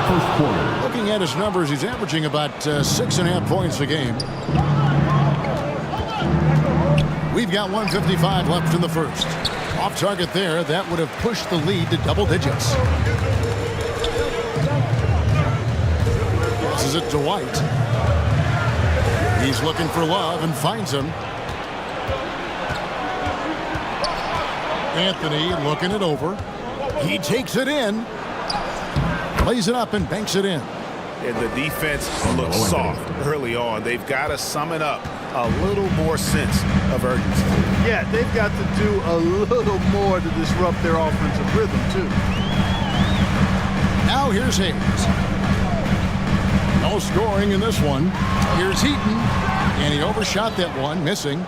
First quarter. Looking at his numbers, he's averaging about 6.5 points a game. We've got 1:55 left in the first. Off target there, that would have pushed the lead to double digits. Passes it to White. He's looking for Love and finds him. Anthony looking it over. He takes it in. Lays it up and banks it in. And the defense looks soft early on. They've got to sum it up. A little more sense of urgency. Yeah, they've got to do a little more to disrupt their offensive rhythm, too. Now here's Hayes. No scoring in this one. Here's Heaton, and he overshot that one, missing.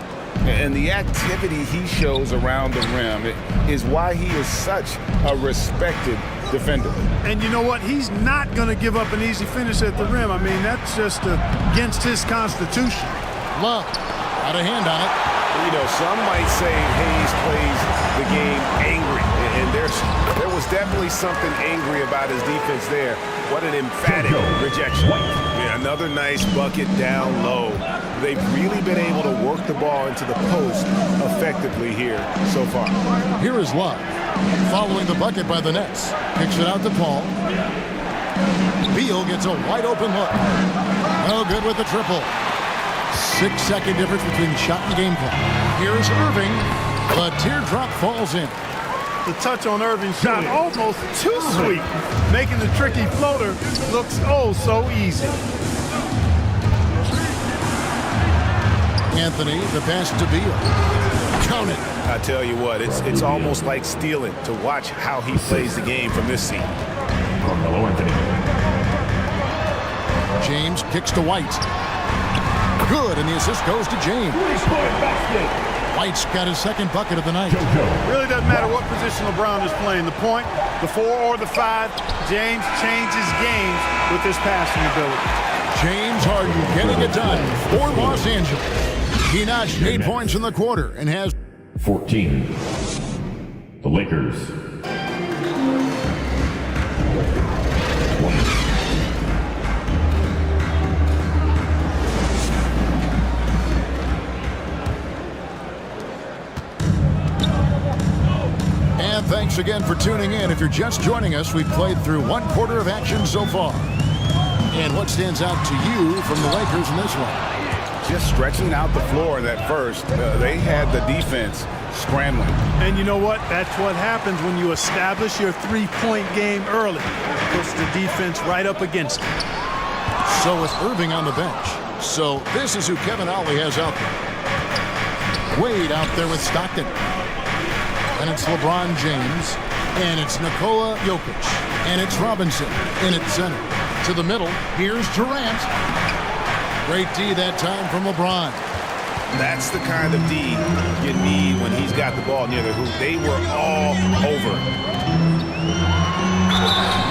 And the activity he shows around the rim is why he is such a respected defender. And you know what? He's not going to give up an easy finish at the rim. I mean, that's just against his constitution. Love, got a hand on it. You know, some might say Hayes plays the game angry. And there was definitely something angry about his defense there. What an emphatic rejection. Yeah, another nice bucket down low. They've really been able to work the ball into the post effectively here so far. Here is Love, following the bucket by the Nets. Kicks it out to Paul. Beal gets a wide open look. No good with the triple. 6-second difference between shot and game clock. Here's Irving. The teardrop falls in. The touch on Irving's shot almost too sweet, making the tricky floater looks oh so easy. Anthony, the pass to Beal. Count it. I tell you what, it's almost like stealing to watch how he plays the game from this seat. Carmelo Anthony. James kicks to White. Good, and the assist goes to James. White's got his second bucket of the night. Really doesn't matter what position LeBron is playing, the point, the 4 or the 5, James changes games with his passing ability. James Harden getting it done for Los Angeles. He notched 8 points in the quarter and has 14. The Lakers. 20. And thanks again for tuning in. If you're just joining us, we've played through one quarter of action so far. And what stands out to you from the Lakers in this one? Just stretching out the floor that first. They had the defense scrambling. And you know what? That's what happens when you establish your three-point game early. Puts the defense right up against it. So with Irving on the bench. So this is who Kevin Ollie has out there. Wade out there with Stockton. And it's LeBron James. And it's Nikola Jokic. And it's Robinson in at center. To the middle, here's Durant. Great D that time from LeBron. That's the kind of D you need when he's got the ball near the hoop. They were all over.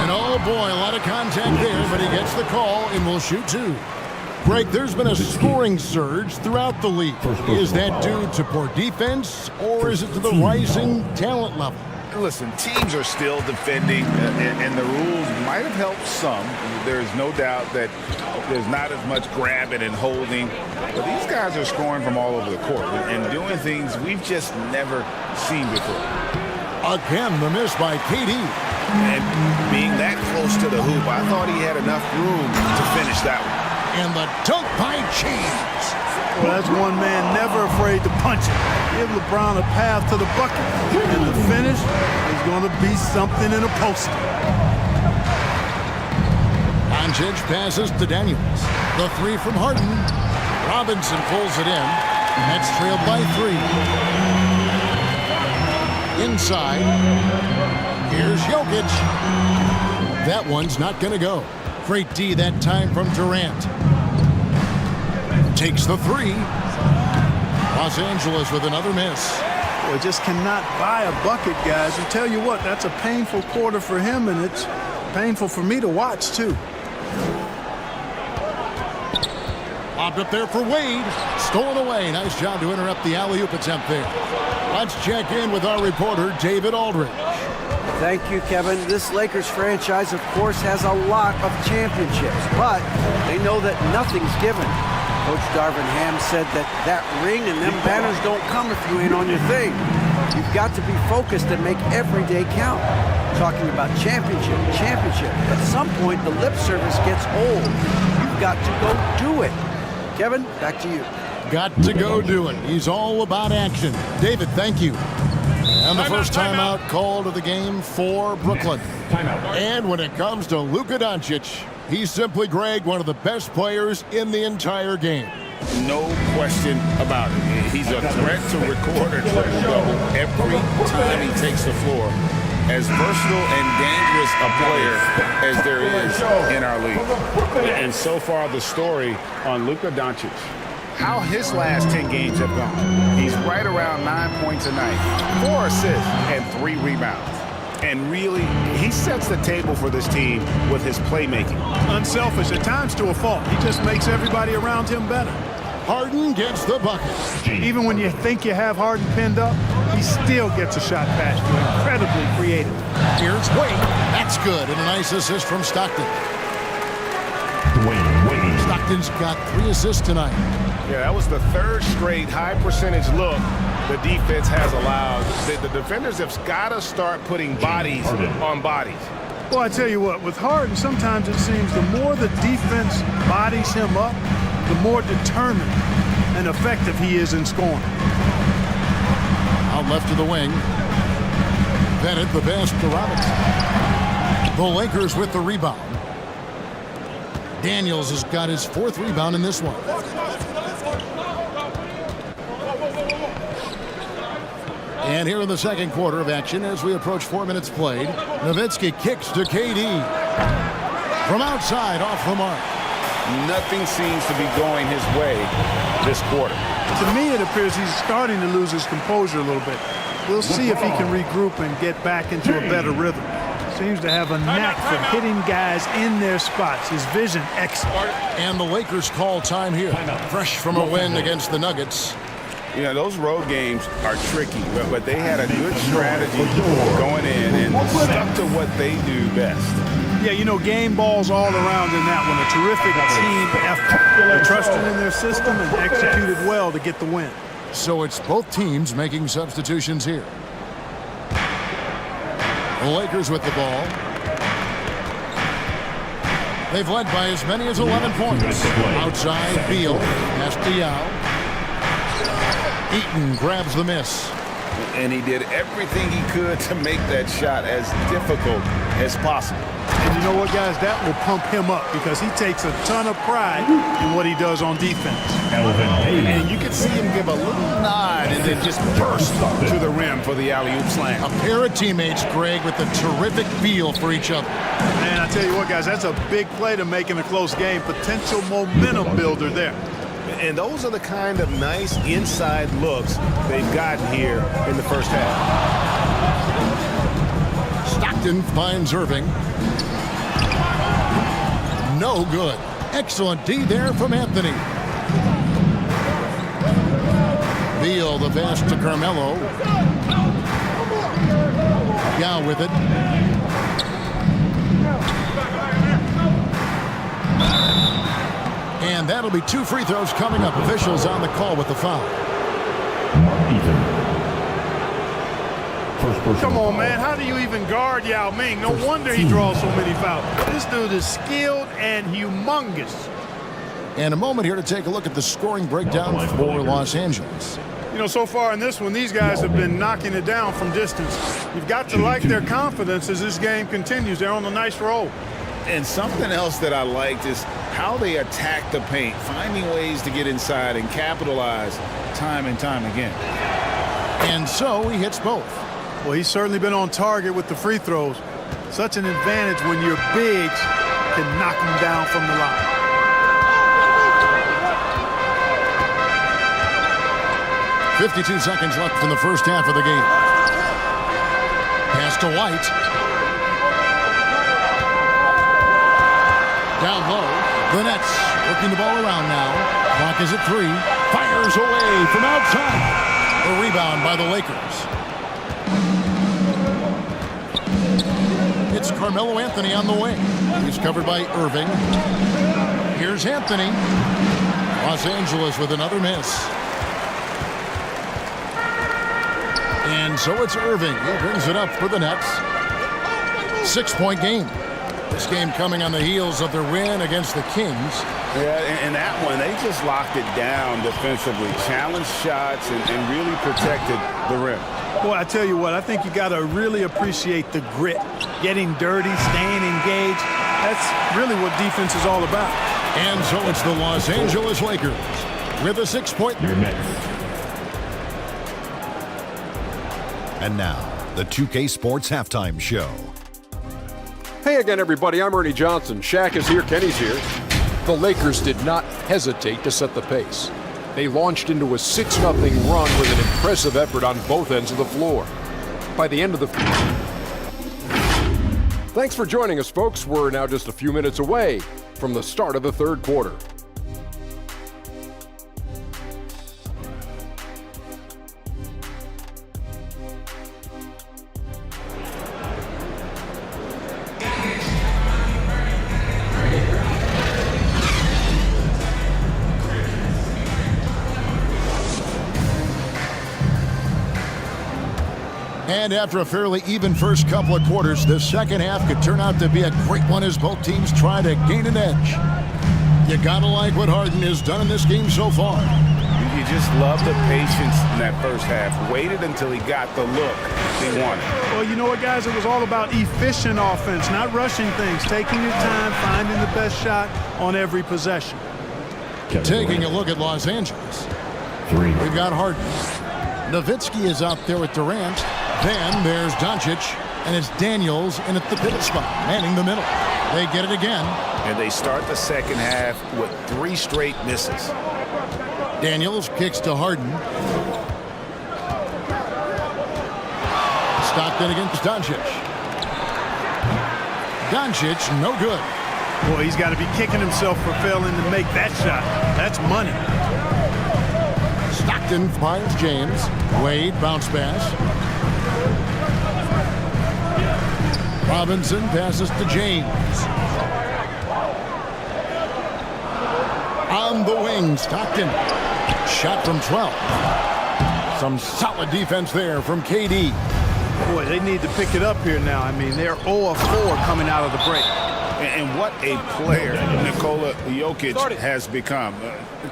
And oh boy, a lot of contact there, but he gets the call and will shoot two. Greg, there's been a scoring surge throughout the league. Is that due to poor defense, or is it to the rising talent level? Listen, teams are still defending, and the rules might have helped some. There's no doubt that there's not as much grabbing and holding. But these guys are scoring from all over the court and doing things we've just never seen before. Again, the miss by KD. And being that close to the hoop, I thought he had enough room to finish that one. And the dunk by James. Well, that's one man never afraid to punch it. Give LeBron a path to the bucket. And the finish is going to be something in a poster. Doncic passes to Daniels. The three from Harden. Robinson pulls it in. That's trailed by 3. Inside. Here's Jokic. That one's not going to go. Great D that time from Durant. Takes the 3. Los Angeles with another miss. Boy, just cannot buy a bucket, guys. I tell you what, that's a painful quarter for him, and it's painful for me to watch, too. Popped up there for Wade. Stolen away. Nice job to interrupt the alley-oop attempt there. Let's check in with our reporter, David Aldridge. Thank you, Kevin. This Lakers franchise, of course, has a lot of championships, but they know that nothing's given. Coach Darvin Ham said that ring and them banners don't come if you ain't on your thing. You've got to be focused and make every day count. Talking about championship. At some point, the lip service gets old. You've got to go do it. Kevin, back to you. Got to go do it. He's all about action. David, thank you. And the first timeout called of the game for Brooklyn. And when it comes to Luka Doncic, he's simply, Greg, one of the best players in the entire game. No question about it. He's a threat to record a triple-double every time he takes the floor. As versatile and dangerous a player as there is in our league. And so far, the story on Luka Doncic. How his last 10 games have gone. He's right around 9 points a night, 4 assists, and 3 rebounds. And really, he sets the table for this team with his playmaking. Unselfish, at times to a fault. He just makes everybody around him better. Harden gets the bucket. Even when you think you have Harden pinned up, he still gets a shot past you. Incredibly creative. Here's Wade. That's good. And a nice assist from Stockton. Stockton's got 3 assists tonight. Yeah, that was the 3rd straight high-percentage look the defense has allowed. The defenders have got to start putting bodies on bodies. Well, I tell you what, with Harden, sometimes it seems the more the defense bodies him up, the more determined and effective he is in scoring. Out left to the wing. Bennett, the best to Robinson. The Lakers with the rebound. Daniels has got his 4th rebound in this one. And here in the second quarter of action, as we approach 4 minutes played, Nowitzki kicks to KD. From outside, off the mark. Nothing seems to be going his way this quarter. To me, it appears he's starting to lose his composure a little bit. We'll see if he can regroup and get back into a better rhythm. Seems to have a knack for hitting guys in their spots. His vision excellent. And the Lakers call time here. Fresh from a win against the Nuggets. You know, those road games are tricky, but they had a good strategy going in and stuck to what they do best. Yeah, you know, game balls all around in that one. A terrific team effort. They trusted in their system and executed well to get the win. So it's both teams making substitutions here. The Lakers with the ball. They've led by as many as 11 points. Outside, Beal. Pass to Yao. Eaton grabs the miss. And he did everything he could to make that shot as difficult as possible. And you know what, guys? That will pump him up because he takes a ton of pride in what he does on defense. And you can see him give a little nod and then just burst to the rim for the alley-oop slam. A pair of teammates, Greg, with a terrific feel for each other. Man, I tell you what, guys, that's a big play to make in a close game. Potential momentum builder there. And those are the kind of nice inside looks they've gotten here in the first half. Stockton finds Irving. No good. Excellent D there from Anthony. Beal, the pass to Carmelo. Yao with it. And that'll be 2 free throws coming up. Officials on the call with the foul. Come on, man. How do you even guard Yao Ming? No wonder he draws so many fouls. This dude is skilled and humongous. And a moment here to take a look at the scoring breakdown for Los Angeles. You know, so far in this one, these guys have been knocking it down from distance. You've got to like their confidence as this game continues. They're on a nice roll. And something else that I liked is how they attack the paint, finding ways to get inside and capitalize time and time again. And so he hits both. Well, he's certainly been on target with the free throws. Such an advantage when your bigs can knock him down from the line. .52 seconds left in the first half of the game. Pass to White. Down low. The Nets working the ball around now. Clock is at 3. Fires away from outside. A rebound by the Lakers. It's Carmelo Anthony on the wing. He's covered by Irving. Here's Anthony. Los Angeles with another miss. And so it's Irving. He brings it up for the Nets. 6-point game. This game coming on the heels of their win against the Kings. Yeah, and that one, they just locked it down defensively. Challenged shots and really protected the rim. Boy, I tell you what, I think you got to really appreciate the grit. Getting dirty, staying engaged. That's really what defense is all about. And so it's the Los Angeles Lakers with a 6-point. And now, the 2K Sports Halftime Show. Hey again, everybody. I'm Ernie Johnson. Shaq is here. Kenny's here. The Lakers did not hesitate to set the pace. They launched into a 6-0 run with an impressive effort on both ends of the floor. By the end of the... Thanks for joining us, folks. We're now just a few minutes away from the start of the third quarter. And after a fairly even first couple of quarters, the second half could turn out to be a great one as both teams try to gain an edge. You gotta like what Harden has done in this game so far. You just love the patience in that first half. Waited until he got the look he wanted. Well, you know what, guys? It was all about efficient offense, not rushing things, taking your time, finding the best shot on every possession. Taking a look at Los Angeles. We've got Harden. Nowitzki is out there with Durant. Then there's Doncic, and it's Daniels in at the pivot spot, manning the middle. They get it again. And they start the second half with 3 straight misses. Daniels kicks to Harden. Stockton against Doncic. Doncic, no good. Boy, he's got to be kicking himself for failing to make that shot. That's money. Stockton finds James. Wade, bounce pass. Robinson passes to James. On the wing, Stockton. Shot from 12. Some solid defense there from KD. Boy, they need to pick it up here now. I mean, they're 0 of 4 coming out of the break. And what a player Nikola Jokic has become.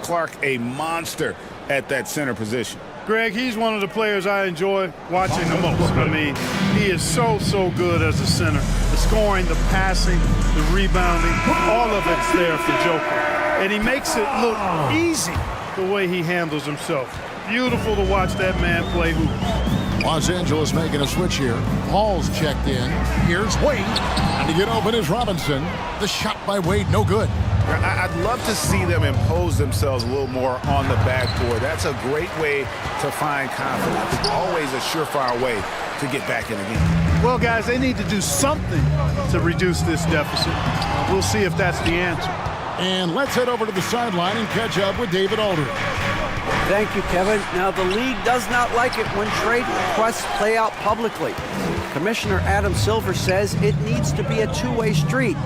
Clark, a monster at that center position. Greg, he's one of the players I enjoy watching the most. I mean, he is so good as a center. The scoring, the passing, the rebounding, all of it's there for Joker. And he makes it look easy the way he handles himself. Beautiful to watch that man play hoop. Los Angeles making a switch here. Hall's checked in. Here's Wade. And to get open is Robinson. The shot by Wade, no good. I'd love to see them impose themselves a little more on the backboard. That's a great way to find confidence. It's always a surefire way to get back in the game. Well, guys, they need to do something to reduce this deficit. We'll see if that's the answer. And let's head over to the sideline and catch up with David Aldridge. Thank you, Kevin. Now, the league does not like it when trade requests play out publicly. Commissioner Adam Silver says it needs to be a two-way street.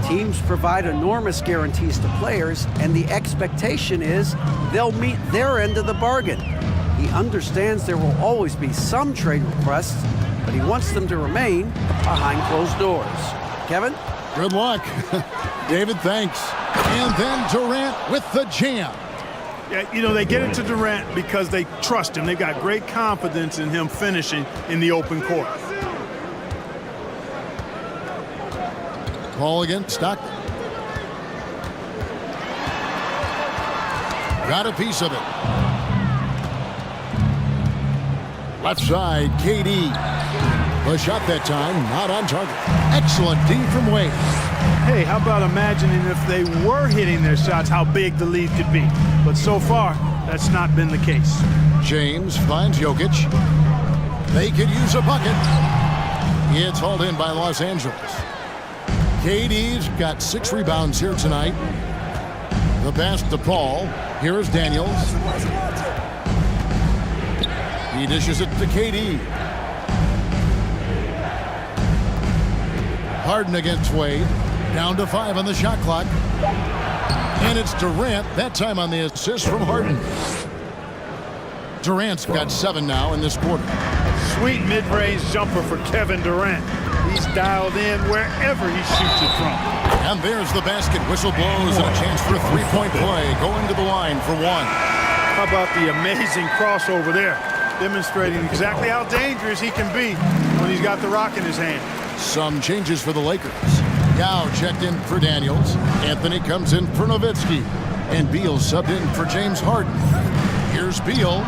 Teams provide enormous guarantees to players, and the expectation is they'll meet their end of the bargain. He understands there will always be some trade requests, but he wants them to remain behind closed doors. Kevin? Good luck. David, thanks. And then Durant with the jam. Yeah, you know, they get it to Durant because they trust him. They've got great confidence in him finishing in the open court. Ball against Stockton. Got a piece of it. Left side, KD. The shot that time, not on target. Excellent D from Wade. Hey, how about imagining if they were hitting their shots, how big the lead could be. But so far, that's not been the case. James finds Jokic. They could use a bucket. It's hauled in by Los Angeles. KD's got 6 rebounds here tonight. The pass to Paul. Here is Daniels. He dishes it to KD. Harden against Wade. Down to 5 on the shot clock. And it's Durant, that time on the assist from Harden. Durant's got 7 now in this quarter. Sweet mid-range jumper for Kevin Durant. He's dialed in wherever he shoots it from. And there's the basket. Whistle blows and a chance for a 3-point play. Going to the line for 1. How about the amazing crossover there? Demonstrating exactly how dangerous he can be when he's got the rock in his hand. Some changes for the Lakers. Yao checked in for Daniels. Anthony comes in for Nowitzki. And Beal subbed in for James Harden. Here's Beal.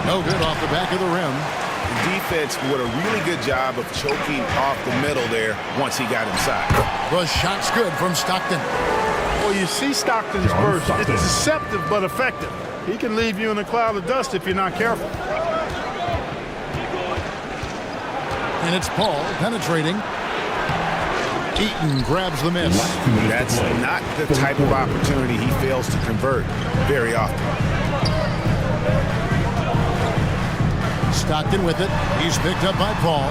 No good off the back of the rim. The defense did a really good job of choking off the middle there once he got inside. The shot's good from Stockton. Well, you see Stockton's burst. It's deceptive but effective. He can leave you in a cloud of dust if you're not careful. And it's Paul penetrating. Eaton grabs the miss. That's not the type of opportunity he fails to convert very often. Stockton with it. He's picked up by Paul.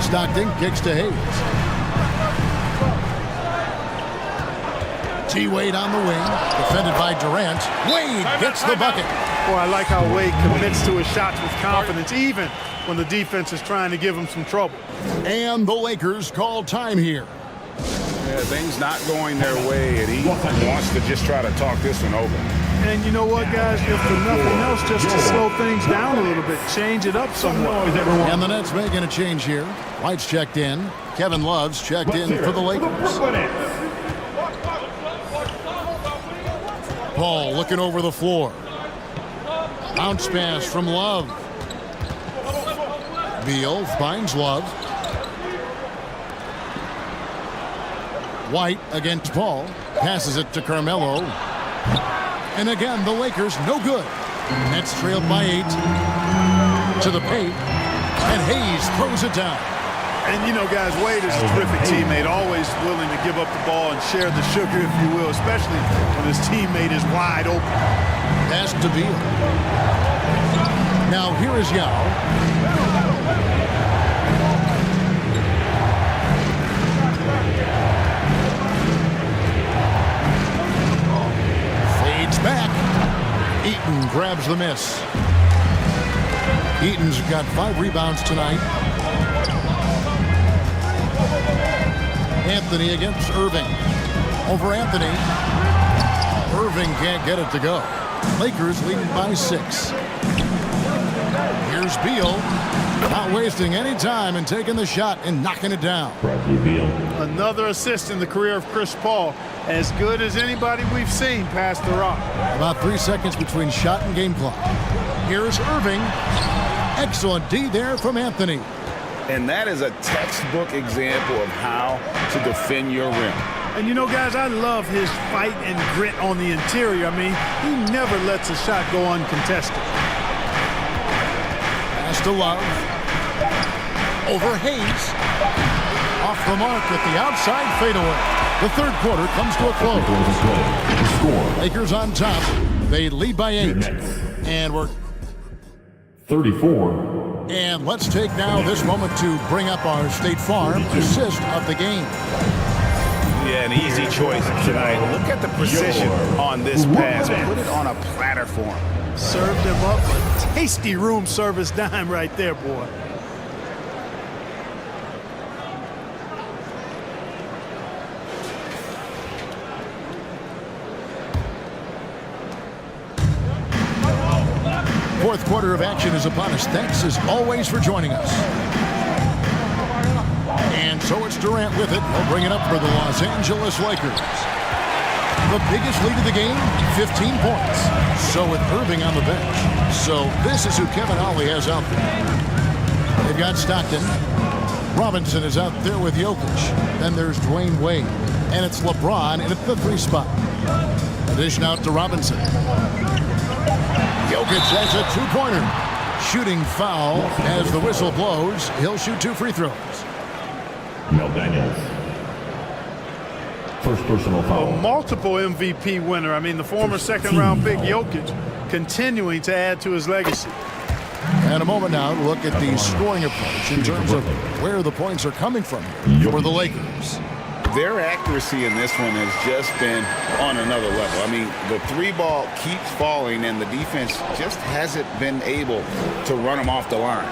Stockton kicks to Hayes. T-Wade on the wing. Defended by Durant. Wade gets the bucket. Boy, I like how Wade commits to his shots with confidence, even when the defense is trying to give him some trouble. And the Lakers call time here. Yeah, things not going their way, and he wants to just try to talk this one over. And you know what, guys? If for nothing else, just to slow things down a little bit, change it up somewhat. And the Nets making a change here. White's checked in. Kevin Love's checked in for the Lakers. Paul looking over the floor. Bounce pass from Love. Beal finds Love. White against Paul. Passes it to Carmelo. And again, the Lakers no good. Nets trailed by 8. To the paint. And Hayes throws it down. And you know, guys, Wade is a terrific teammate, always willing to give up the ball and share the sugar, if you will, especially when his teammate is wide open. Pass to Beal. Now here is Yao. Fades back. Eaton grabs the miss. Eaton's got 5 rebounds tonight. Anthony against Irving. Over Anthony. Irving can't get it to go. Lakers leading by 6. Here's Beal. Not wasting any time and taking the shot and knocking it down. Another assist in the career of Chris Paul. As good as anybody we've seen pass the rock. About 3 seconds between shot and game clock. Here's Irving. Excellent D there from Anthony. And that is a textbook example of how to defend your rim. And you know, guys, I love his fight and grit on the interior. I mean, he never lets a shot go uncontested. Pass to Love. Over Hayes. Off the mark at the outside fadeaway. The third quarter comes to a close. Lakers on top. They lead by 8. And we're 34. And let's take now this moment to bring up our State Farm assist of the game. Yeah, an easy choice tonight. Look at the precision on this pass. Put it on a platter for him. Served him up a tasty room service dime right there, boy. Fourth quarter of action is upon us. Thanks as always for joining us. And so it's Durant with it. He'll bring it up for the Los Angeles Lakers. The biggest lead of the game, 15 points. So with Irving on the bench. So this is who Kevin Ollie has out there. They've got Stockton. Robinson is out there with Jokic. Then there's Dwayne Wade. And it's LeBron in at the 3 spot. Addition out to Robinson. Jokic has a 2-pointer. Shooting foul as the whistle blows. He'll shoot 2 free throws. Mel Daniels. First personal foul. A multiple MVP winner. I mean, the former second-round pick Jokic continuing to add to his legacy. And a moment now to look at the scoring approach in terms of where the points are coming from for the Lakers. Their accuracy in this one has just been on another level. I mean, the 3-ball keeps falling, and the defense just hasn't been able to run them off the line.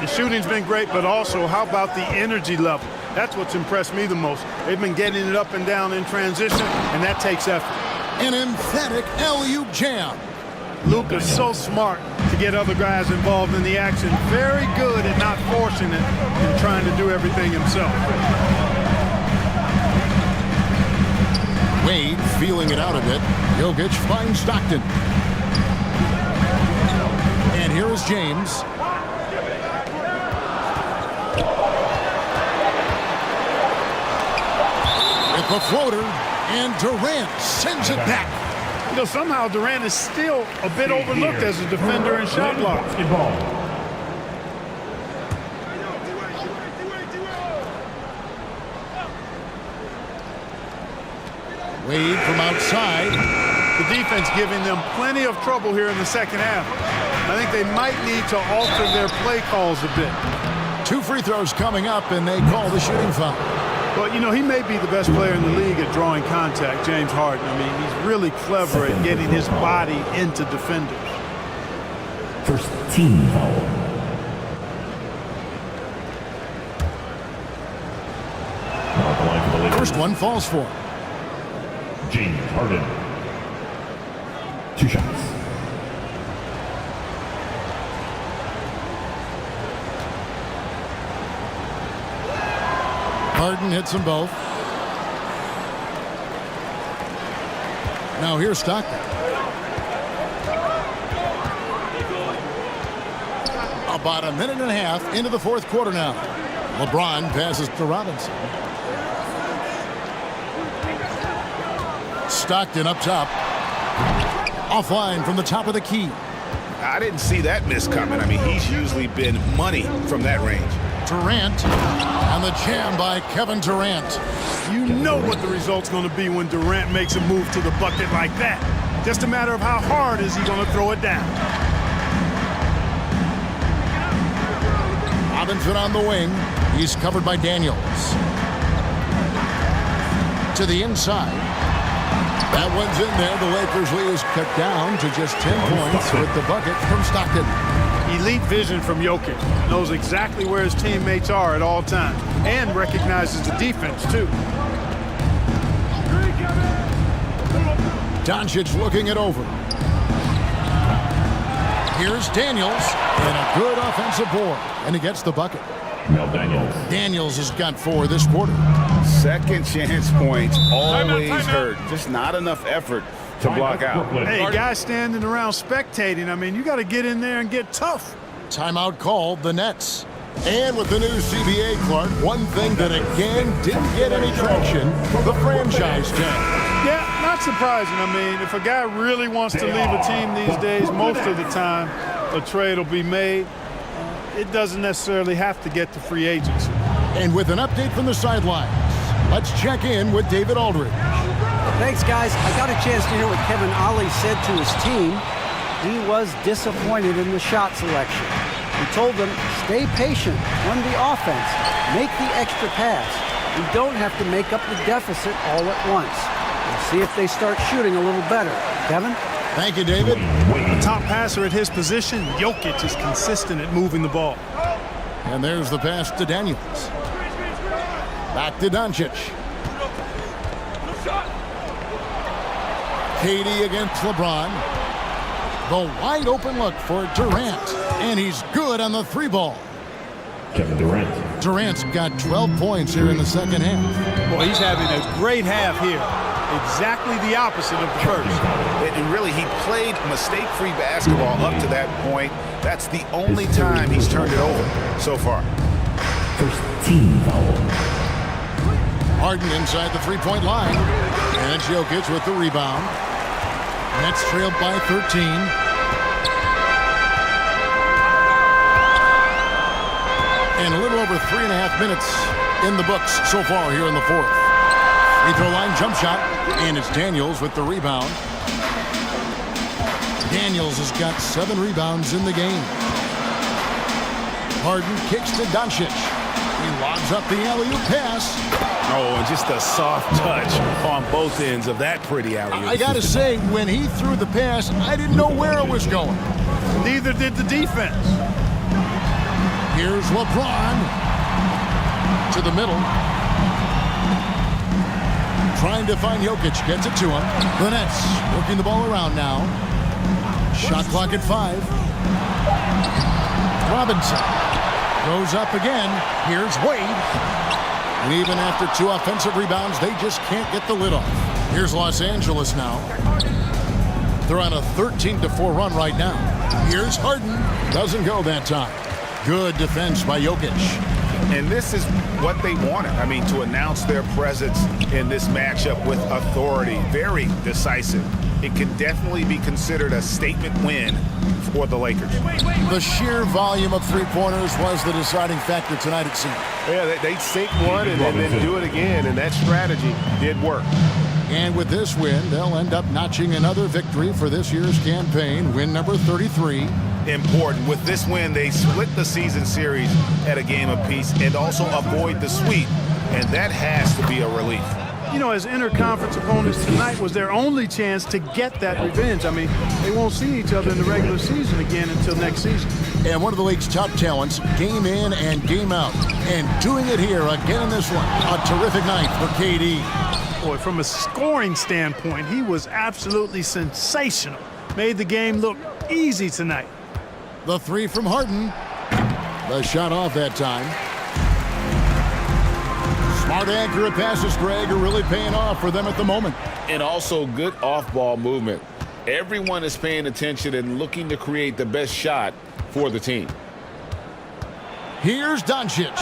The shooting's been great, but also how about the energy level? That's what's impressed me the most. They've been getting it up and down in transition, and that takes effort. An emphatic LU jam. Luka's so smart to get other guys involved in the action. Very good at not forcing it and trying to do everything himself. Wade feeling it out a bit. Jokic finds Stockton. And here is James. With the floater, and Durant sends it back. You know, somehow Durant is still a bit overlooked as a defender and shot blocker. Wade from outside. The defense giving them plenty of trouble here in the second half. I think they might need to alter their play calls a bit. 2 free throws coming up, and they call the shooting foul. Well, you know, he may be the best player in the league at drawing contact, James Harden. I mean, he's really clever at getting his body into defenders. First team foul. First one falls for him. James Harden. 2 shots. Harden hits them both. Now here's Stockton. About a minute and a half into the fourth quarter now. LeBron passes to Robinson. Stockton up top. Offline from the top of the key. I didn't see that miss coming. I mean, he's usually been money from that range. Durant and the jam by Kevin Durant. You know what the result's going to be when Durant makes a move to the bucket like that. Just a matter of how hard is he going to throw it down. Robinson on the wing. He's covered by Daniels. To the inside. That one's in there. The Lakers lead is cut down to just 10 points with the bucket from Stockton. Elite vision from Jokic. Knows exactly where his teammates are at all times and recognizes the defense, too. Doncic looking it over. Here's Daniels, and a good offensive board, and he gets the bucket. Daniels has got 4 this quarter. Second chance points always hurt. Just not enough effort to block out. Hey, guys standing around spectating, I mean, you got to get in there and get tough. Timeout called the Nets. And with the new CBA, Clark, one thing that again didn't get any traction, the franchise tag. Yeah, not surprising. I mean, if a guy really wants to leave a team these days, most of the time a trade will be made. It doesn't necessarily have to get to free agency. And with an update from the sidelines, let's check in with David Aldridge. Thanks, guys. I got a chance to hear what Kevin Ollie said to his team. He was disappointed in the shot selection. He told them, stay patient, run the offense, make the extra pass. We don't have to make up the deficit all at once. We'll see if they start shooting a little better. Kevin? Thank you, David. The top passer at his position, Jokic, is consistent at moving the ball. And there's the pass to Daniels. Back to Doncic. KD against LeBron. The wide open look for Durant. And he's good on the 3-ball. Kevin Durant. Durant's got 12 points here in the second half. Boy, he's having a great half here. Exactly the opposite of the first. And really, he played mistake-free basketball up to that point. That's the only time he's turned it over so far. First team foul. Harden inside the 3-point line. And Jokic with the rebound. Nets trailed by 13. And a little over 3.5 minutes in the books so far here in the fourth. Free throw line jump shot, and it's Daniels with the rebound. Daniels has got 7 rebounds in the game. Harden kicks to Doncic. He lobs up the alley-oop pass. Oh, and just a soft touch on both ends of that pretty alley-oop. I got to say, when he threw the pass, I didn't know where it was going. Neither did the defense. Here's LeBron to the middle. Trying to find Jokic, gets it to him. The Nets working the ball around now. Shot clock at 5. Robinson goes up again. Here's Wade. And even after 2 offensive rebounds, they just can't get the lid off. Here's Los Angeles now. They're on a 13-4 run right now. Here's Harden. Doesn't go that time. Good defense by Jokic. And this is what they wanted. I mean, to announce their presence in this matchup with authority. Very decisive. It could definitely be considered a statement win for the Lakers. The sheer volume of 3-pointers was the deciding factor tonight, it seemed. Yeah, they sink one and then do it again, and that strategy did work. And with this win, they'll end up notching another victory for this year's campaign, win number 33. Important. With this win, they split the season series at a game apiece and also avoid the sweep, and that has to be a relief. You know, as interconference opponents, tonight was their only chance to get that revenge. I mean, they won't see each other in the regular season again until next season. And one of the league's top talents, game in and game out. And doing it here again in this one. A terrific night for KD. Boy, from a scoring standpoint, he was absolutely sensational. Made the game look easy tonight. The 3 from Harden. The shot off that time. Smart, accurate passes, Greg, are really paying off for them at the moment. And also good off-ball movement. Everyone is paying attention and looking to create the best shot for the team. Here's Doncic.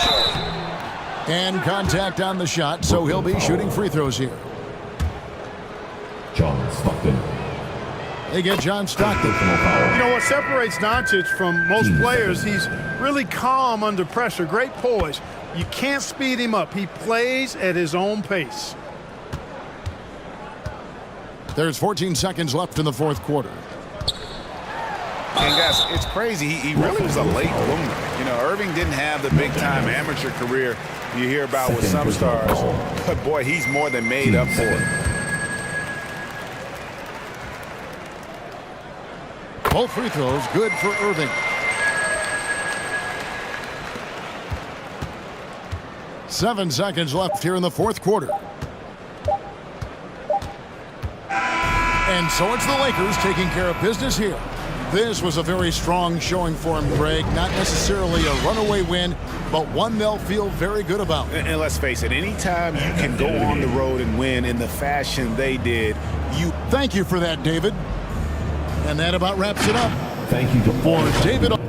And contact on the shot, so he'll be shooting free throws here. John Stockton. They get John Stockton. You know what separates Doncic from most players? He's really calm under pressure. Great poise. You can't speed him up. He plays at his own pace. There's 14 seconds left in the fourth quarter. And guys, it's crazy. He really was a late bloomer. You know, Irving didn't have the big-time amateur career you hear about with some stars. But boy, he's more than made up for it. Both free throws good for Irving. 7 seconds left here in the fourth quarter. And so it's the Lakers taking care of business here. This was a very strong showing for him, Greg. Not necessarily a runaway win, but one they'll feel very good about. And let's face it, anytime you can go on the road and win in the fashion they did, you... Thank you for that, David. And that about wraps it up. Thank you for David.